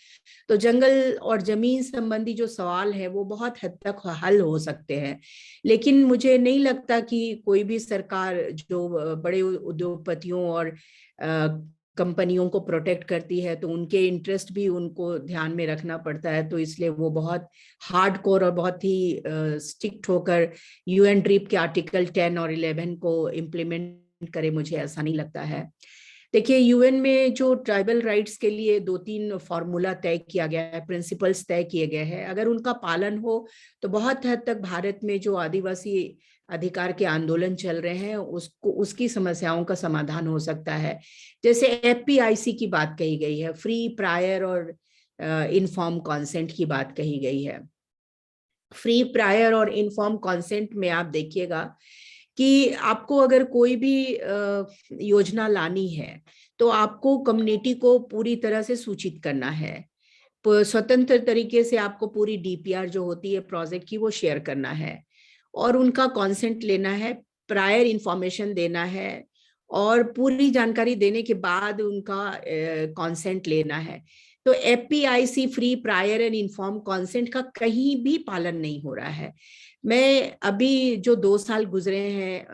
तो जंगल और जमीन संबंधी जो सवाल है वो बहुत हद तक हल हो सकते हैं। लेकिन मुझे नहीं लगता कि कोई भी सरकार जो बड़े उद्योगपतियों और कंपनियों को प्रोटेक्ट करती है तो उनके इंटरेस्ट भी उनको ध्यान में रखना पड़ता है, तो इसलिए वो बहुत हार्डकोर और बहुत ही स्ट्रिक्ट होकर यूएन ड्रीप के आर्टिकल 10 और 11 को इम्प्लीमेंट करे, मुझे ऐसा नहीं लगता है। देखिए, यूएन में जो ट्राइबल राइट्स के लिए 2-3 फॉर्मूला तय किया गया है, प्रिंसिपल्स तय किए गए हैं, अगर उनका पालन हो तो बहुत हद तक भारत में जो आदिवासी अधिकार के आंदोलन चल रहे हैं उसकी समस्याओं का समाधान हो सकता है। जैसे एफपीआईसी की बात कही गई है, फ्री, प्रायर और इनफॉर्म कंसेंट की बात कही गई है। फ्री, प्रायर और इनफॉर्म कंसेंट में आप देखिएगा कि आपको अगर कोई भी योजना लानी है तो आपको कम्युनिटी को पूरी तरह से सूचित करना है। स्वतंत्र तरीके से आपको पूरी डीपीआर जो होती है प्रोजेक्ट की वो शेयर करना है और उनका कंसेंट लेना है, प्रायर इंफॉर्मेशन देना है और पूरी जानकारी देने के बाद उनका कंसेंट लेना है। तो FPIC, free, prior and inform consent का कहीं भी पालन नहीं हो रहा है। मैं अभी जो 2 साल गुजरे हैं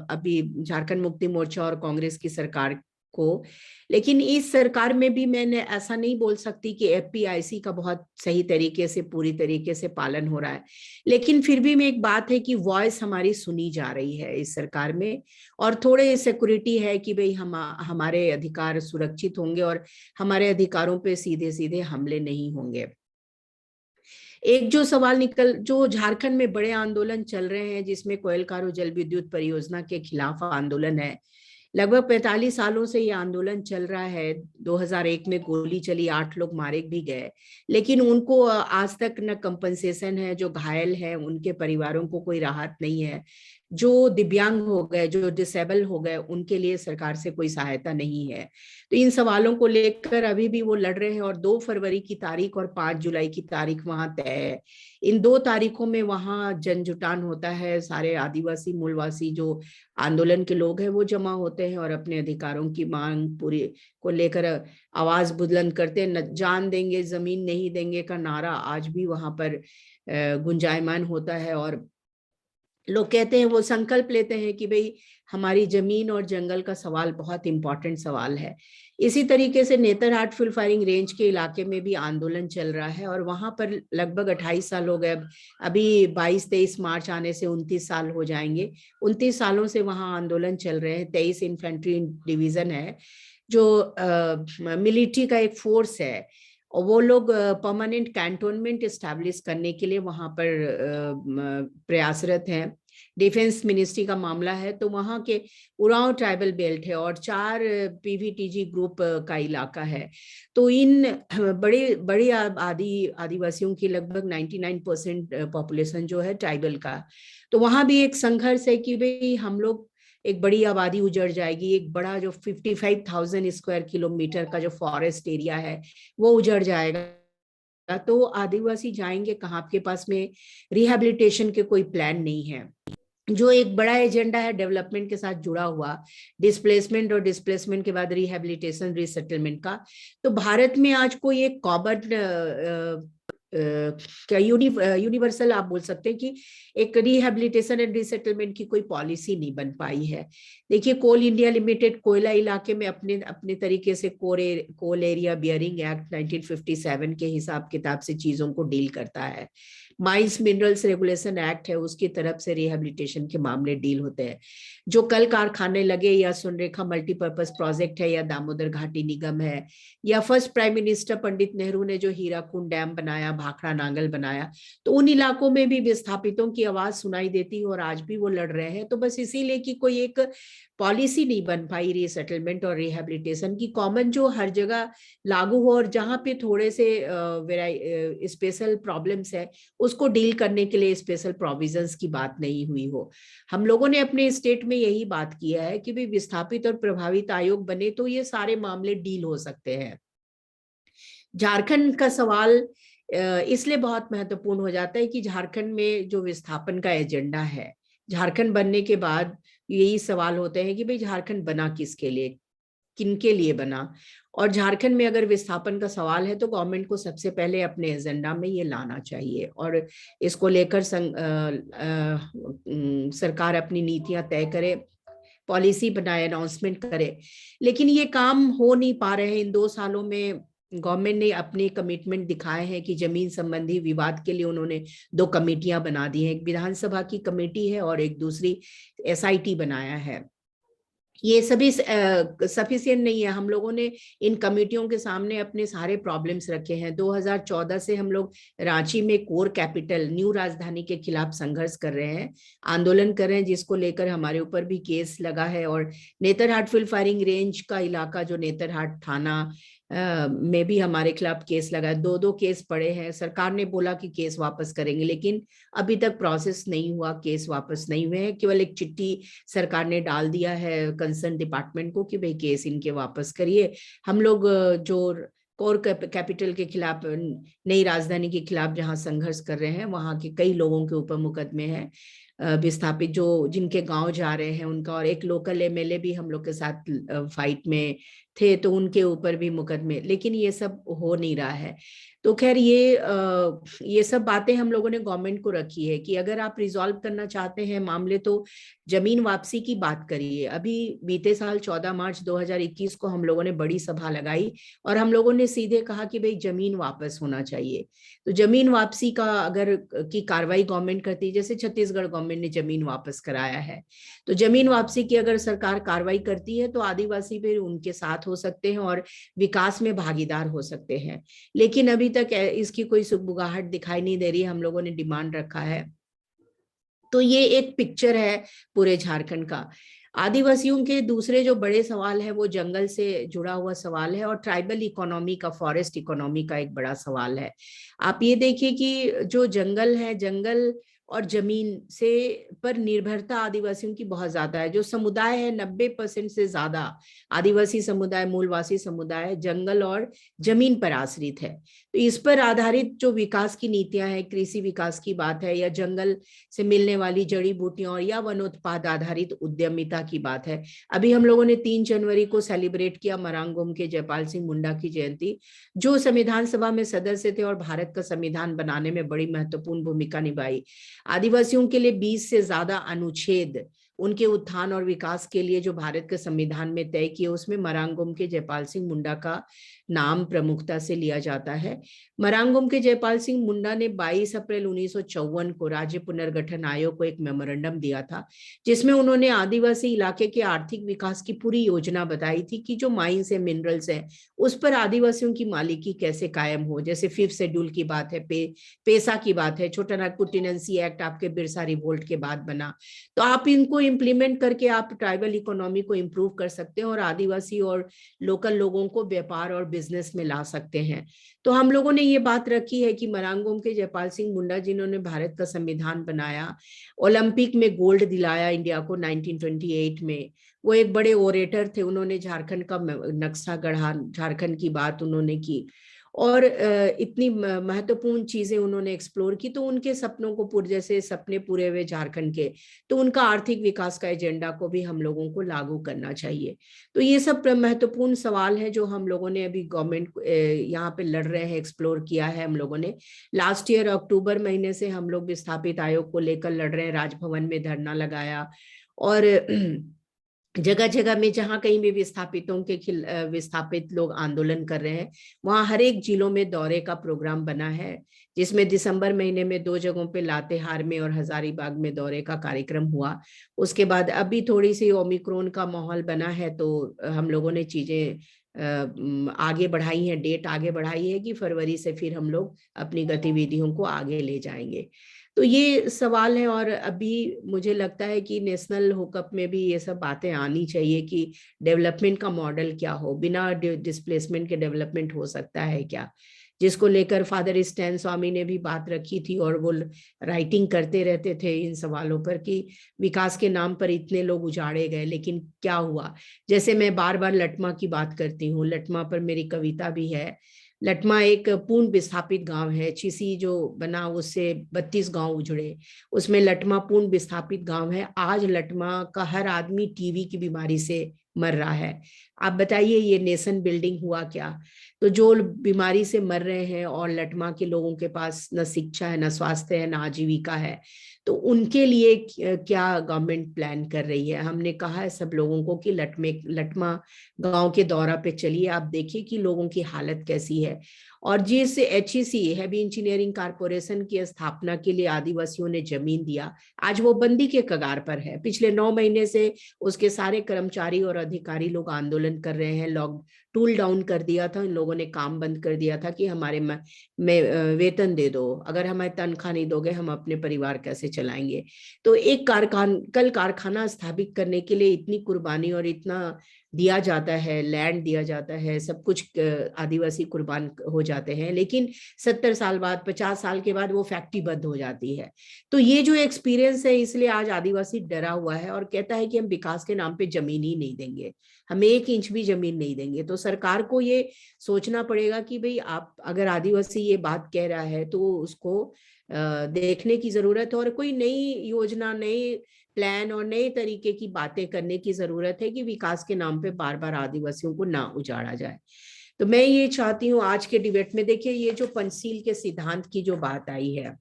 अभी झारखंड मुक्ति मोर्चा और कांग्रेस की सरकार को, लेकिन इस सरकार में भी मैंने ऐसा नहीं बोल सकती कि एफपीआईसी का बहुत सही तरीके से, पूरी तरीके से पालन हो रहा है। लेकिन फिर भी में एक बात है कि वॉइस हमारी सुनी जा रही है इस सरकार में, और थोड़े सिक्योरिटी है कि भाई हमारे अधिकार सुरक्षित होंगे और हमारे अधिकारों पे सीधे सीधे हमले नहीं होंगे। एक जो सवाल जो झारखंड में बड़े आंदोलन चल रहे हैं, जिसमें कोयलकारो जल विद्युत परियोजना के खिलाफ आंदोलन है, लगभग 45 सालों से ये आंदोलन चल रहा है। 2001 में गोली चली, 8 लोग मारे भी गए, लेकिन उनको आज तक न कंपनसेशन है, जो घायल है उनके परिवारों को कोई राहत नहीं है, जो दिव्यांग हो गए, जो डिसेबल हो गए, उनके लिए सरकार से कोई सहायता नहीं है। तो इन सवालों को लेकर अभी भी वो लड़ रहे हैं और 2 फरवरी की तारीख और 5 जुलाई की तारीख वहां तय है। इन 2 तारीखों में वहां जनजुटान होता है, सारे आदिवासी मूलवासी जो आंदोलन के लोग हैं वो जमा होते हैं और अपने अधिकारों की मांग पूरी को लेकर आवाज बुलंद करते हैं। जान देंगे जमीन नहीं देंगे का नारा आज भी वहां पर गुंजायमान होता है और लोग कहते हैं, वो संकल्प लेते हैं कि भाई हमारी जमीन और जंगल का सवाल बहुत इंपॉर्टेंट सवाल है। इसी तरीके से नेतरहाट फुल फायरिंग रेंज के इलाके में भी आंदोलन चल रहा है और वहां पर लगभग 28 साल हो गए। अभी 22-23 मार्च आने से 29 साल हो जाएंगे। 29 सालों से वहां आंदोलन चल रहे हैं। 23 इन्फेंट्री डिवीजन है जो मिलिट्री का एक फोर्स है और वो लोग परमानेंट कैंटोनमेंट एस्टैब्लिश करने के लिए वहां पर प्रयासरत हैं। डिफेंस मिनिस्ट्री का मामला है तो वहां के उरांव ट्राइबल बेल्ट है और 4 पीवीटीजी ग्रुप का इलाका है। तो इन बड़ी आदिवासियों की लगभग 99% पॉपुलेशन जो है ट्राइबल का, तो वहां भी एक संघर्ष है कि भाई हम लोग एक बड़ी आबादी उजड़ जाएगी, एक बड़ा जो 55,000 स्क्वायर किलोमीटर का जो फॉरेस्ट एरिया है वो उजड़ जाएगा। तो आदिवासी जाएंगे कहाँ? आपके पास में रिहैबिलिटेशन के कोई प्लान नहीं है। जो एक बड़ा एजेंडा है डेवलपमेंट के साथ जुड़ा हुआ, डिस्प्लेसमेंट और डिस्प्लेसमेंट के बाद रिहैबिलिटेशन रीसेटलमेंट का, तो भारत में आज कोई एक कॉमन यूनिवर्सल आप बोल सकते हैं कि एक रिहैबिलिटेशन एंड रिसेटलमेंट की कोई पॉलिसी नहीं बन पाई है। देखिए, कोल इंडिया लिमिटेड कोयला इलाके में अपने तरीके से कोल एरिया बियरिंग एक्ट 1957 के हिसाब किताब से चीजों को डील करता है। माइंस मिनरल्स रेगुलेशन एक्ट है, उसकी तरफ से रिहैबिलिटेशन के मामले डील होते हैं। जो कल कारखाने लगे या सुनरेखा मल्टीपर्पज प्रोजेक्ट है या दामोदर घाटी निगम है या first prime minister Pandit Nehru ने जो हीराकुंड डैम बनाया, भाखड़ा नांगल बनाया, तो उन इलाकों में भी विस्थापितों की आवाज सुनाई देती है और आज भी वो लड़ रहे हैं। तो बस इसीलिए कि कोई एक पॉलिसी नहीं बन पाई रीसेटलमेंट और रिहैबिलिटेशन की कॉमन जो हर जगह लागू हो और जहां पे थोड़े से स्पेशल प्रॉब्लम्स है उसको डील करने के लिए स्पेशल प्रोविजंस की बात नहीं हुई हो। हम लोगों ने अपने स्टेट में यही बात किया है कि भी विस्थापित और प्रभावित आयोग बने तो ये सारे मामले डील हो सकते हैं। झारखंड का सवाल इसलिए बहुत महत्वपूर्ण हो जाता है कि झारखंड में जो विस्थापन का एजेंडा है, झारखंड बनने के बाद यही सवाल होते हैं कि भाई झारखंड बना किसके लिए, किनके लिए बना। और झारखंड में अगर विस्थापन का सवाल है तो गवर्नमेंट को सबसे पहले अपने एजेंडा में ये लाना चाहिए और इसको लेकर सरकार अपनी नीतियां तय करे, पॉलिसी बनाए, अनाउंसमेंट करे। लेकिन ये काम हो नहीं पा रहे हैं। इन 2 सालों में गवर्नमेंट ने अपने कमिटमेंट दिखाए हैं कि जमीन संबंधी विवाद के लिए उन्होंने 2 कमेटियां बना दी हैं, एक विधानसभा की कमेटी है और एक दूसरी SIT बनाया है। ये सभी सफिशिएंट नहीं है। हम लोगों ने इन कमेटियों के सामने अपने सारे प्रॉब्लम्स रखे हैं। 2014 से हम लोग रांची में कोर कैपिटल न्यू राजधानी के खिलाफ संघर्ष कर रहे हैं, आंदोलन कर रहे हैं, जिसको लेकर हमारे ऊपर भी केस लगा है। और नेतरहाट फुल फायरिंग रेंज का इलाका जो नेतरहाट थाना में भी हमारे खिलाफ केस लगा है। 2 केस पड़े हैं। सरकार ने बोला कि केस वापस करेंगे, लेकिन अभी तक प्रोसेस नहीं हुआ, केस वापस नहीं हुए हैं। केवल एक चिट्ठी सरकार ने डाल दिया है कंसर्न डिपार्टमेंट को कि भाई केस इनके वापस करिए। हम लोग जो कोर कैपिटल के खिलाफ, नई राजधानी के खिलाफ जहां संघर्ष कर रहे हैं, वहां के कई लोगों के ऊपर मुकदमे हैं, विस्थापित जो जिनके गांव जा रहे हैं उनका, और एक लोकल MLA भी हम लोग के साथ फाइट में थे तो उनके ऊपर भी मुकदमे। लेकिन ये सब हो नहीं रहा है। तो खैर ये सब बातें हम लोगों ने गवर्नमेंट को रखी है कि अगर आप रिजॉल्व करना चाहते हैं मामले तो जमीन वापसी की बात करिए। अभी बीते साल 14 मार्च 2021 को हम लोगों ने बड़ी सभा लगाई और हम लोगों ने सीधे कहा कि भाई जमीन वापस होना चाहिए। तो जमीन वापसी का अगर की कार्रवाई गवर्नमेंट करती है, जैसे छत्तीसगढ़ गवर्नमेंट ने जमीन वापस कराया है, तो जमीन वापसी की अगर सरकार कार्रवाई करती है तो आदिवासी फिर उनके साथ हो सकते हैं और विकास में भागीदार हो सकते हैं। लेकिन अभी तक इसकी कोई सुगबुगाहट दिखाई नहीं दे रही है। हम लोगों ने डिमांड रखा है। तो ये एक पिक्चर है पूरे झारखंड का। आदिवासियों के दूसरे जो बड़े सवाल है वो जंगल से जुड़ा हुआ सवाल है और ट्राइबल इकोनॉमी का, फॉरेस्ट इकोनॉमी का एक बड़ा सवाल है। आप ये देखिए कि जो जंगल है, जंगल और जमीन से पर निर्भरता आदिवासियों की बहुत ज्यादा है। जो समुदाय है 90% से ज्यादा आदिवासी समुदाय, मूलवासी समुदाय जंगल और जमीन पर आश्रित है। तो इस पर आधारित जो विकास की नीतियां हैं, कृषि विकास की बात है या जंगल से मिलने वाली जड़ी बूटियों और या वनोत्पाद आधारित उद्यमिता की बात है। अभी हम लोगों ने 3 जनवरी को सेलिब्रेट किया मरांगोम के जयपाल सिंह मुंडा की जयंती, जो संविधान सभा में सदस्य थे और भारत का संविधान बनाने में बड़ी महत्वपूर्ण भूमिका निभाई। आदिवासियों के लिए 20 से ज्यादा अनुच्छेद उनके उत्थान और विकास के लिए जो भारत के संविधान में तय किए, उसमें मरांगोम के जयपाल सिंह मुंडा का नाम प्रमुखता से लिया जाता है। मरांगोम के जयपाल सिंह मुंडा ने 22 अप्रैल 1954 को राज्य पुनर्गठन आयोग को एक मेमोरेंडम दिया था, जिसमें उन्होंने आदिवासी इलाके के आर्थिक विकास की पूरी योजना बताई थी कि जो माइंस है, मिनरल्स है, उस पर आदिवासियों की मालिकी कैसे कायम हो। जैसे 5th शेड्यूल की बात है, पेसा की बात है, छोटा नागपुर टेनेंसी एक्ट आपके बिरसा रिवोल्ट के बाद बना। तो आप इनको इम्प्लीमेंट करके आप ट्राइबल इकोनॉमी को इम्प्रूव कर सकते हैं और आदिवासी और लोकल लोगों को व्यापार और बिजनेस में ला सकते हैं। तो हम लोगों ने ये बात रखी है कि मरांगोम के जयपाल सिंह मुंडा, जिन्होंने भारत का संविधान बनाया, ओलंपिक में गोल्ड दिलाया इंडिया को 1928 में, वो एक बड़े ओरेटर थे। उन्होंने झारखंड का नक्शा गढ़ा, झारखंड की बात उन्होंने की और इतनी महत्वपूर्ण चीजें उन्होंने एक्सप्लोर की। तो उनके सपनों को जैसे सपने पूरे हुए झारखंड के, तो उनका आर्थिक विकास का एजेंडा को भी हम लोगों को लागू करना चाहिए। तो ये सब महत्वपूर्ण सवाल है जो हम लोगों ने अभी गवर्नमेंट यहाँ पे लड़ रहे हैं, एक्सप्लोर किया है हम लोगों ने। लास्ट ईयर अक्टूबर महीने से हम लोग विस्थापित आयोग को लेकर लड़ रहे हैं, राजभवन में धरना लगाया और जगह जगह में जहां कहीं भी विस्थापित लोग आंदोलन कर रहे हैं, वहां हर एक जिलों में दौरे का प्रोग्राम बना है, जिसमें दिसंबर महीने में 2 जगहों पे लातेहार में और हजारीबाग में दौरे का कार्यक्रम हुआ। उसके बाद अभी थोड़ी सी ओमिक्रॉन का माहौल बना है, तो हम लोगों ने चीजें आगे बढ़ाई हैं, डेट आगे बढ़ाई है कि फरवरी से फिर हम लोग अपनी गतिविधियों को आगे ले जाएंगे। तो ये सवाल है और अभी मुझे लगता है कि नेशनल हुकअप में भी ये सब बातें आनी चाहिए कि डेवलपमेंट का मॉडल क्या हो, बिना डिस्प्लेसमेंट के डेवलपमेंट हो सकता है क्या, जिसको लेकर फादर स्टैन स्वामी ने भी बात रखी थी और वो राइटिंग करते रहते थे इन सवालों पर कि विकास के नाम पर इतने लोग उजाड़े गए, लेकिन क्या हुआ। जैसे मैं बार बार लटमा की बात करती हूँ, लटमा पर मेरी कविता भी है। लटमा एक पूर्ण विस्थापित गांव है, चिसी जो बना उससे 32 गांव उजड़े, उसमें लटमा पूर्ण विस्थापित गांव है। आज लटमा का हर आदमी टीबी की बीमारी से मर रहा है। आप बताइए ये नेशन बिल्डिंग हुआ क्या। तो जो बीमारी से मर रहे हैं और लटमा के लोगों के पास न शिक्षा है, न स्वास्थ्य है, न आजीविका है, तो उनके लिए क्या गवर्नमेंट प्लान कर रही है। हमने कहा है सब लोगों को कि लटमा गांव के दौरा पे चलिए, आप देखिए कि लोगों की हालत कैसी है। और जिस HEC हैवी इंजीनियरिंग कारपोरेशन की स्थापना के लिए आदिवासियों ने जमीन दिया, आज वो बंदी के कगार पर है। पिछले 9 महीने से उसके सारे कर्मचारी और अधिकारी लोग आंदोलन कर रहे हैं। टूल डाउन कर दिया था इन लोगों ने, काम बंद कर दिया था कि हमारे में वेतन दे दो, अगर हमें तनख्वाह नहीं दोगे हम अपने परिवार कैसे चलाएंगे। तो एक कारखाना स्थापित करने के लिए इतनी कुर्बानी और इतना दिया जाता है, लैंड दिया जाता है, सब कुछ आदिवासी कुर्बान हो जाते हैं, लेकिन 70 साल बाद, 50 साल के बाद वो फैक्ट्री बंद हो जाती है। तो ये जो एक्सपीरियंस है, इसलिए आज आदिवासी डरा हुआ है और कहता है कि हम विकास के नाम पे जमीन ही नहीं देंगे, हमें 1 इंच भी जमीन नहीं देंगे। तो सरकार को ये सोचना पड़ेगा कि भाई आप अगर आदिवासी ये बात कह रहा है तो उसको देखने की जरूरत है और कोई नई योजना, नई प्लान और नए तरीके की बातें करने की जरूरत है कि विकास के नाम पे बार बार आदिवासियों को ना उजाड़ा जाए। तो मैं ये चाहती हूँ आज के डिबेट में, देखिए ये जो पंचशील के सिद्धांत की जो बात आई है,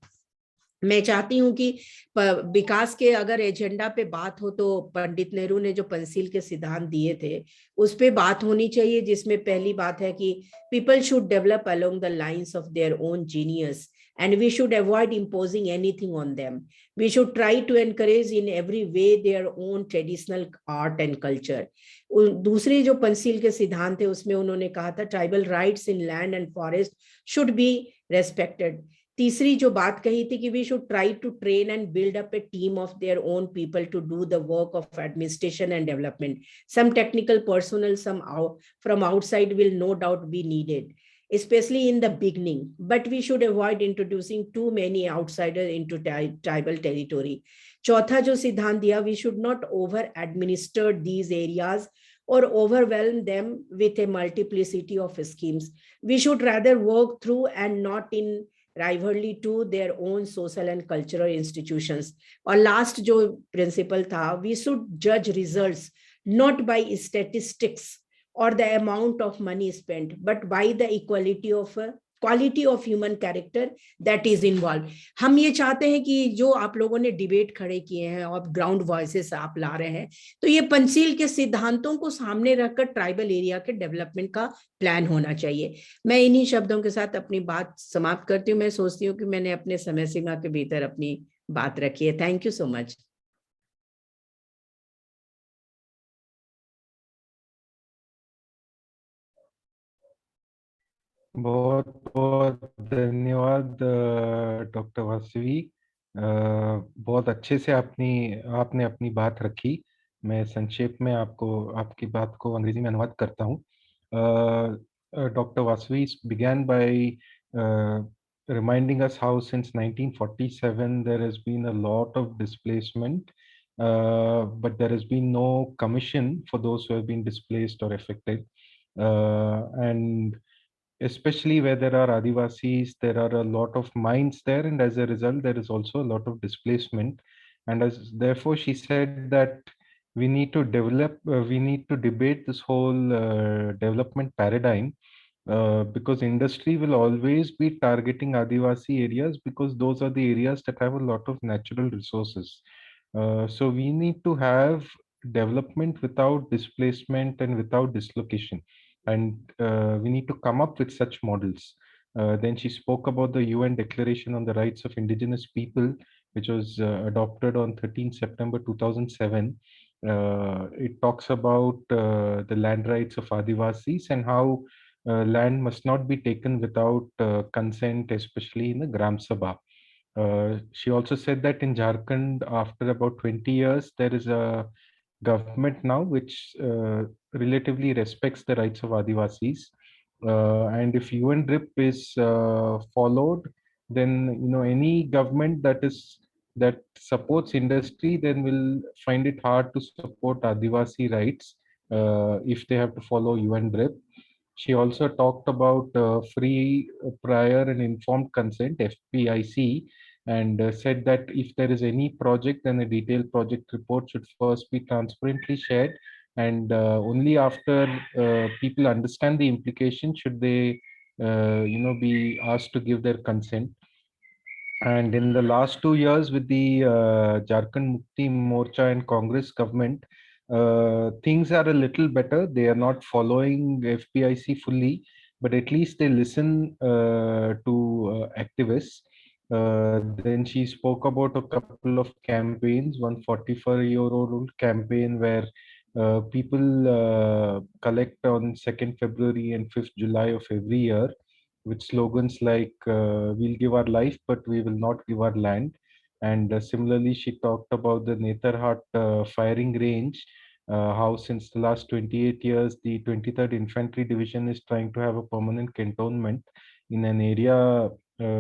मैं चाहती हूं कि विकास के अगर एजेंडा पे बात हो तो पंडित नेहरू ने जो पंचशील के सिद्धांत दिए थे उस पे बात होनी चाहिए, जिसमें पहली बात है कि people should develop along the lines of their own genius and we should avoid imposing anything on them. We should try to encourage in every way their own traditional art and culture. दूसरे जो पंचशील के सिद्धांत है उसमें उन्होंने कहा था tribal rights in land and forest should be respected. तीसरी जो बात कही थी कि we should try to train and build up a team of their own people to do the work of administration and development. Some technical personnel, from outside will no doubt be needed. especially in the beginning, but we should avoid introducing too many outsiders into tribal territory. चौथा जो सिद्धांत दिया, we should not over administer these areas or overwhelm them with a multiplicity of schemes. We should rather work through and not in rivalry to their own social and cultural institutions. और last जो principle था, we should judge results not by statistics or the amount of money spent, but by the quality of human character that is involved. हम ये चाहते हैं कि जो आप लोगों ने डिबेट खड़े किए हैं और ग्राउंड वॉइसेस आप ला रहे हैं, तो ये पंचशील के सिद्धांतों को सामने रखकर ट्राइबल एरिया के डेवलपमेंट का प्लान होना चाहिए. मैं इन्हीं शब्दों के साथ अपनी बात समाप्त करती हूँ. मैं सोचती हूँ कि मैंने अपने समय सीमा के भीतर अपनी बात रखी है. Thank you so much. बहुत बहुत धन्यवाद डॉक्टर वासवी. बहुत अच्छे से आपने अपनी बात रखी. मैं संक्षेप में आपकी बात को अंग्रेजी में अनुवाद करता हूँ. Doctor Vasavi began by reminding us how since 1947 there has been a lot of displacement, but there has been no commission for those who have been displaced or affected, and especially where there are Adivasis, there are a lot of mines there, and as a result, there is also a lot of displacement. And therefore, she said that we need to debate this whole development paradigm, because industry will always be targeting Adivasi areas because those are the areas that have a lot of natural resources. So we need to have development without displacement and without dislocation. And we need to come up with such models. Then she spoke about the UN Declaration on the Rights of Indigenous People, which was adopted on 13 September 2007. It talks about the land rights of Adivasis and how land must not be taken without consent, especially in the Gram Sabha. She also said that in Jharkhand, after about 20 years, there is a government now which relatively respects the rights of Adivasis, and if UN RIP is followed, then any government that supports industry then will find it hard to support Adivasi rights if they have to follow UN RIP. She also talked about free, prior and informed consent, FPIC, and said that if there is any project, then a detailed project report should first be transparently shared, and only after people understand the implication should they be asked to give their consent. And in the last 2 years with the Jharkhand Mukti Morcha and Congress government, things are a little better. They are not following FPIC fully, but at least they listen to activists. Then she spoke about a couple of campaigns, one 44-year-old campaign where people collect on 2nd February and 5th July of every year with slogans like we'll give our life, but we will not give our land. And similarly, she talked about the Netherhat firing range, how since the last 28 years, the 23rd Infantry Division is trying to have a permanent cantonment in an area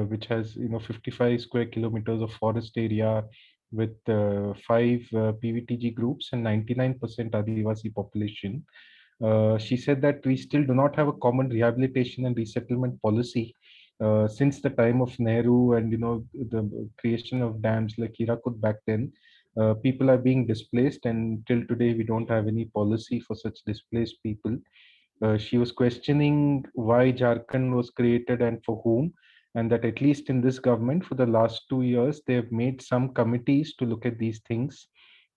which has 55 square kilometers of forest area with 5 PVTG groups and 99% Adivasi population. She said that we still do not have a common rehabilitation and resettlement policy since the time of Nehru and the creation of dams like Hirakud back then. People are being displaced, and till today we don't have any policy for such displaced people. She was questioning why Jharkhand was created and for whom, and that at least in this government for the last 2 years they have made some committees to look at these things.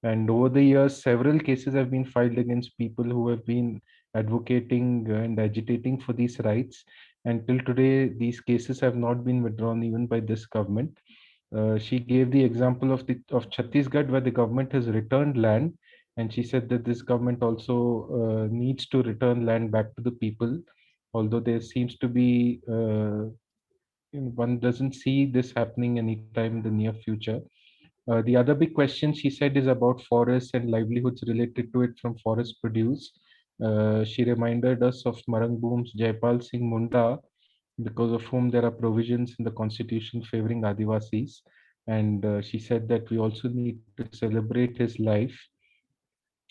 And over the years, several cases have been filed against people who have been advocating and agitating for these rights. And till today, these cases have not been withdrawn even by this government. She gave the example of Chhattisgarh, where the government has returned land, and she said that this government also needs to return land back to the people. Although there seems to be one doesn't see this happening anytime in the near future. The other big question she said is about forests and livelihoods related to it from forest produce. She reminded us of Marangboom's Jaipal Singh Munda, because of whom there are provisions in the constitution favoring Adivasis. And she said that we also need to celebrate his life.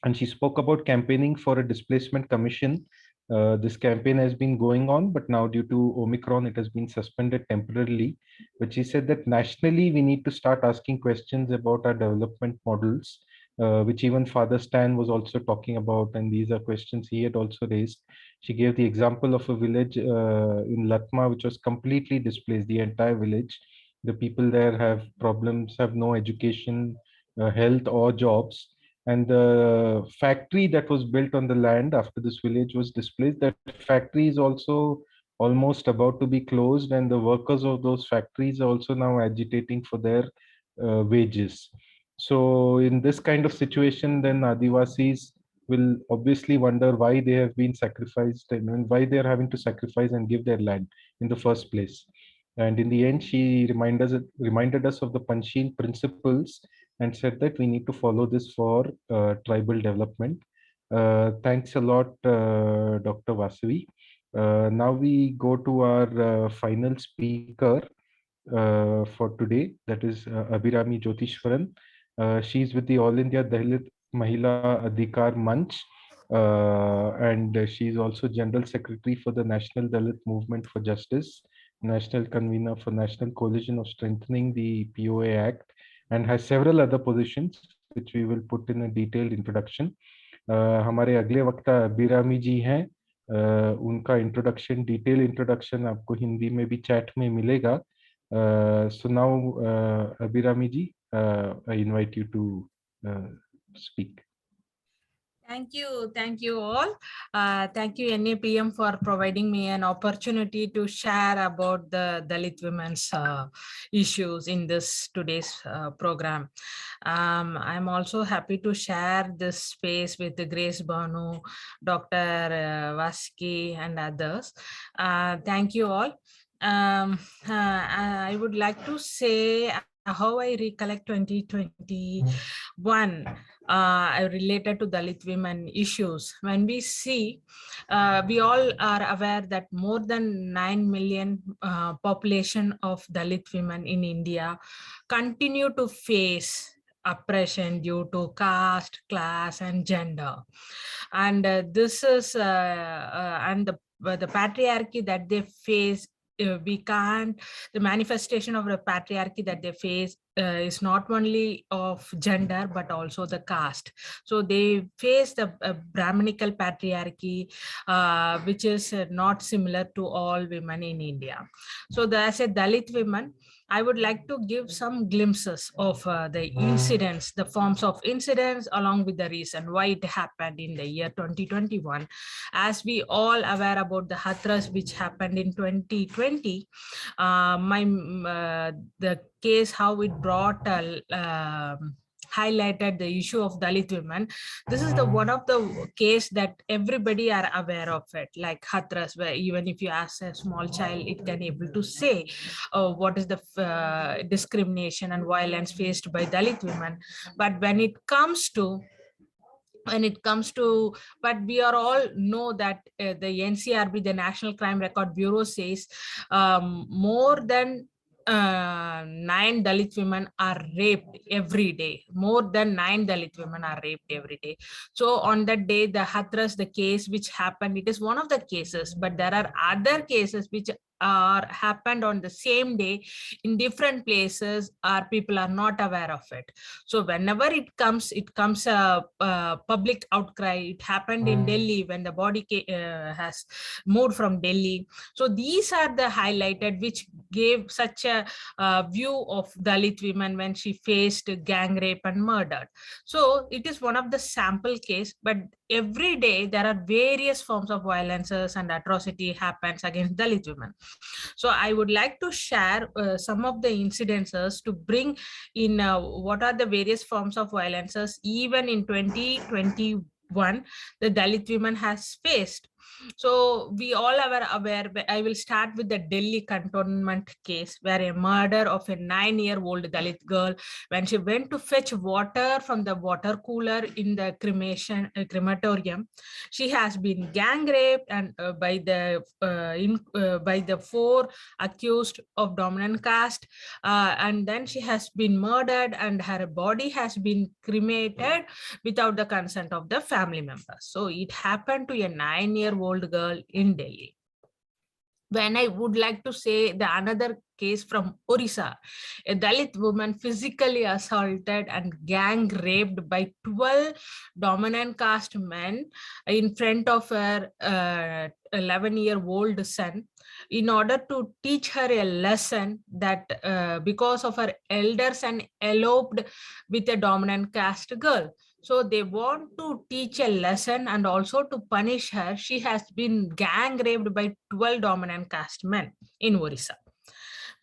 And she spoke about campaigning for a displacement commission. This campaign has been going on, but now due to Omicron, it has been suspended temporarily. But she said that nationally, we need to start asking questions about our development models, which even Father Stan was also talking about. And these are questions he had also raised. She gave the example of a village in Latma, which was completely displaced, the entire village. The people there have problems, have no education, health, or jobs. And the factory that was built on the land after this village was displaced, that factory is also almost about to be closed, and the workers of those factories are also now agitating for their wages. So in this kind of situation, then Adivasis will obviously wonder why they have been sacrificed and why they are having to sacrifice and give their land in the first place. And in the end, she reminded us of the Panchsheel principles and said that we need to follow this for tribal development. Thanks a lot, Dr. Vasavi. Now we go to our final speaker for today, that is Abhirami Jyotishwaran. She's with the All India Dalit Mahila Adhikar Manch, and she's also General Secretary for the National Dalit Movement for Justice, National Convener for National Coalition of Strengthening the POA Act, and has several other positions which we will put in a detailed introduction. हमारे अगले वक्ता अभिरामी जी हैं. उनका introduction, detail introduction आपको हिंदी में भी chat में मिलेगा. So now, Abhirami ji, I invite you to speak. Thank you all. Thank you NAPM for providing me an opportunity to share about the Dalit women's issues in this today's program. I'm also happy to share this space with the Grace Banu, Dr. Vaski and others. Thank you all. I would like to say how I recollect 2021 related to Dalit women issues. When we see, we all are aware that more than 9 million population of Dalit women in India continue to face oppression due to caste, class, and gender. And this is, and the patriarchy that they face, the manifestation of the patriarchy that they face is not only of gender but also the caste. So they face the Brahminical patriarchy, which is not similar to all women in India. So as a Dalit woman, I would like to give some glimpses of the incidents, the forms of incidents, along with the reason why it happened in the year 2021. As we all aware about the Hathras which happened in 2020, the case how it brought highlighted the issue of Dalit women. This is the one of the case that everybody are aware of it, like Hathras, where even if you ask a small child, it can able to say what is the discrimination and violence faced by Dalit women. But when it comes to, but we are all know that the NCRB, the National Crime Record Bureau, says more than 9 Dalit women are raped every day. More than 9 Dalit women are raped every day. So on that day, the Hathras, the case which happened, it is one of the cases, but there are other cases which are happened on the same day in different places, or people are not aware of it. So whenever it comes a public outcry. It happened in Delhi when the body has moved from Delhi. So these are the highlighted which gave such a view of Dalit women when she faced gang rape and murder. So it is one of the sample case, but every day there are various forms of violences and atrocity happens against Dalit women. So I would like to share some of the incidences to bring in what are the various forms of violences even in 2021 the Dalit women has faced. So we all are aware. I will start with the Delhi cantonment case, where a murder of a 9-year-old Dalit girl when she went to fetch water from the water cooler in the crematorium. She has been gang raped and by the 4 accused of dominant caste, and then she has been murdered and her body has been cremated without the consent of the family members. So it happened to a 9-year-old girl in Delhi. When I would like to say the another case from Odisha, a Dalit woman physically assaulted and gang raped by 12 dominant caste men in front of her 11-year-old son, in order to teach her a lesson that because of her elder son eloped with a dominant caste girl. So they want to teach a lesson and also to punish her. She has been gang raped by 12 dominant caste men in Odisha.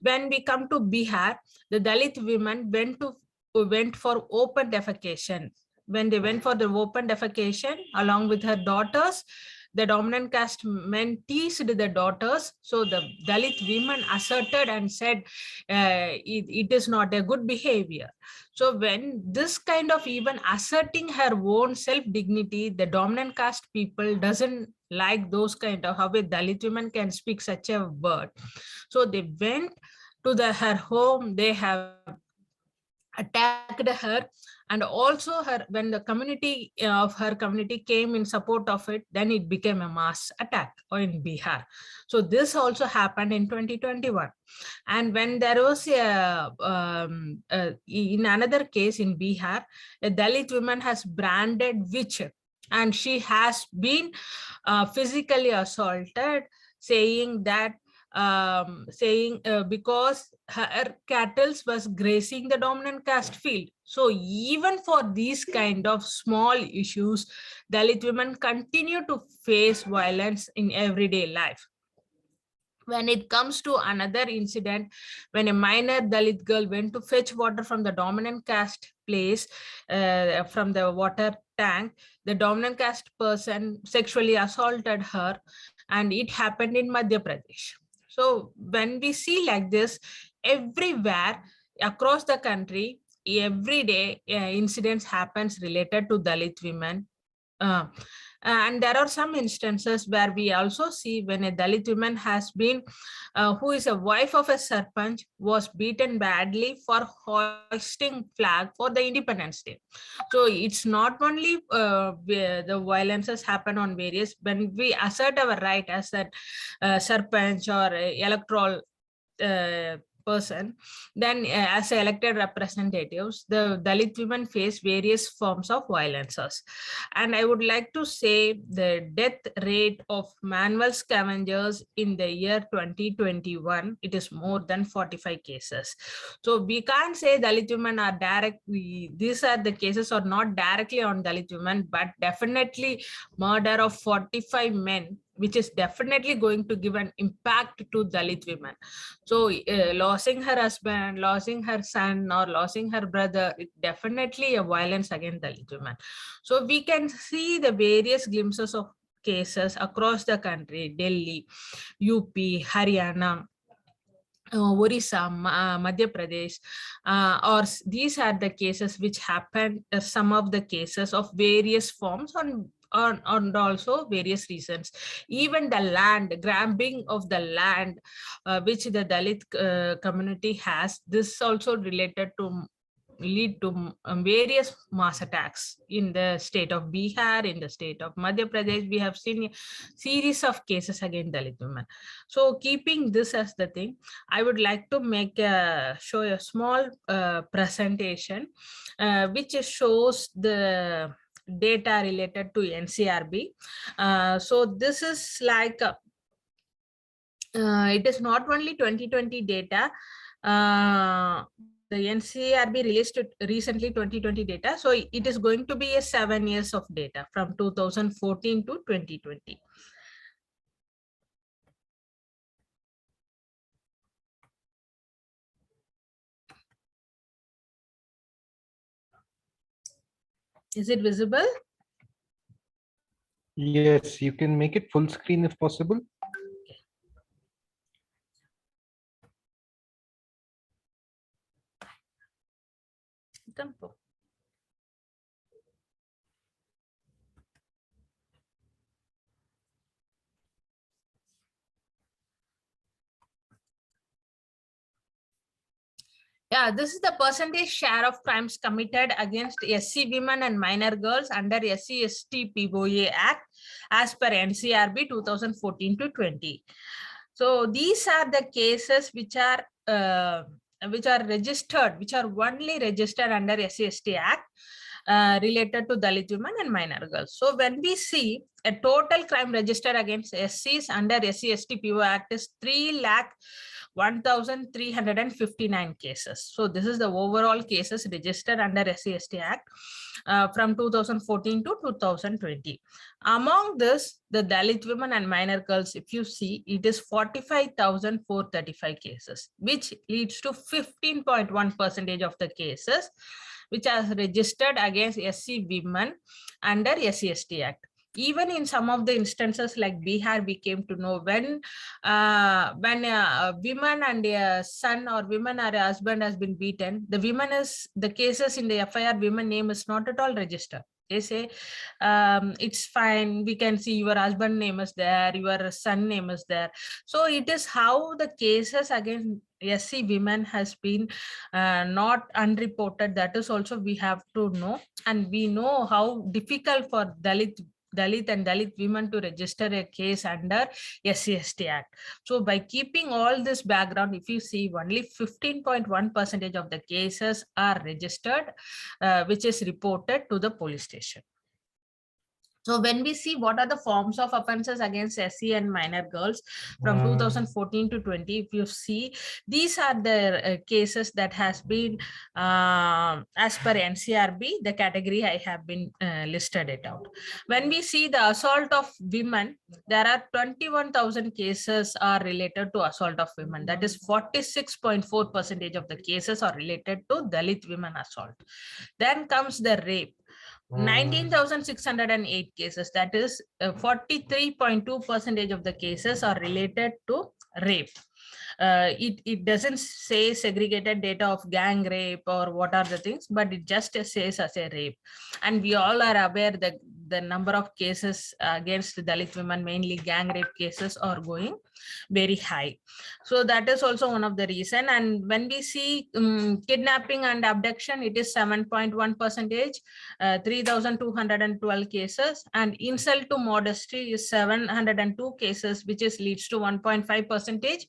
When we come to Bihar, the Dalit women went for open defecation. When they went for the open defecation along with her daughters, the dominant caste men teased the daughters. So the Dalit women asserted and said it is not a good behavior. So when this kind of even asserting her own self-dignity, the dominant caste people doesn't like those kind of how a Dalit woman can speak such a word. So they went to her home, they have attacked her, and also her, when the community of her community came in support of it, then it became a mass attack in Bihar. So this also happened in 2021. And when there was in another case in Bihar, a Dalit woman has branded witch and she has been physically assaulted, saying that because her cattle was grazing the dominant caste field. So even for these kind of small issues, Dalit women continue to face violence in everyday life. When it comes to another incident, when a minor Dalit girl went to fetch water from the dominant caste place, from the water tank, the dominant caste person sexually assaulted her, and it happened in Madhya Pradesh. So when we see like this, everywhere across the country, every day incidents happens related to Dalit women. And there are some instances where we also see when a Dalit woman has been, who is a wife of a sarpanch, was beaten badly for hoisting flag for the Independence Day. So it's not only the violences happen on various, when we assert our right as a sarpanch or electoral person, then as elected representatives, the Dalit women face various forms of violences. And I would like to say the death rate of manual scavengers in the year 2021, it is more than 45 cases. So we can't say Dalit women are directly, these are the cases are not directly on Dalit women, but definitely murder of 45 men, which is definitely going to give an impact to Dalit women. So losing her husband, losing her son, or losing her brother, it definitely a violence against Dalit women. So we can see the various glimpses of cases across the country, Delhi, UP, Haryana, Odisha, Madhya Pradesh, or these are the cases which happened, some of the cases of various forms on also various reasons. Even the land, grabbing of the land, which the Dalit community has, this also related to lead to various mass attacks in the state of Bihar, in the state of Madhya Pradesh. We have seen a series of cases against Dalit women. So keeping this as the thing, I would like to show a small presentation which shows the data related to NCRB. So this is like it is not only 2020 data. The NCRB released recently 2020 data. So it is going to be a 7 years of data from 2014 to 2020. Is it visible? Yes, you can make it full screen if possible. Tempo. Yeah, this is the percentage share of crimes committed against SC women and minor girls under SC/ST POA Act as per NCRB 2014 to 20. So these are the cases which are registered, which are only registered under SC/ST Act related to Dalit women and minor girls. So when we see a total crime registered against SCs under SC/ST POA Act is 3,01,359 cases. So this is the overall cases registered under SC/ST Act from 2014 to 2020. Among this, the Dalit women and minor girls, if you see, it is 45,435 cases, which leads to 15.1% of the cases which are registered against SC women under SC/ST Act. Even in some of the instances like Bihar, we came to know when women and a son or women or a husband has been beaten, the cases in the FIR women name is not at all registered. They say it's fine, we can see your husband name is there, your son name is there. So it is how the cases against SC women has been not unreported. That is also we have to know, and we know how difficult for Dalit and Dalit women to register a case under SC/ST Act. So by keeping all this background, if you see, only 15.1% of the cases are registered, which is reported to the police station. So when we see what are the forms of offenses against SC and minor girls from 2014 to 20, if you see, these are the cases that has been as per NCRB, the category I have been listed it out. When we see the assault of women, there are 21,000 cases are related to assault of women. That is 46.4% of the cases are related to Dalit women assault. Then comes the rape. 19,608 cases, that is 43.2% of the cases are related to rape. It doesn't say segregated data of gang rape or what are the things, but it just says as a rape. And we all are aware that the number of cases against Dalit women, mainly gang rape cases, are going very high. So that is also one of the reason. And when we see kidnapping and abduction, it is 7.1%, 3,212 cases, and insult to modesty is 702 cases, which is leads to 1.5%.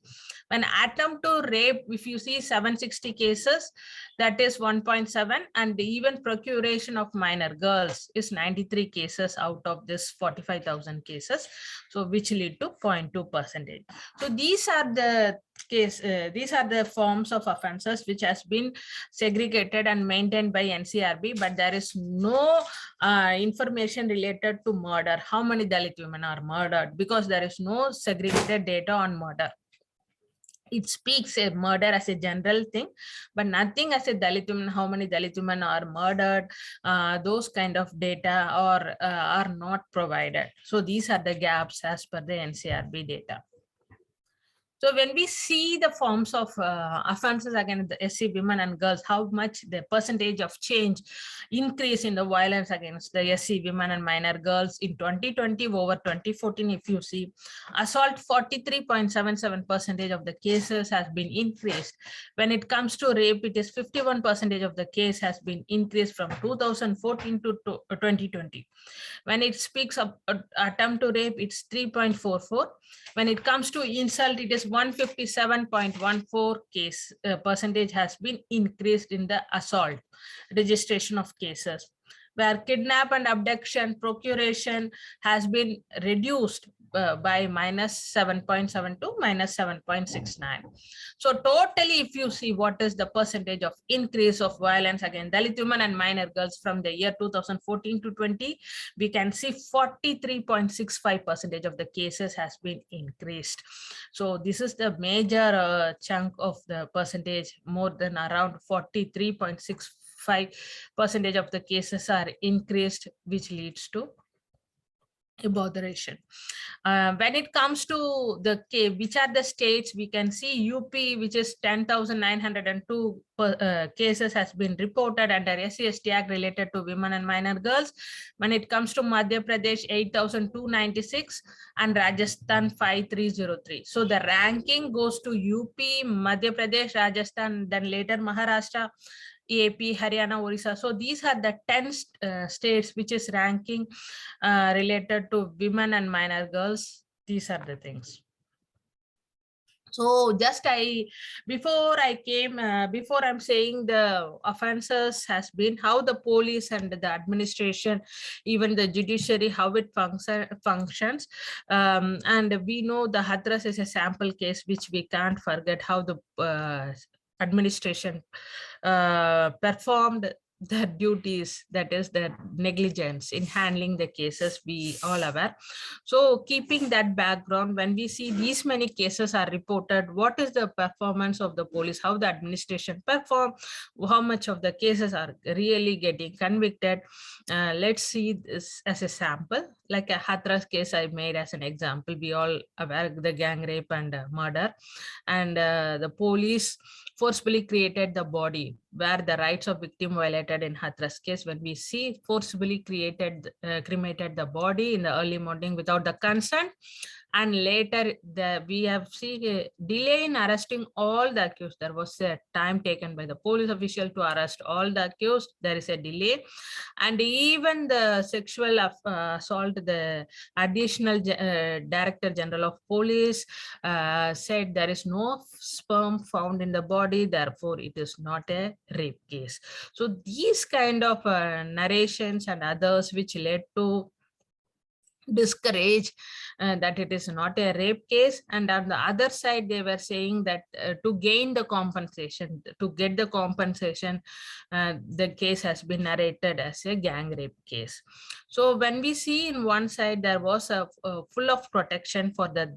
When attempt to rape, if you see 760 cases, that is 1.7, and even procuration of minor girls is 93 cases out of this 45,000 cases, so which lead to 0.2%. So these are the forms of offenses which has been segregated and maintained by NCRB, but there is no information related to murder, how many Dalit women are murdered, because there is no segregated data on murder. It speaks a murder as a general thing, but nothing as a Dalit women, how many Dalit women are murdered, those kind of data are not provided. So these are the gaps as per the NCRB data. So when we see the forms of offenses against the SC women and girls, how much the percentage of change increase in the violence against the SC women and minor girls in 2020 over 2014, if you see, assault 43.77% of the cases has been increased. When it comes to rape, it is 51% of the case has been increased from 2014 to 2020. When it speaks of attempt to rape, it's 3.44. When it comes to insult, it is 157.14 percentage has been increased in the assault registration of cases, where kidnap and abduction procuration has been reduced by -7.72, -7.69. So totally, if you see what is the percentage of increase of violence against Dalit women and minor girls from the year 2014 to 20, we can see 43.65% of the cases has been increased. So this is the major chunk of the percentage, more than around 43.65% of the cases are increased, which leads to abomination. When it comes to the which are the states, we can see UP, which is 10,902 cases has been reported under SC/ST Act related to women and minor girls. When it comes to Madhya Pradesh, 8,296 and Rajasthan 5,303. So the ranking goes to UP, Madhya Pradesh, Rajasthan, then later Maharashtra, AP, Haryana, Odisha. So these are the 10 states which is ranking related to women and minor girls. These are the things. So just before I'm saying the offenses has been how the police and the administration, even the judiciary, how it functions. And we know the Hathras is a sample case, which we can't forget how the administration performed their duties, that is the negligence in handling the cases, we all aware. So keeping that background, when we see these many cases are reported, what is the performance of the police, how the administration perform, how much of the cases are really getting convicted. Let's see this as a sample, like a Hathras case I made as an example. We all aware the gang rape and murder, and the police forcibly created the body where the rights of victim violated in Hathras case. When we see forcibly cremated the body in the early morning without the consent, and later we have seen a delay in arresting all the accused. There was a time taken by the police official to arrest all the accused. There is a delay, and even the sexual assault, the additional Director General of Police said there is no sperm found in the body, therefore it is not a rape case. So these kind of narrations and others which led to discourage that it is not a rape case, and on the other side they were saying that to gain the compensation, to get the compensation, the case has been narrated as a gang rape case. So when we see in one side there was a full of protection for the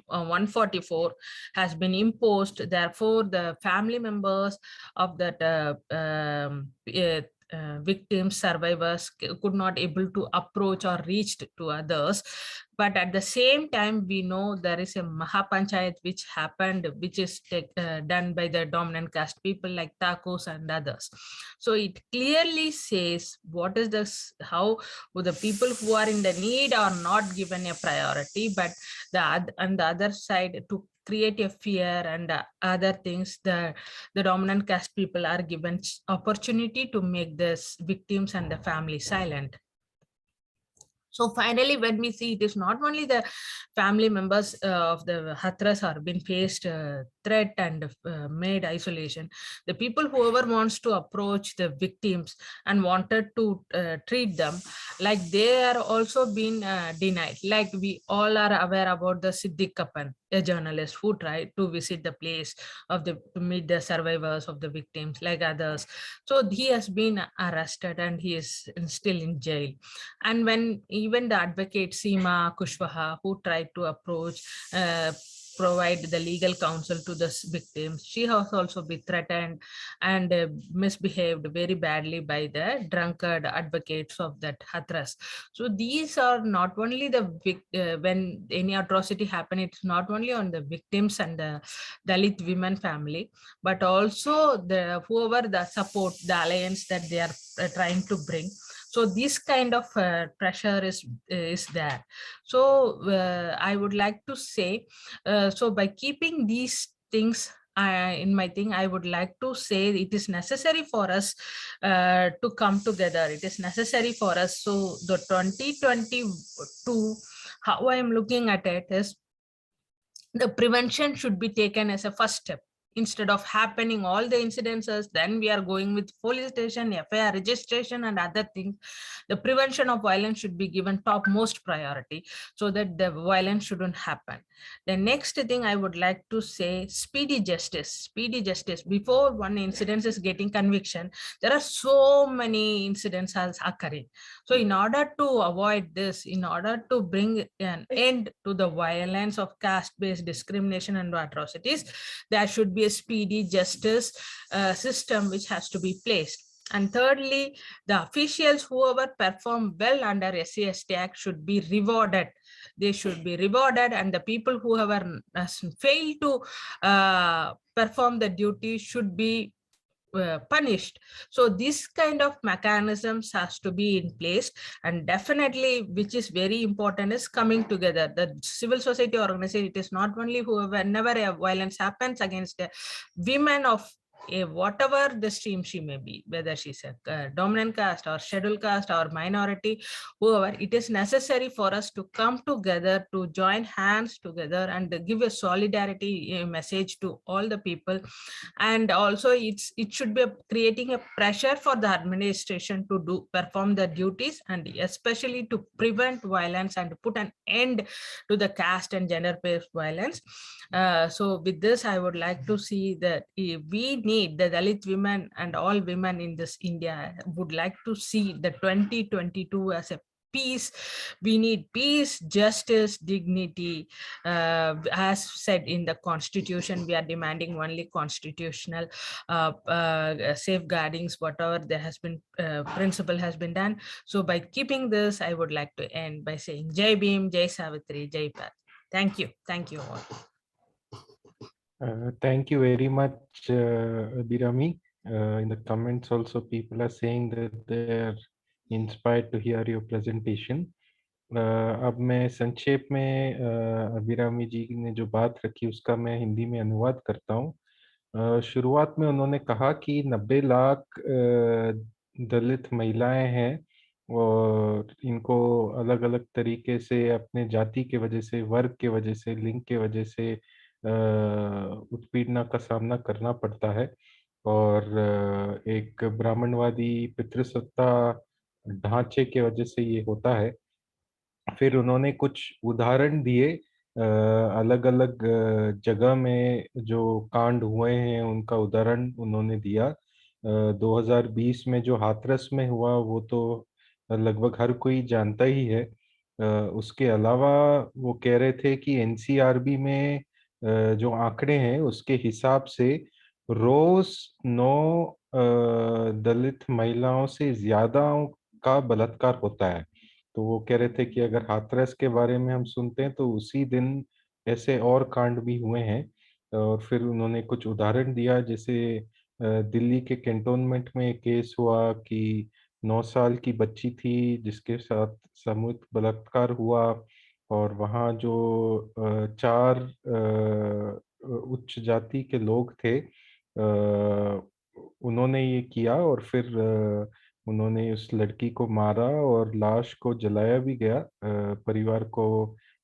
144 has been imposed, therefore the family members of that victims, survivors could not able to approach or reach to others. But at the same time, we know there is a Mahapanchayat which happened, which is done by the dominant caste people like Thakurs and others. So it clearly says what is this, how the people who are in the need are not given a priority, but on the other side, to create a fear and other things, the dominant caste people are given opportunity to make this victims and the family silent. So finally, when we see, it is not only the family members of the Hathras are being faced threat and made isolation. The people, whoever wants to approach the victims and wanted to treat them, like they are also being denied. Like we all are aware about the Siddiq Kapan, a journalist who tried to visit the place of to meet the survivors of the victims, like others. So he has been arrested and he is still in jail. And when even the advocate Seema Kushwaha, who tried to approach, provide the legal counsel to the victims, she has also been threatened and misbehaved very badly by the drunkard advocates of that Hathras. So these are not only the when any atrocity happen, it's not only on the victims and the Dalit women family, but also the whoever the support, the alliance that they are trying to bring. So this kind of pressure is there. So I would like to say, so by keeping these things in my thing, I would like to say it is necessary for us to come together. It is necessary for us. So the 2022, how I am looking at it is, the prevention should be taken as a first step. Instead of happening all the incidences, then we are going with police station, FIR registration and other things. The prevention of violence should be given topmost priority so that the violence shouldn't happen. The next thing I would like to say, speedy justice. Speedy justice. Before one incident is getting conviction, there are so many incidents as occurring. So in order to avoid this, in order to bring an end to the violence of caste-based discrimination and atrocities, there should be a speedy justice system which has to be placed. And thirdly, the officials, whoever perform well under SC/ST Act, should be rewarded. They should be rewarded, and the people who have failed to perform the duty should be punished. So this kind of mechanisms has to be in place, and definitely, which is very important, is coming together. The civil society organization, it is not only whenever a violence happens against women of whatever the stream she may be, whether she's a dominant caste or scheduled caste or minority, whoever, it is necessary for us to come together, to join hands together and give a solidarity message to all the people. And also it should be creating a pressure for the administration to perform the duties, and especially to prevent violence and put an end to the caste and gender-based violence. So with this, I would like to see that we need the Dalit women, and all women in this India would like to see the 2022 as a peace. We need peace, justice, dignity. As said in the constitution, we are demanding only constitutional safeguardings, whatever there has been principle has been done. So by keeping this, I would like to end by saying Jai Bhim, Jai Savitri, Jai Bharat. Thank you. Thank you all. Thank you very much, Abhirami. In the comments also, people are saying that they are inspired to hear your presentation. अब मैं संक्षेप में अभिरामी जी ने जो बात रखी उसका मैं हिंदी में अनुवाद करता हूँ। शुरुआत में उन्होंने कहा कि 90 लाख दलित महिलाएं हैं और इनको अलग अलग तरीके से अपने जाति के वजह से, वर्ग के वजह से, लिंग के वजह से उत्पीड़ना का सामना करना पड़ता है और एक ब्राह्मणवादी पितृसत्ता ढांचे के वजह से ये होता है। फिर उन्होंने कुछ उदाहरण दिए अलग अलग जगह में जो कांड हुए हैं उनका उदाहरण उन्होंने दिया। 2020 में जो हाथरस में हुआ वो तो लगभग हर कोई जानता ही है। उसके अलावा वो कह रहे थे कि एनसीआरबी में जो आंकड़े हैं उसके हिसाब से रोज 9 दलित महिलाओं से ज्यादा का बलात्कार होता है। तो वो कह रहे थे कि अगर हाथरस के बारे में हम सुनते हैं तो उसी दिन ऐसे और कांड भी हुए हैं। और फिर उन्होंने कुछ उदाहरण दिया, जैसे दिल्ली के कैंटोनमेंट में एक केस हुआ कि 9 साल की बच्ची थी जिसके साथ सामूहिक बलात्कार हुआ और वहाँ जो 4 उच्च जाति के लोग थे उन्होंने ये किया और फिर उन्होंने उस लड़की को मारा और लाश को जलाया भी गया परिवार को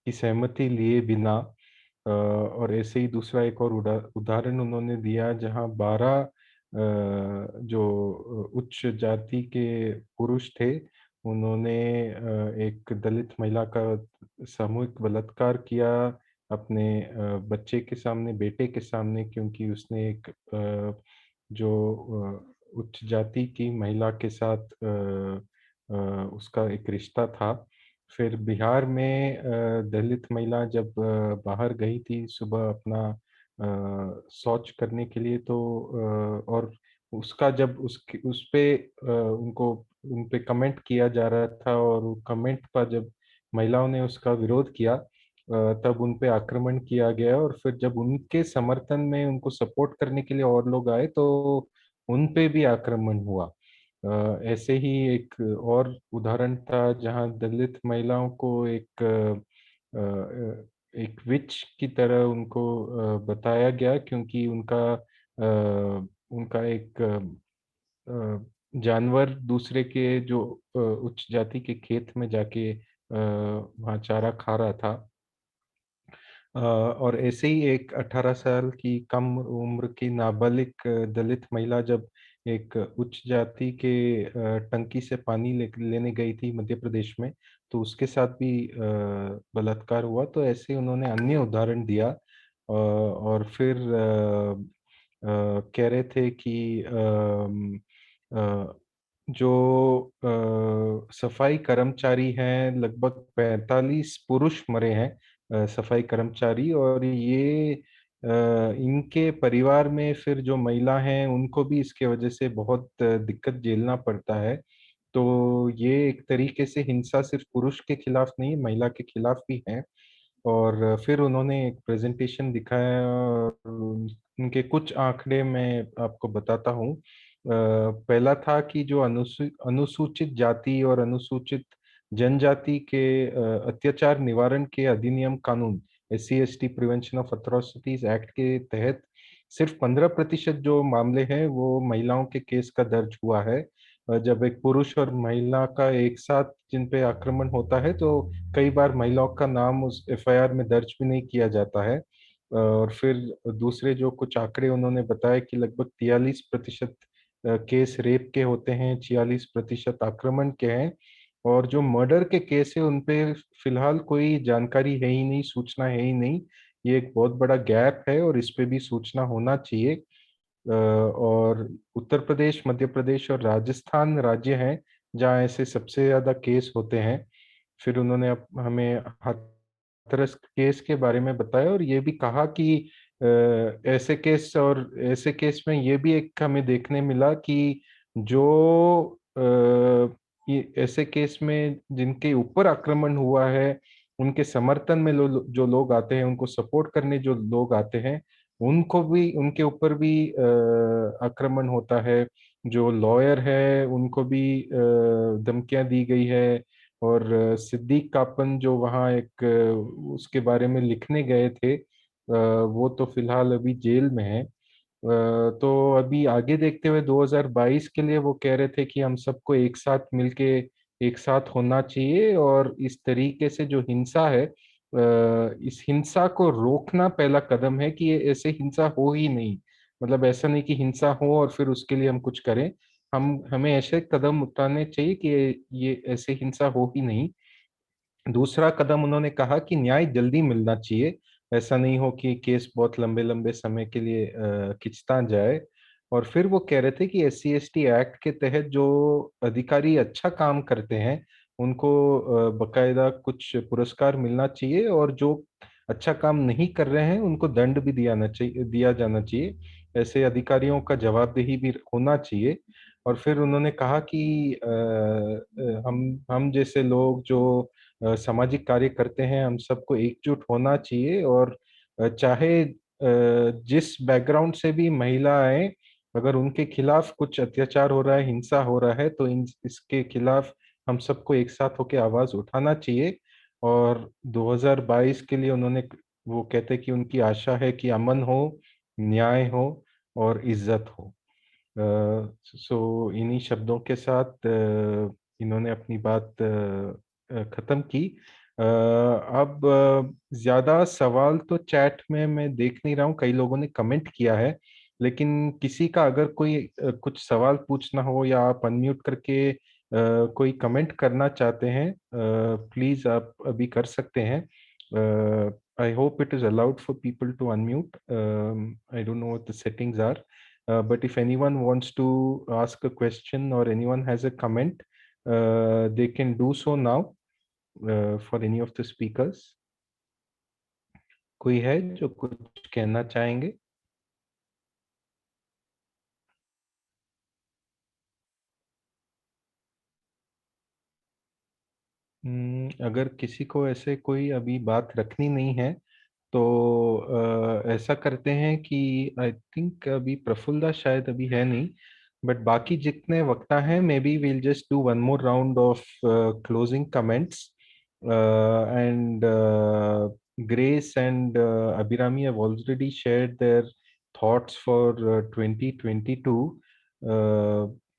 की सहमति लिए बिना। और ऐसे ही दूसरा एक और उदाहरण उन्होंने दिया जहां 12 जो उच्च जाति के पुरुष थे उन्होंने एक दलित महिला का सामूहिक बलात्कार किया अपने बच्चे के सामने, बेटे के सामने, क्योंकि उसने एक जो उच्च जाति की महिला के साथ उसका एक रिश्ता था। फिर बिहार में दलित महिला जब बाहर गई थी सुबह अपना शौच करने के लिए, तो और उसका जब उस पे उन पे कमेंट किया जा रहा था और कमेंट पर जब महिलाओं ने उसका विरोध किया तब उन पे आक्रमण किया गया और फिर जब उनके समर्थन में उनको सपोर्ट करने के लिए और लोग आए तो उन पे भी आक्रमण हुआ। ऐसे ही एक और उदाहरण था जहां दलित महिलाओं को एक विच की तरह उनको बताया गया, क्योंकि उनका एक जानवर दूसरे के जो उच्च जाति के खेत में जाके वहाँ चारा खा रहा था। और ऐसे ही एक 18 साल की कम उम्र की नाबालिग दलित महिला जब एक उच्च जाति के टंकी से पानी लेने गई थी मध्य प्रदेश में, तो उसके साथ भी बलात्कार हुआ। तो ऐसे उन्होंने अन्य उदाहरण दिया और फिर कह रहे थे कि जो सफाई कर्मचारी हैं लगभग 45 पुरुष मरे हैं सफाई कर्मचारी, और ये इनके परिवार में फिर जो महिला हैं उनको भी इसके वजह से बहुत दिक्कत झेलना पड़ता है। तो ये एक तरीके से हिंसा सिर्फ पुरुष के खिलाफ नहीं, महिला के खिलाफ भी है। और फिर उन्होंने एक प्रेजेंटेशन दिखाया और उनके कुछ आंकड़े मैं आपको बताता हूँ। पहला था कि जो अनुसूचित जाति और अनुसूचित जनजाति के अत्याचार निवारण के अधिनियम कानून SC/ST prevention of atrocities act के तहत सिर्फ 15% जो मामले हैं वो महिलाओं के केस का दर्ज हुआ है। जब एक पुरुष और महिला का एक साथ जिन पे आक्रमण होता है तो कई बार महिलाओं का नाम उस FIR में दर्ज भी नहीं किया जाता है। और फिर दूसरे जो कुछ आंकड़े उन्होंने बताया कि लगभग 43% केस रेप के होते हैं, 46% आक्रमण के हैं, और जो मर्डर के केस है उन पे फिलहाल कोई जानकारी है ही नहीं, सूचना है ही नहीं। ये एक बहुत बड़ा गैप है और इस पे भी सूचना होना चाहिए। और उत्तर प्रदेश, मध्य प्रदेश और राजस्थान राज्य हैं जहाँ ऐसे सबसे ज्यादा केस होते हैं। फिर उन्होंने हमें हाथरस केस के बारे में बताया और ये भी कहा कि ऐसे केस में ये भी एक हमें देखने मिला कि जो ये ऐसे केस में जिनके ऊपर आक्रमण हुआ है उनके समर्थन में जो लोग आते हैं, उनको सपोर्ट करने जो लोग आते हैं, उनको भी, उनके ऊपर भी आक्रमण होता है। जो लॉयर है उनको भी धमकियां दी गई है। और सिद्दीक कापन जो वहाँ एक उसके बारे में लिखने गए थे, वो तो फिलहाल अभी जेल में है। तो अभी आगे देखते हुए 2022 के लिए वो कह रहे थे कि हम सबको एक साथ मिलके एक साथ होना चाहिए और इस तरीके से जो हिंसा है, इस हिंसा को रोकना पहला कदम है कि ये ऐसे हिंसा हो ही नहीं। मतलब ऐसा नहीं कि हिंसा हो और फिर उसके लिए हम कुछ करें। हमें ऐसे कदम उठाने चाहिए कि ये ऐसे हिंसा हो ही नहीं। दूसरा कदम उन्होंने कहा कि न्याय जल्दी मिलना चाहिए, ऐसा नहीं हो कि केस बहुत लंबे लंबे समय के लिए खिंचता जाए। और फिर वो कह रहे थे कि SC/ST एक्ट के तहत जो अधिकारी अच्छा काम करते हैं उनको बकायदा कुछ पुरस्कार मिलना चाहिए, और जो अच्छा काम नहीं कर रहे हैं उनको दंड भी दिया जाना चाहिए। ऐसे अधिकारियों का जवाबदेही भी होना चाहिए। और फिर उन्होंने कहा कि हम जैसे लोग जो सामाजिक कार्य करते हैं, हम सबको एकजुट होना चाहिए। और चाहे जिस बैकग्राउंड से भी महिला आए, अगर उनके खिलाफ कुछ अत्याचार हो रहा है, हिंसा हो रहा है, तो इसके खिलाफ हम सबको एक साथ होकर आवाज उठाना चाहिए। और 2022 के लिए उन्होंने, वो कहते कि उनकी आशा है कि अमन हो, न्याय हो और इज्जत हो। सो इन्हीं शब्दों के साथ इन्होंने अपनी बात खत्म की। अब ज्यादा सवाल तो चैट में मैं देख नहीं रहा हूँ, कई लोगों ने कमेंट किया है, लेकिन किसी का अगर कोई कुछ सवाल पूछना हो या आप अनम्यूट करके कोई कमेंट करना चाहते हैं, प्लीज आप अभी कर सकते हैं। I hope it is allowed for people to unmute. I don't know what the settings are. But if anyone wants to ask a question or anyone has a comment, they can do so now for any of the speakers. कोई है जो कुछ कहना चाहेंगे? अगर किसी को ऐसे कोई अभी बात रखनी नहीं है तो ऐसा करते हैं कि आई थिंक अभी प्रफुल्ला शायद अभी है नहीं, बट बाकी जितने वक्ता हैं maybe we'll just do one more round of closing comments. And Grace and Abhirami have already shared their thoughts for 2022.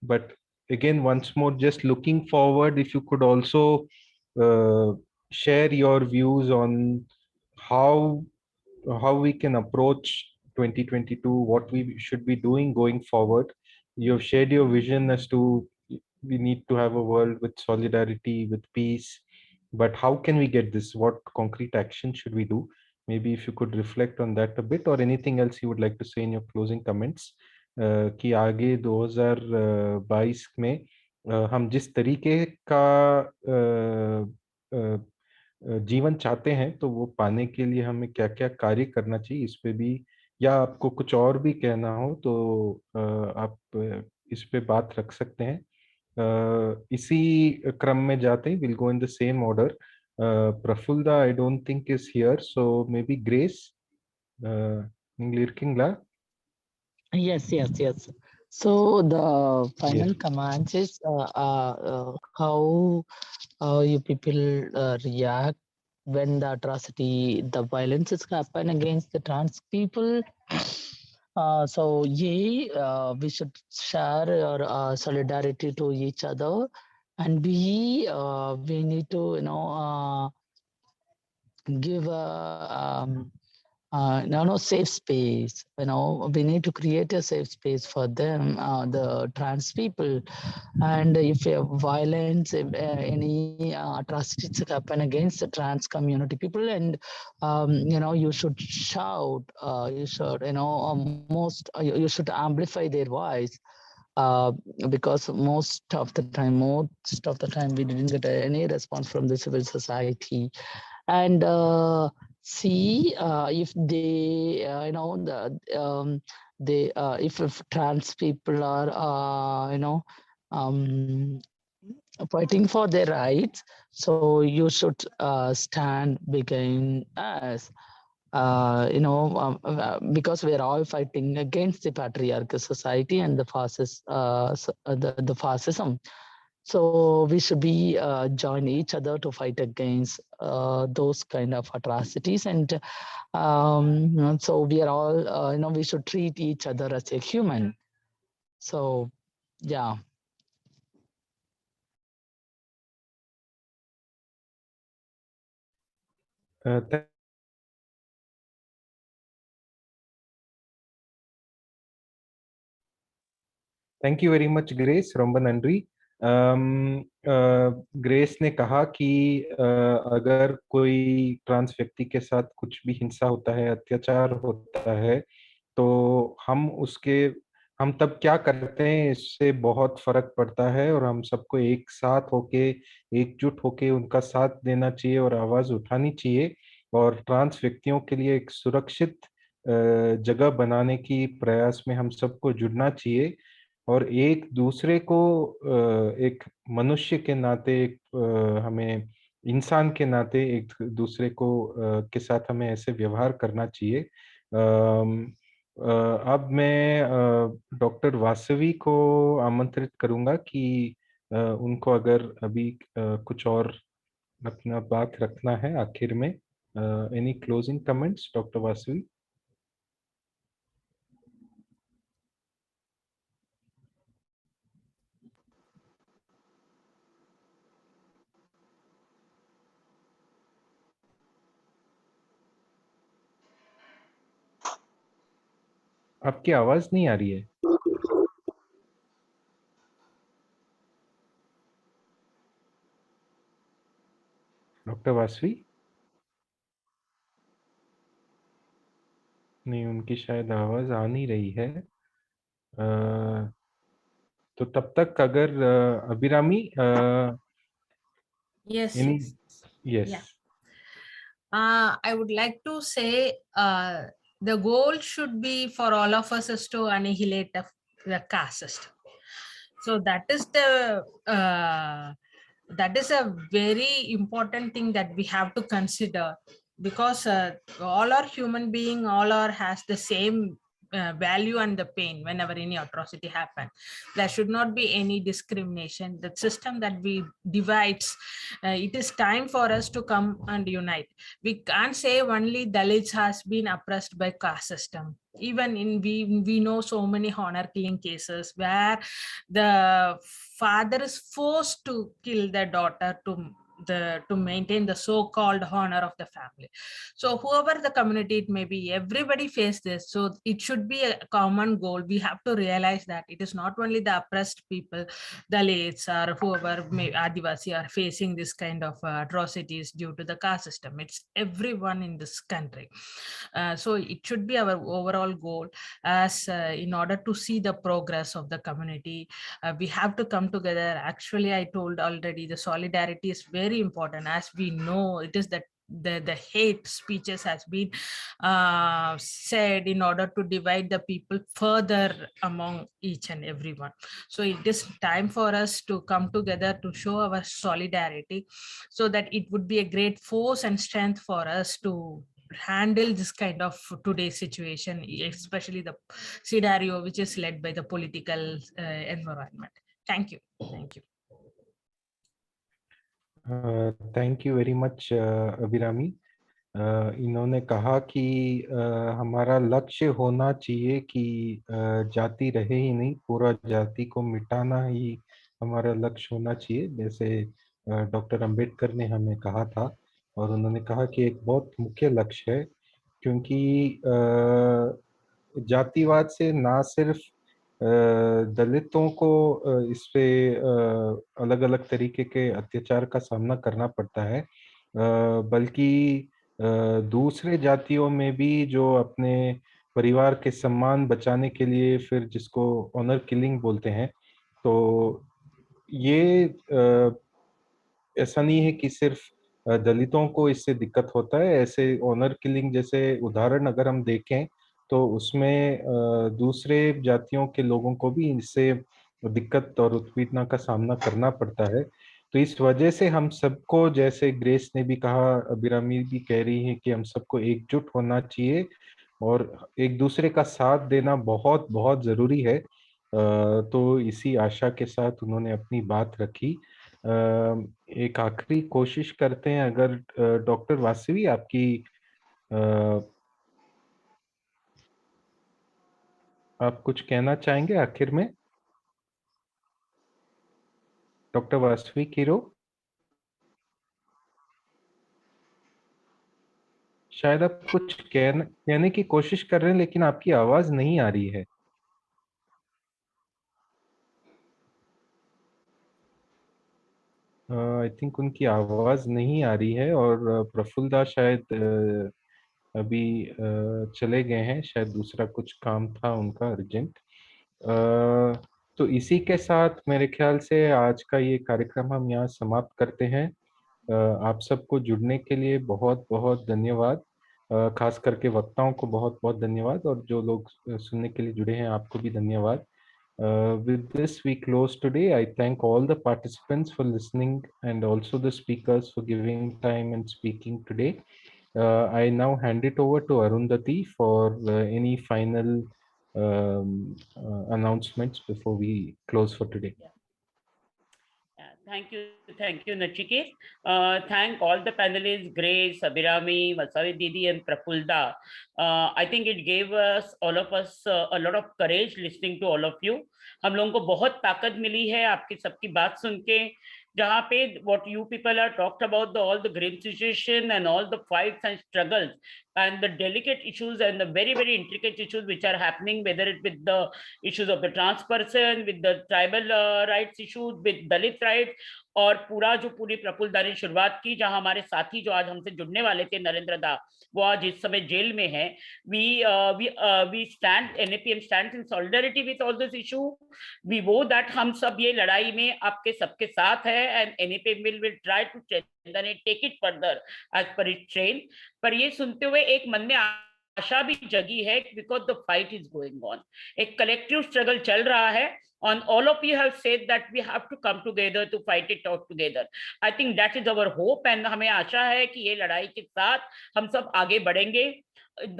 But again, once more, just looking forward, if you could also uh, share your views on how we can approach 2022, what we should be doing going forward. You have shared your vision as to we need to have a world with solidarity, with peace, but how can we get this? What concrete action should we do? Maybe if you could reflect on that a bit, or anything else you would like to say in your closing comments, कि आगे 2022 में हम जिस तरीके का जीवन चाहते हैं तो वो पाने के लिए हमें क्या क्या कार्य करना चाहिए, इस पे भी या आपको कुछ और भी कहना हो तो आप इस पे बात रख सकते हैं। इसी क्रम में जाते हैं, will go in the same order. Prafulla I don't think is here, so may be grace Lirkingla. Yes. So the final Yes. command is how you people react when the atrocity, the violence is happen against the trans people. So we should share our solidarity to each other, and we need to give a safe space. We need to create a safe space for them, the trans people. And if violence, if, any atrocities happen against the trans community people, and you should shout, you should you should amplify their voice. Because most of the time we didn't get any response from the civil society. And see if they if trans people are fighting for their rights, so you should stand behind us. Because we are all fighting against the patriarchal society and the fascist, the fascism. So we should be join each other to fight against those kind of atrocities. And so we are all, we should treat each other as a human. So, yeah. Thank you very much grace, ரொம்ப நன்றி। Grace ने कहा कि अगर कोई trans व्यक्ति के साथ कुछ भी हिंसा होता है, अत्याचार होता है, तो हम तब क्या करते हैं, इससे बहुत फर्क पड़ता है। और हम सबको एक साथ होके, एकजुट होके उनका साथ देना चाहिए और आवाज उठानी चाहिए, और ट्रांस व्यक्तियों के लिए एक सुरक्षित जगह बनाने की प्रयास में हम सबको जुड़ना चाहिए। और एक दूसरे को एक मनुष्य के नाते, हमें इंसान के नाते एक दूसरे को के साथ हमें ऐसे व्यवहार करना चाहिए। अब मैं डॉक्टर वासवी को आमंत्रित करूंगा कि उनको अगर अभी कुछ और अपना बात रखना है आखिर में। Any closing comments, doctor Vasavi? आपकी आवाज नहीं आ रही है डॉक्टर वासवी। नहीं, उनकी शायद आवाज आ नहीं रही है। तो तब तक अगर Abhirami, Yes. yes. Yeah. I would like to say the goal should be for all of us is to annihilate the caste system. So that is a very important thing that we have to consider, because all are human being, all are has the same value and the pain whenever any atrocity happens. There should not be any discrimination. The system that we divides, it is time for us to come and unite. We can't say only Dalits has been oppressed by caste system. Even we know so many honor killing cases where the father is forced to kill their daughter to maintain the so-called honor of the family. So whoever the community it may be, everybody face this. So it should be a common goal. We have to realize that it is not only the oppressed people, Dalits or whoever Adivasi are facing this kind of atrocities due to the caste system. It's everyone in this country. So it should be our overall goal, as in order to see the progress of the community, we have to come together. Actually, I told already, the solidarity is very important. As we know, it is the the hate speeches has been said in order to divide the people further among each and everyone. So it is time for us to come together to show our solidarity, so that it would be a great force and strength for us to handle this kind of today's situation, especially the scenario which is led by the political environment. Thank you. Thank you. Thank you very much Abhirami. इन्होंने कहा कि हमारा लक्ष्य होना चाहिए कि जाति रहे ही नहीं, पूरा जाति को मिटाना ही हमारा लक्ष्य होना चाहिए, जैसे डॉक्टर अंबेडकर ने हमें कहा था। और उन्होंने कहा कि एक बहुत मुख्य लक्ष्य है, क्योंकि जातिवाद से ना सिर्फ दलितों को इस पे अलग अलग तरीके के अत्याचार का सामना करना पड़ता है, बल्कि दूसरे जातियों में भी जो अपने परिवार के सम्मान बचाने के लिए, फिर जिसको ऑनर किलिंग बोलते हैं, तो ये ऐसा नहीं है कि सिर्फ दलितों को इससे दिक्कत होता है। ऐसे ऑनर किलिंग जैसे उदाहरण अगर हम देखें तो उसमें दूसरे जातियों के लोगों को भी इससे दिक्कत और उत्पीड़ना का सामना करना पड़ता है। तो इस वजह से हम सबको, जैसे ग्रेस ने भी कहा, अभिरामी भी कह रही है, कि हम सबको एकजुट होना चाहिए और एक दूसरे का साथ देना बहुत बहुत जरूरी है। तो इसी आशा के साथ उन्होंने अपनी बात रखी। एक आखिरी कोशिश करते हैं, अगर डॉक्टर वासवी आपकी आप कुछ कहना चाहेंगे आखिर में? डॉक्टर वासवी किरो, शायद आप कुछ कहने की कोशिश कर रहे हैं, लेकिन आपकी आवाज नहीं आ रही है। आई थिंक उनकी आवाज नहीं आ रही है, और प्रफुल्ला शायद अभी चले गए हैं, शायद दूसरा कुछ काम था उनका अर्जेंट। तो इसी के साथ मेरे ख्याल से आज का ये कार्यक्रम हम यहाँ समाप्त करते हैं। आप सबको जुड़ने के लिए बहुत बहुत धन्यवाद, खास करके वक्ताओं को बहुत बहुत धन्यवाद, और जो लोग सुनने के लिए जुड़े हैं आपको भी धन्यवाद। With this we close today. I thank all the participants for listening and also the speakers for giving time and speaking today. I now hand it over to Arundhati for any final announcements before we close for today. Thank you, Nachiket. Thank all the panelists, Grace, Abhirami, Vasavi Didi, and Prafulla. I think it gave us, all of us, a lot of courage listening to all of you. हम लोगों को बहुत ताकत मिली है आपकी सबकी बात सुन के, जहाँ पे what you people are talked about all the grim situation and all the fights and struggles and the delicate issues and the very very intricate issues which are happening, whether it with the issues of the trans person, with the tribal rights issues, with Dalit rights, और पूरा जो पूरी प्रफुल्ला ने शुरुआत की, जहां हमारे साथी जो आज हमसे जुड़ने वाले थे, नरेंद्र दा, वो आज इस समय जेल में है। we stand, NAPM stands in solidarity with all this issue. We know that हम सब ये लड़ाई में आपके सबके साथ है, and NAPM will try to strengthen it, take it further as per its train. पर ये सुनते हुए एक मन में आशा भी जगी है, because the fight is going on. एक collective struggle चल रहा है, and all of you have said that we have to come together to fight it out together. I think that is our hope, and हमें आशा है कि ये लड़ाई के साथ हम सब आगे बढ़ेंगे।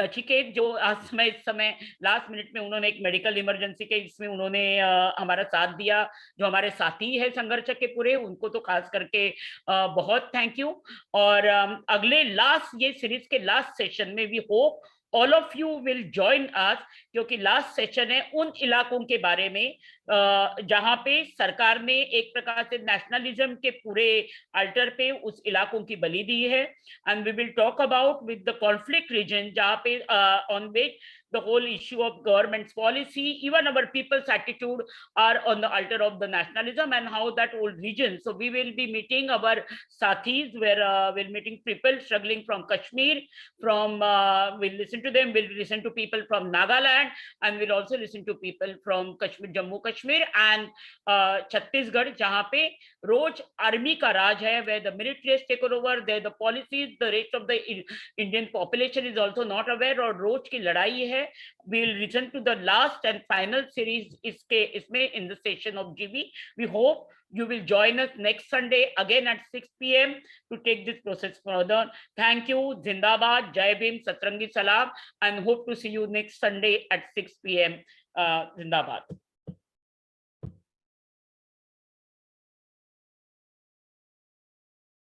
नचिकेत जो इस समय लास्ट मिनट में उन्होंने एक मेडिकल इमरजेंसी के इसमें उन्होंने हमारा साथ दिया, जो हमारे साथी है संघर्ष के पूरे, उनको तो खास करके बहुत थैंक यू। और अगले ये सीरीज के लास्ट सेशन में we hope all of you will join us, क्योंकि लास्ट सेशन है उन इलाकों के बारे में जहां पे सरकार ने एक प्रकार से नेशनलिज्म के पूरे अल्टर पे उस इलाकों की बलि दी है, and we will talk about with the conflict region, जहां पे on which the whole issue of government's policy, even our people's attitude are on the altar of the nationalism and how that old region. So we will be meeting our sathis, where we'll meeting people struggling from Kashmir, from we'll listen to them, we'll listen to people from Nagaland, and we'll also listen to people from Kashmir, Jammu Kashmir and Chhattisgarh, jahan pe roz army ka raj hai, where the military has taken over, there the policies, the rest of the Indian population is also not aware, और रोज की लड़ाई है. We'll listen to the last and final series इसमें in the session of GB. We hope you will join us next Sunday again at 6 p.m. to take this process further. Thank you. Zindabad, Jai Bhim, Satrangi Salam, and hope to see you next Sunday at 6 p.m. Zindabad.